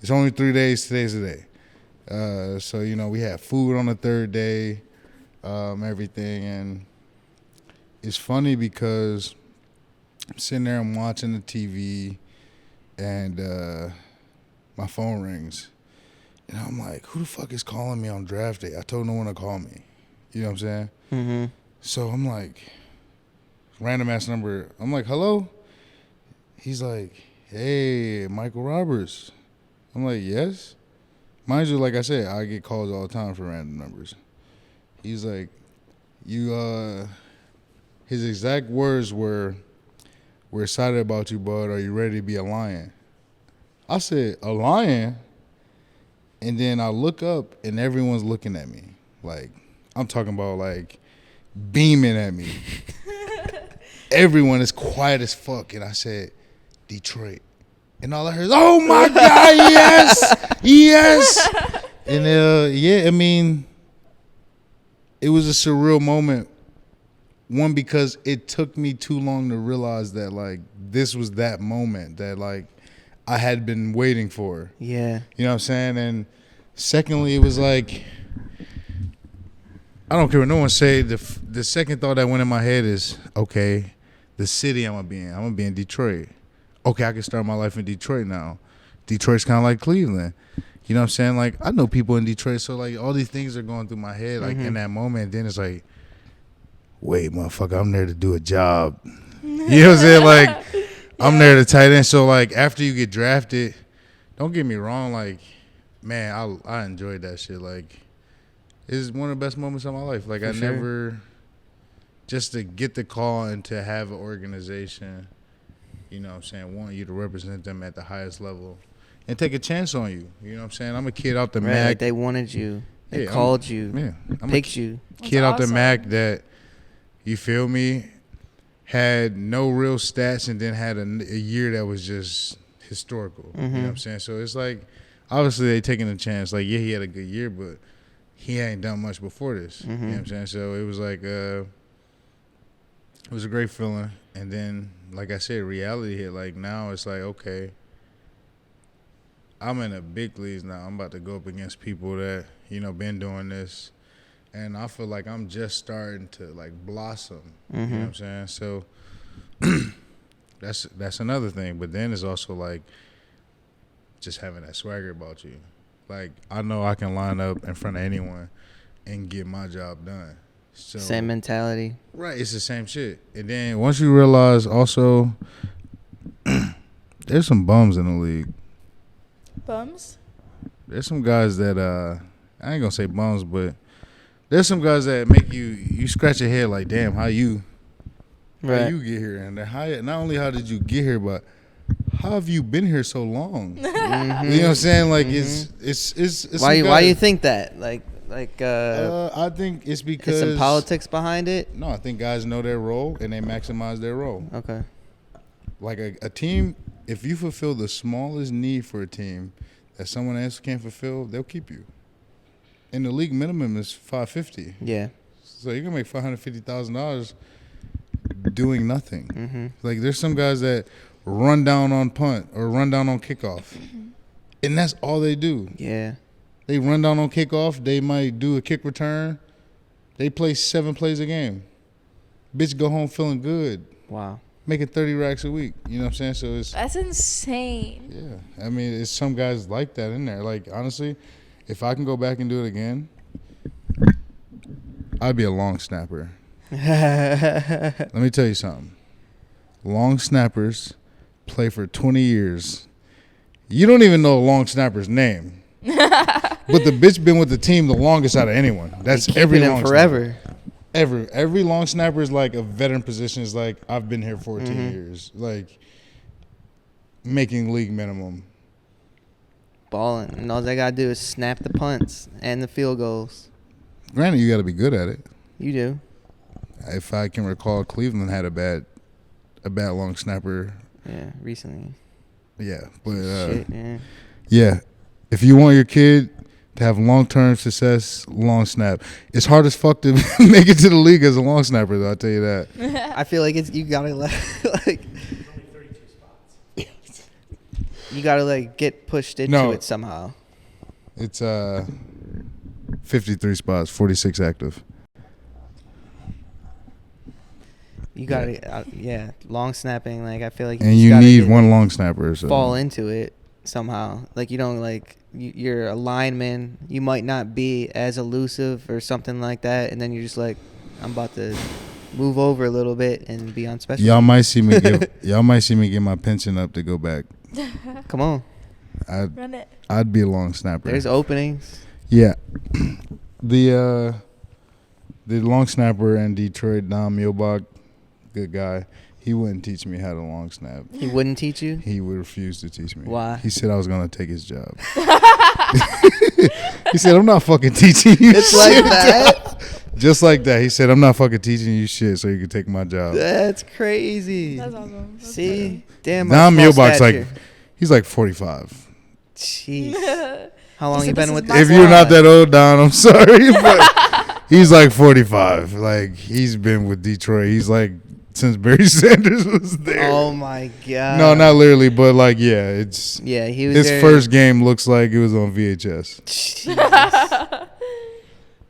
it's only 3 days. Today's the day. So, you know, we had food on the third day, everything. And it's funny because I'm sitting there, I'm watching the TV, and my phone rings. And I'm like, who the fuck is calling me on draft day? I told no one to call me. You know what I'm saying? Mm-hmm. So I'm like, random ass number. I'm like, hello? He's like, hey, Michael Roberts. I'm like, yes? Mind you, like I said, I get calls all the time for random numbers. He's like, his exact words were, we're excited about you, bud. Are you ready to be a Lion? I said, a Lion? And then I look up, and everyone's looking at me. Like, I'm talking about, like, beaming at me. Everyone is quiet as fuck. And I said, Detroit. And all I heard is, oh, my God, yes, yes. And, yeah, I mean, it was a surreal moment. One, because it took me too long to realize that, like, this was that moment that, like, I had been waiting for. Yeah. You know what I'm saying? And secondly, it was like, I don't care what no one say. The second thought that went in my head is, okay, the city I'm going to be in. I'm going to be in Detroit. Okay, I can start my life in Detroit now. Detroit's kind of like Cleveland. You know what I'm saying? Like, I know people in Detroit, so, like, all these things are going through my head, like, in that moment. And then it's like, wait, motherfucker, I'm there to do a job. You know what I'm saying? Like, I'm there to tight end. So, like, after you get drafted, don't get me wrong, like, man, I enjoyed that shit. Like, it's one of the best moments of my life. Like, never, just to get the call and to have an organization, you know what I'm saying, want you to represent them at the highest level and take a chance on you. You know what I'm saying? I'm a kid out the MAC. Like, they wanted you. They called you. I'm picked you. Kid That's out the awesome. MAC that, you feel me, had no real stats and then had a year that was just historical. You know what I'm saying? So it's like, obviously they taking a chance. Like, yeah, he had a good year, but he ain't done much before this. You know what I'm saying? So it was like, it was a great feeling. And then, like I said, reality hit. Like, now it's like, okay, I'm in the big leagues now. I'm about to go up against people that, you know, been doing this. And I feel like I'm just starting to, like, blossom. You know what I'm saying? So that's another thing. But then it's also, like, just having that swagger about you. Like, I know I can line up in front of anyone and get my job done. So, Same mentality. right, it's the same shit. And then once you realize also there's some bums in the league. Bums? There's some guys that I ain't gonna say bums, but there's some guys that make you scratch your head like, damn, how you get here, and not only how did you get here, but how have you been here so long? You know what I'm saying? Like, it's Why you think that? Like I think it's because there's some politics behind it. No, I think guys know their role and they maximize their role. Okay. Like a team, if you fulfill the smallest need for a team that someone else can't fulfill, they'll keep you. And the league minimum is $550. Yeah. So you're gonna make $550,000 doing nothing. Mm-hmm. Like there's some guys that run down on punt or run down on kickoff, and that's all they do. Yeah. They run down on kickoff. They might do a kick return. They play 7 plays a game. Bitch, go home feeling good, Wow. making 30 racks a week. You know what I'm saying? So it's That's insane. yeah. I mean, it's some guys like that in there. Like honestly, if I can go back and do it again, I'd be a long snapper. Let me tell you something. Long snappers play for 20 years. You don't even know a long snapper's name. But the bitch been with the team the longest out of anyone. That's every long forever. Snapper. Every long snapper is like a veteran position. Is like, I've been here 14 years. Like, making league minimum. Balling. And all they got to do is snap the punts and the field goals. Granted, you got to be good at it. You do. If I can recall, Cleveland had a bad long snapper. Yeah, recently. Yeah, but Shit, yeah. yeah, if you want your kid to have long-term success, long snap. It's hard as fuck to make it to the league as a long snapper, though. I'll tell you that. I feel like you gotta like There's only 32 spots. you gotta like get pushed into it somehow. It's 53 spots, 46 active. You gotta, long snapping. Like I feel like And just you gotta need one long snapper. So. fall into it somehow. Like you don't like you're a lineman. You might not be as elusive or something like that, and then you're just like, I'm about to move over a little bit and be on special. Y'all might see me get my pension up to go back. Come on, Run it. I'd be a long snapper. there's openings. Yeah. The long snapper in Detroit, Dom Milbach, good guy. He wouldn't teach me how to long snap. He wouldn't teach you. He would refuse to teach me. Why? He said I was going to take his job. He said, I'm not fucking teaching you It's shit. like that. Just like that. He said, I'm not fucking teaching you shit so you can take my job. That's crazy. That's awesome. That's See, damn. Dom my small Milbach's stature. he's like 45. Jeez. good. How long He you said, been "This with is this? If you're not that old, Don, I'm sorry, but he's like 45. Like, he's been with Detroit. He's like, since Barry Sanders was there. Oh my god. No, not literally, but like, yeah, it's Yeah, he was his there. first game looks like it was on VHS. Jesus. That's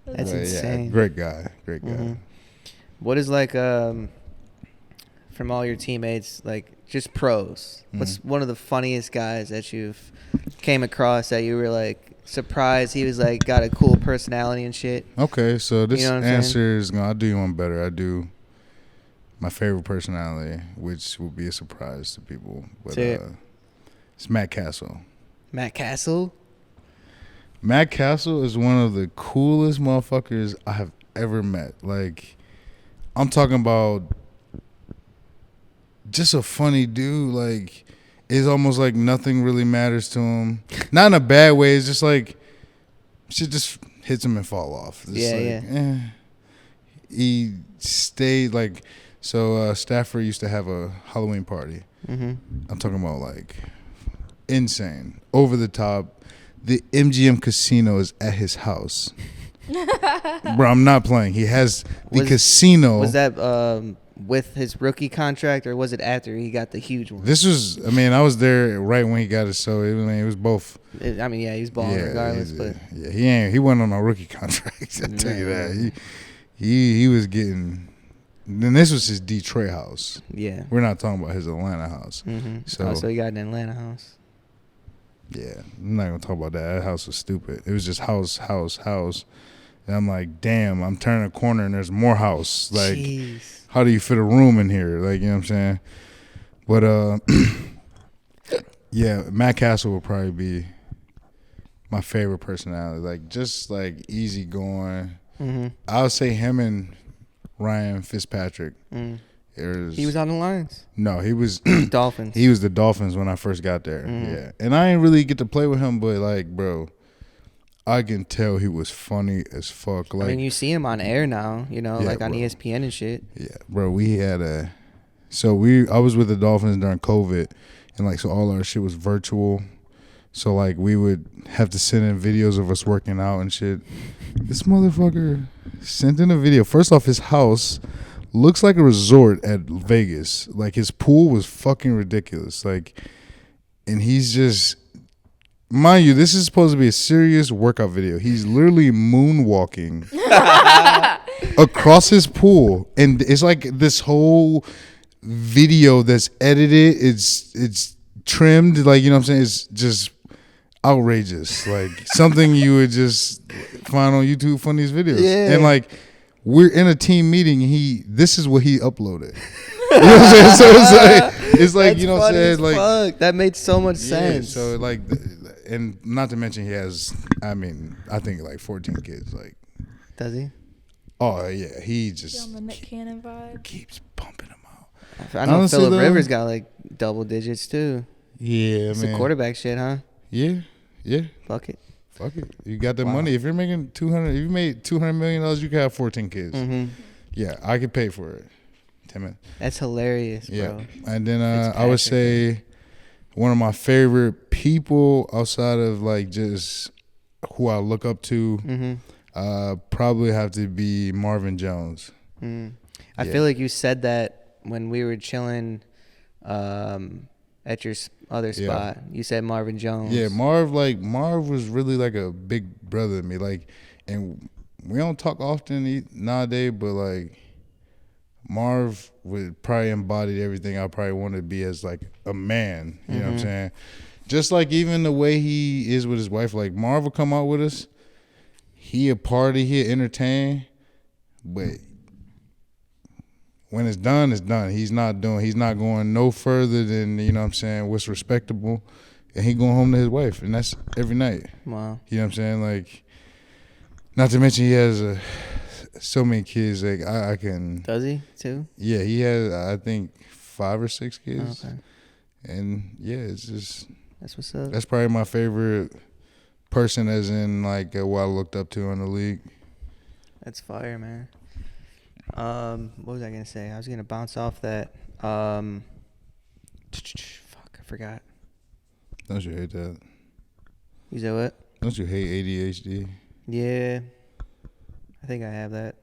But, insane. Yeah, great guy. Mhm. What is like from all your teammates, like just pros? What's one of the funniest guys that you've came across that you were like surprised he was like got a cool personality and shit? Okay, so this You know what I'm answer is I'll do you one better. I do my favorite personality, which will be a surprise to people, but Say it. it's Matt Castle. Matt Castle? Matt Castle is one of the coolest motherfuckers I have ever met. Like, I'm talking about just a funny dude. Like, it's almost like nothing really matters to him. Not in a bad way. It's just like shit just hits him and fall off. It's like, He stayed like so. Stafford used to have a Halloween party. Mm-hmm. I'm talking about like insane, over the top. The MGM casino is at his house. Bro, I'm not playing. He has the casino. Was that with his rookie contract or was it after he got the huge one? This was, I mean, I was there right when he got it, so it was both. He was balling regardless, but he went on a rookie contract. I'll tell you that. He was getting. Then this was his Detroit house. yeah. We're not talking about his Atlanta house. Mm-hmm. So- So he got an Atlanta house. Yeah, I'm not gonna talk about that. That house was stupid. It was just house. And I'm like, damn, I'm turning a corner and there's more house. Like, Jeez. how do you fit a room in here? Like, you know what I'm saying? But yeah, Matt Castle would probably be my favorite personality. Like, just like easygoing. Mm-hmm. I would say him and Ryan Fitzpatrick. Mm. He was on the Lions. No, he was Dolphins. He was the Dolphins when I first got there. Yeah. And I didn't really get to play with him, but like, bro, I can tell he was funny as fuck. Like, I mean, you see him on air now, like on bro. ESPN and shit. Yeah, bro, we had I was with the Dolphins during COVID, and like, so all our shit was virtual. So like we would have to send in videos of us working out and shit. This motherfucker sent in a video. First off, his house looks like a resort at Vegas. Like his pool was fucking ridiculous. Like, and he's just, mind you, this is supposed to be a serious workout video. He's literally moonwalking across his pool, and it's like this whole video that's edited. It's trimmed, like, you know what I'm saying? It's just outrageous, like something you would just find on YouTube from these videos. Yeah. And like we're in a team meeting. This is what he uploaded. You know what I'm saying? So it's like you know what I'm saying? Like fuck. That made so much sense. So like, and not to mention he has. I mean, I think like 14 kids. Like, Does he? Oh yeah, he just on the Nick Cannon vibe. keeps pumping them out. I know Honestly, Phillip though, Rivers got like double digits too. Yeah, It's man. a quarterback shit, huh? Yeah. Fuck it. Fuck it. You got the money. If you're making 200, if you made $200 million, you could have 14 kids. Mm-hmm. Yeah, I could pay for it. 10 minutes. That's hilarious, bro. Yeah. And then I would say one of my favorite people outside of like just who I look up to, probably have to be Marvin Jones. I feel like you said that when we were chilling at your other spot. You said Marvin Jones. Yeah, Marv was really like a big brother to me. Like, and we don't talk often nowadays, but like Marv would probably embody everything I probably want to be as like a man. You know what I'm saying? Just like even the way he is with his wife. Like Marv will come out with us. He a party, he entertain, but when it's done, it's done. He's not going no further than, you know what I'm saying, what's respectable. And he going home to his wife, and that's every night. Wow. You know what I'm saying? Like, not to mention he has so many kids. Like I can. Does he too? Yeah, he has I think 5 or 6 kids. Okay. And yeah, it's just That's what's up. that's probably my favorite person, as in like what I looked up to in the league. That's fire, man. What was I gonna say? I was gonna bounce off that. Fuck, I forgot. Don't you hate that? You said what? Don't you hate ADHD? Yeah, I think I have that.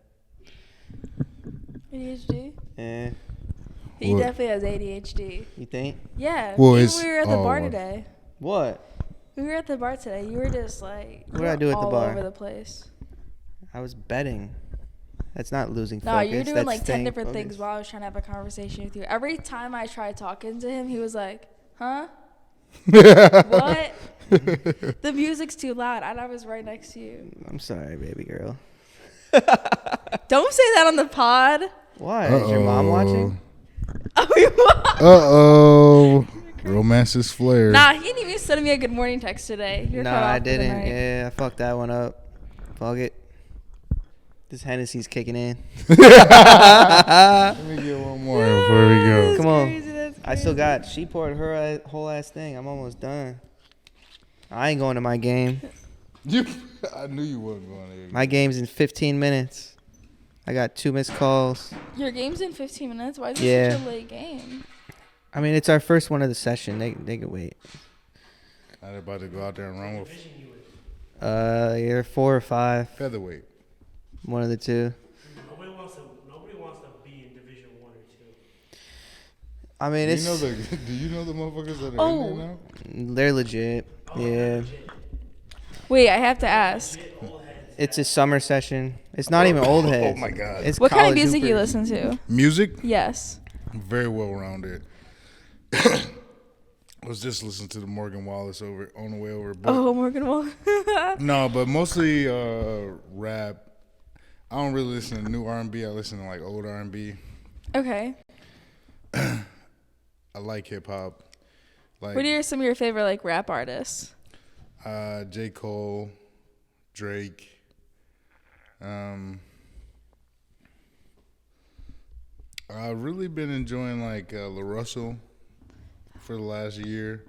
ADHD? Yeah. He What? definitely has ADHD. You think? Yeah. Well, Even it's- when we were at the bar oh. today. What? We were at the bar today. You were just like What did I do at the all bar? over the place. I was betting. That's not losing No, focus. you're doing That's like 10 staying different things focused. while I was trying to have a conversation with you. Every time I tried talking to him, he was like, huh? What? The music's too loud. And I was right next to you. I'm sorry, baby girl. Don't say that on the pod. Why? Is your mom watching? Oh, your mom. Uh-oh. Romance is flared. Nah, he didn't even send me a good morning text today. You're No, cut off I for the didn't. night. Yeah, I fucked that one up. Fuck it. This Hennessy's kicking in. Let me get one more before we go. Come on. Crazy, that's I still crazy. got, she poured her whole ass thing. I'm almost done. I ain't going to my game. I knew you wasn't going there. My game's in 15 minutes. I got 2 missed calls. Your game's in 15 minutes? Why is Yeah. it such a late game? I mean, it's our first one of the session. They can wait. Not about to go out there and run with Either 4 or 5. featherweight. One of the two. Nobody wants to be in Division 1 or 2. I mean, Do it's you know the motherfuckers that are Oh. in there now? they're legit. Yeah. Wait, I have to ask. It's a summer session. It's not even old heads. Oh my God. It's What kind of college music you hoopers. listen to? Music? Yes. Very well rounded. I was just listening to the Morgan Wallace on the way over. But Oh, Morgan Wall. no, but mostly rap. I don't really listen to new R&B. I listen to like old R&B. Okay. I like hip hop. Like What are some of your favorite like rap artists? J. Cole, Drake. I've really been enjoying like La Russell for the last year,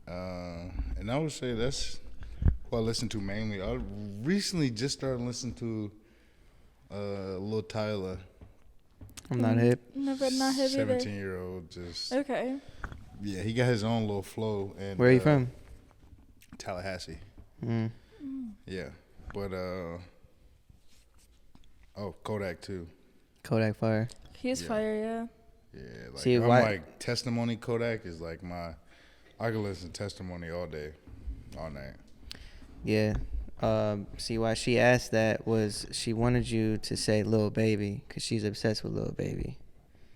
and I would say that's who I listen to mainly. I recently just started listening to Lil Tyler, I'm not hip. Never not hip either. 17-year-old. Just Okay. yeah, he got his own little flow. And Where are you from? Tallahassee. Yeah, but Kodak too. Kodak fire. He's fire, yeah. Yeah, like See, I'm why- like Testimony Kodak is like I can listen to Testimony all day, all night. Yeah. See, why she asked that was she wanted you to say Lil Baby because she's obsessed with Lil Baby.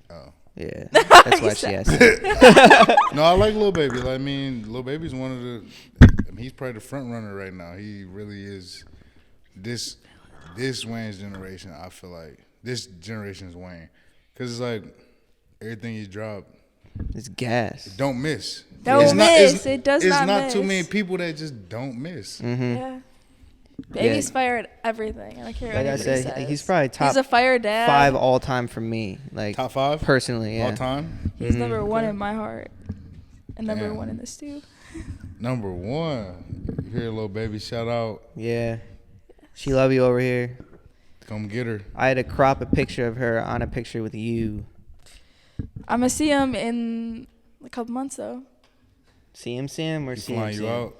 Oh. Yeah. That's why she asked that. No, I like Lil Baby. I mean, Lil Baby's one of the. I mean, he's probably the front runner right now. He really is. This Wayne's generation, I feel like this generation's Wayne, because it's like everything he dropped, It's gas. don't miss. Don't It's miss. It does it's not not too miss. many people that just don't miss. Yeah. Baby's fire at everything. I don't care what Like I anybody said, says. he's probably top He's a fire dad. 5 all time for me. Like Top 5 personally, yeah. all time. He's number one in my heart. And number Damn. one in this too. Number 1. You hear Lil Baby shout out. Yeah. She love you over here. Come get her. I had to crop a picture of her on a picture with you. I'm gonna see him in a couple months though. See him or He see flying him? you out.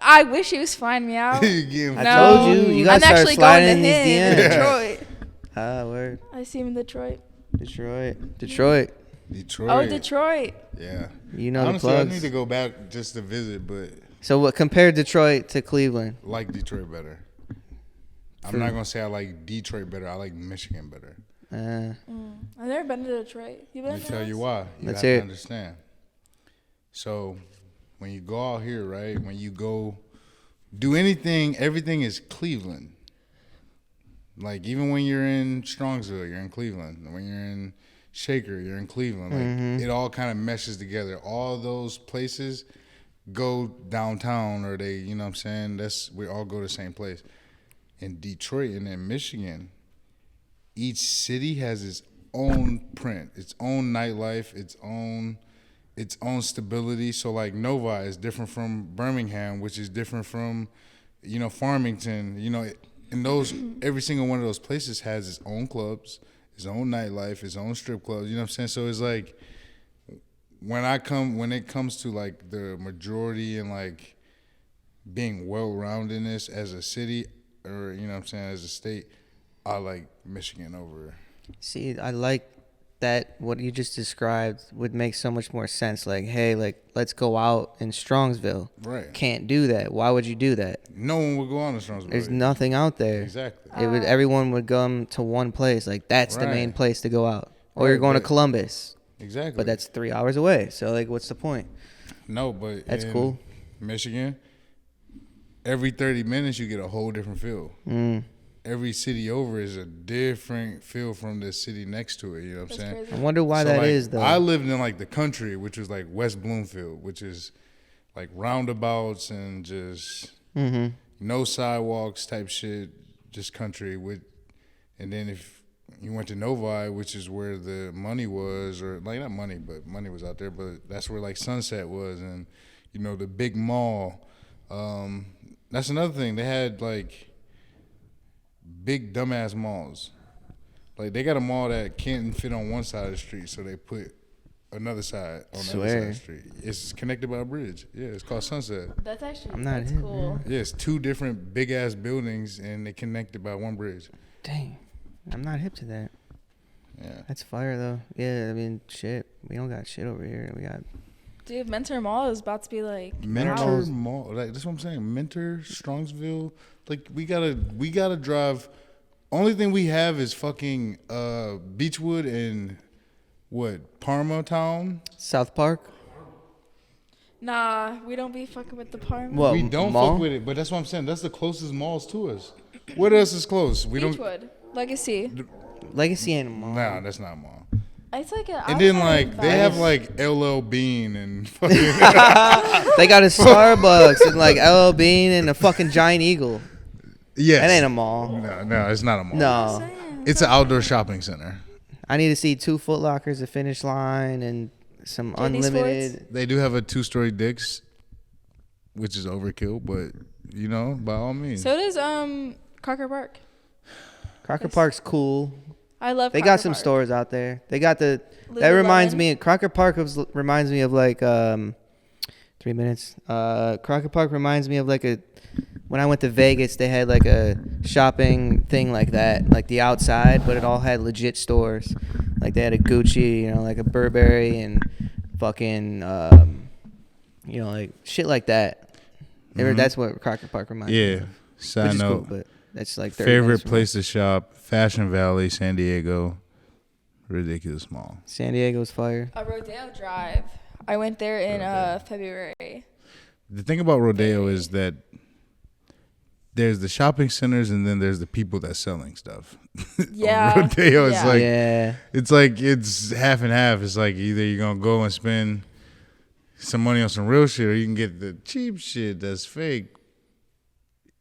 I wish he was flying me out. You getting I No. told you. You gotta I'm start actually sliding going in to these him in DMs. Detroit. Ah, word. I see him in Detroit. Detroit. Detroit. Oh, Detroit. Yeah. You know Honestly, the I plugs. need to go back just to visit, but So what? Compare Detroit to Cleveland. like Detroit better. I'm not gonna say I like Detroit better. I like Michigan better. I've never been to Detroit. You been Let me to tell you why. You Let's have hear to it. understand. So, when you go out here, right? When you go do anything, everything is Cleveland. Like even when you're in Strongsville, you're in Cleveland. When you're in Shaker, you're in Cleveland. Like it all kind of meshes together. All those places go downtown, or they, you know what I'm saying? We all go to the same place. In Detroit and in Michigan, each city has its own print, its own nightlife, its own stability. So like Novi is different from Birmingham, which is different from, Farmington. And every single one of those places has its own clubs, its own nightlife, its own strip clubs. You know what I'm saying? So it's like when it comes to like the majority and like being well-rounded in this as a city, or you know what I'm saying, as a state, I like Michigan over. See, I like that. What you just described would make so much more sense. Like, hey, like let's go out in Strongsville. Right. Can't do that. Why would you do that? No one would go on to Strongsville. There's nothing out there. Exactly. Everyone would come to one place. Like that's the main Right. place to go out. Or Right, you're going to but- Columbus. Exactly. But that's 3 hours away. So like, what's the point? No, but That's in cool. Michigan, every 30 minutes you get a whole different feel. Every city over is a different feel from the city next to it. You know what I'm saying? Crazy. I wonder why So, that like, is though. I lived in like the country, which was like West Bloomfield, which is like roundabouts and just no sidewalks type shit, just country. And then if you went to Novi, which is where the money was, or like not money, but money was out there, but that's where like Sunset was, and the big mall. That's another thing. They had like big dumbass malls. Like they got a mall that can't fit on one side of the street, so they put another side on the other side of the street. It's connected by a bridge. Yeah, it's called Sunset. That's actually I'm not that's hip, cool. Yeah, it's 2 different big ass buildings, and they connected by one bridge. Dang, I'm not hip to that. Yeah. That's fire though. Yeah, I mean, shit. We don't got shit over here. We got. Dude, Mentor Mall is about to be like Mentor Mall, like that's what I'm saying. Mentor, Strongsville, like we gotta drive. Only thing we have is fucking Beechwood and Parma Town. South Park. Nah, we don't be fucking with the Parma. Well, We don't mall? fuck with it, but that's what I'm saying. That's the closest malls to us. What else is close? We don't. Beechwood, Legacy. Legacy and mall. Nah, that's not a mall. It's like And then like they have like LL Bean and fucking. They got a Starbucks and like LL Bean and a fucking giant eagle. Yes. That ain't a mall. No, it's not a mall. No. It's an outdoor shopping center. I need to see 2 Foot Lockers, a Finish Line, and some JD unlimited. They do have a 2-story Dick's, which is overkill, but by all means. So does Crocker Park. Crocker Yes. Park's cool. I love. They Crocker got some Park. stores out there. They got that reminds Lululemon. me. Crocker Park reminds me of like 3 minutes. Crockett Park reminds me of when I went to Vegas, they had like a shopping thing like that, like the outside, but it all had legit stores. Like they had a Gucci, like a Burberry and fucking, like shit like that. That's what Crockett Park reminds me of. Side Which is note. cool, but that's like 30 Favorite minutes from place to shop: Fashion Valley, San Diego. Ridiculous small. San Diego's fire. Rodeo Drive. I went there in February. The thing about Rodeo is that there's the shopping centers and then there's the people that's selling stuff. Yeah. Rodeo is like, it's half and half. It's like either you're going to go and spend some money on some real shit or you can get the cheap shit that's fake,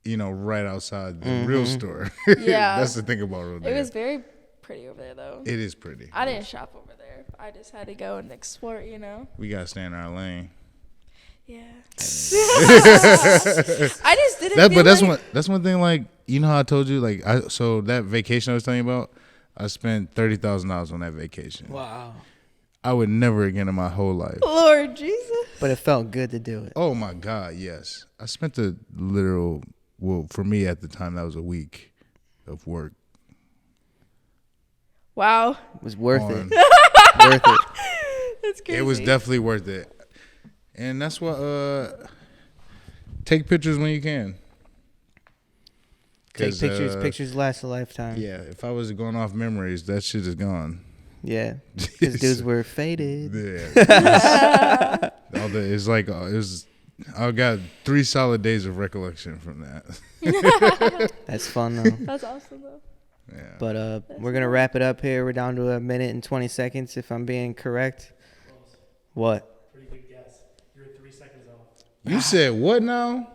right outside the real store. Yeah. That's the thing about Rodeo. It was very pretty over there, though. It is pretty. I didn't shop over there. I just had to go and explore, We got to stay in our lane. Yeah. I just didn't That's one thing, like, how I told you, like, so that vacation I was telling you about, I spent $30,000 on that vacation. Wow. I would never again in my whole life. Lord Jesus. But it felt good to do it. Oh my God, yes. I spent for me at the time, that was a week of work. Wow. It was worth it. Worth it. That's crazy. It was definitely worth it. And that's what, take pictures when you can. Take pictures. Pictures last a lifetime. Yeah, if I was going off memories, that shit is gone. Yeah, because dudes were faded. Yeah. I got 3 solid days of recollection from that. That's fun, though. That's awesome, though. Yeah. But we're going to wrap it up here. We're down to 1 minute and 20 seconds, if I'm being correct. Close. What? Pretty good guess. You're 3 seconds off. You said what now?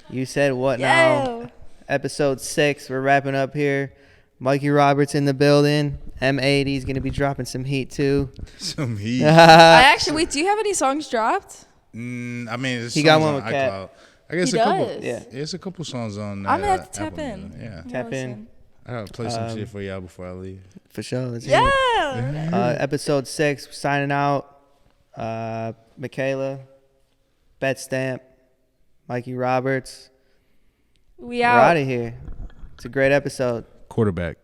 You said what now? Episode 6. We're wrapping up here. Mikey Roberts in the building. M80 is going to be dropping some heat, too. Some heat. Wait, do you have any songs dropped? I mean, he got one with Cap. I guess he couple. does. Yeah, it's a couple songs on. I'm gonna have to tap Apple in. Music. Yeah, Tap in. I gotta play some shit for y'all before I leave. For sure. Let's hear it. Yeah. Episode 6. We're signing out. Michaela, Bet Stamp, Mikey Roberts. We're out of here. It's a great episode. Quarterback.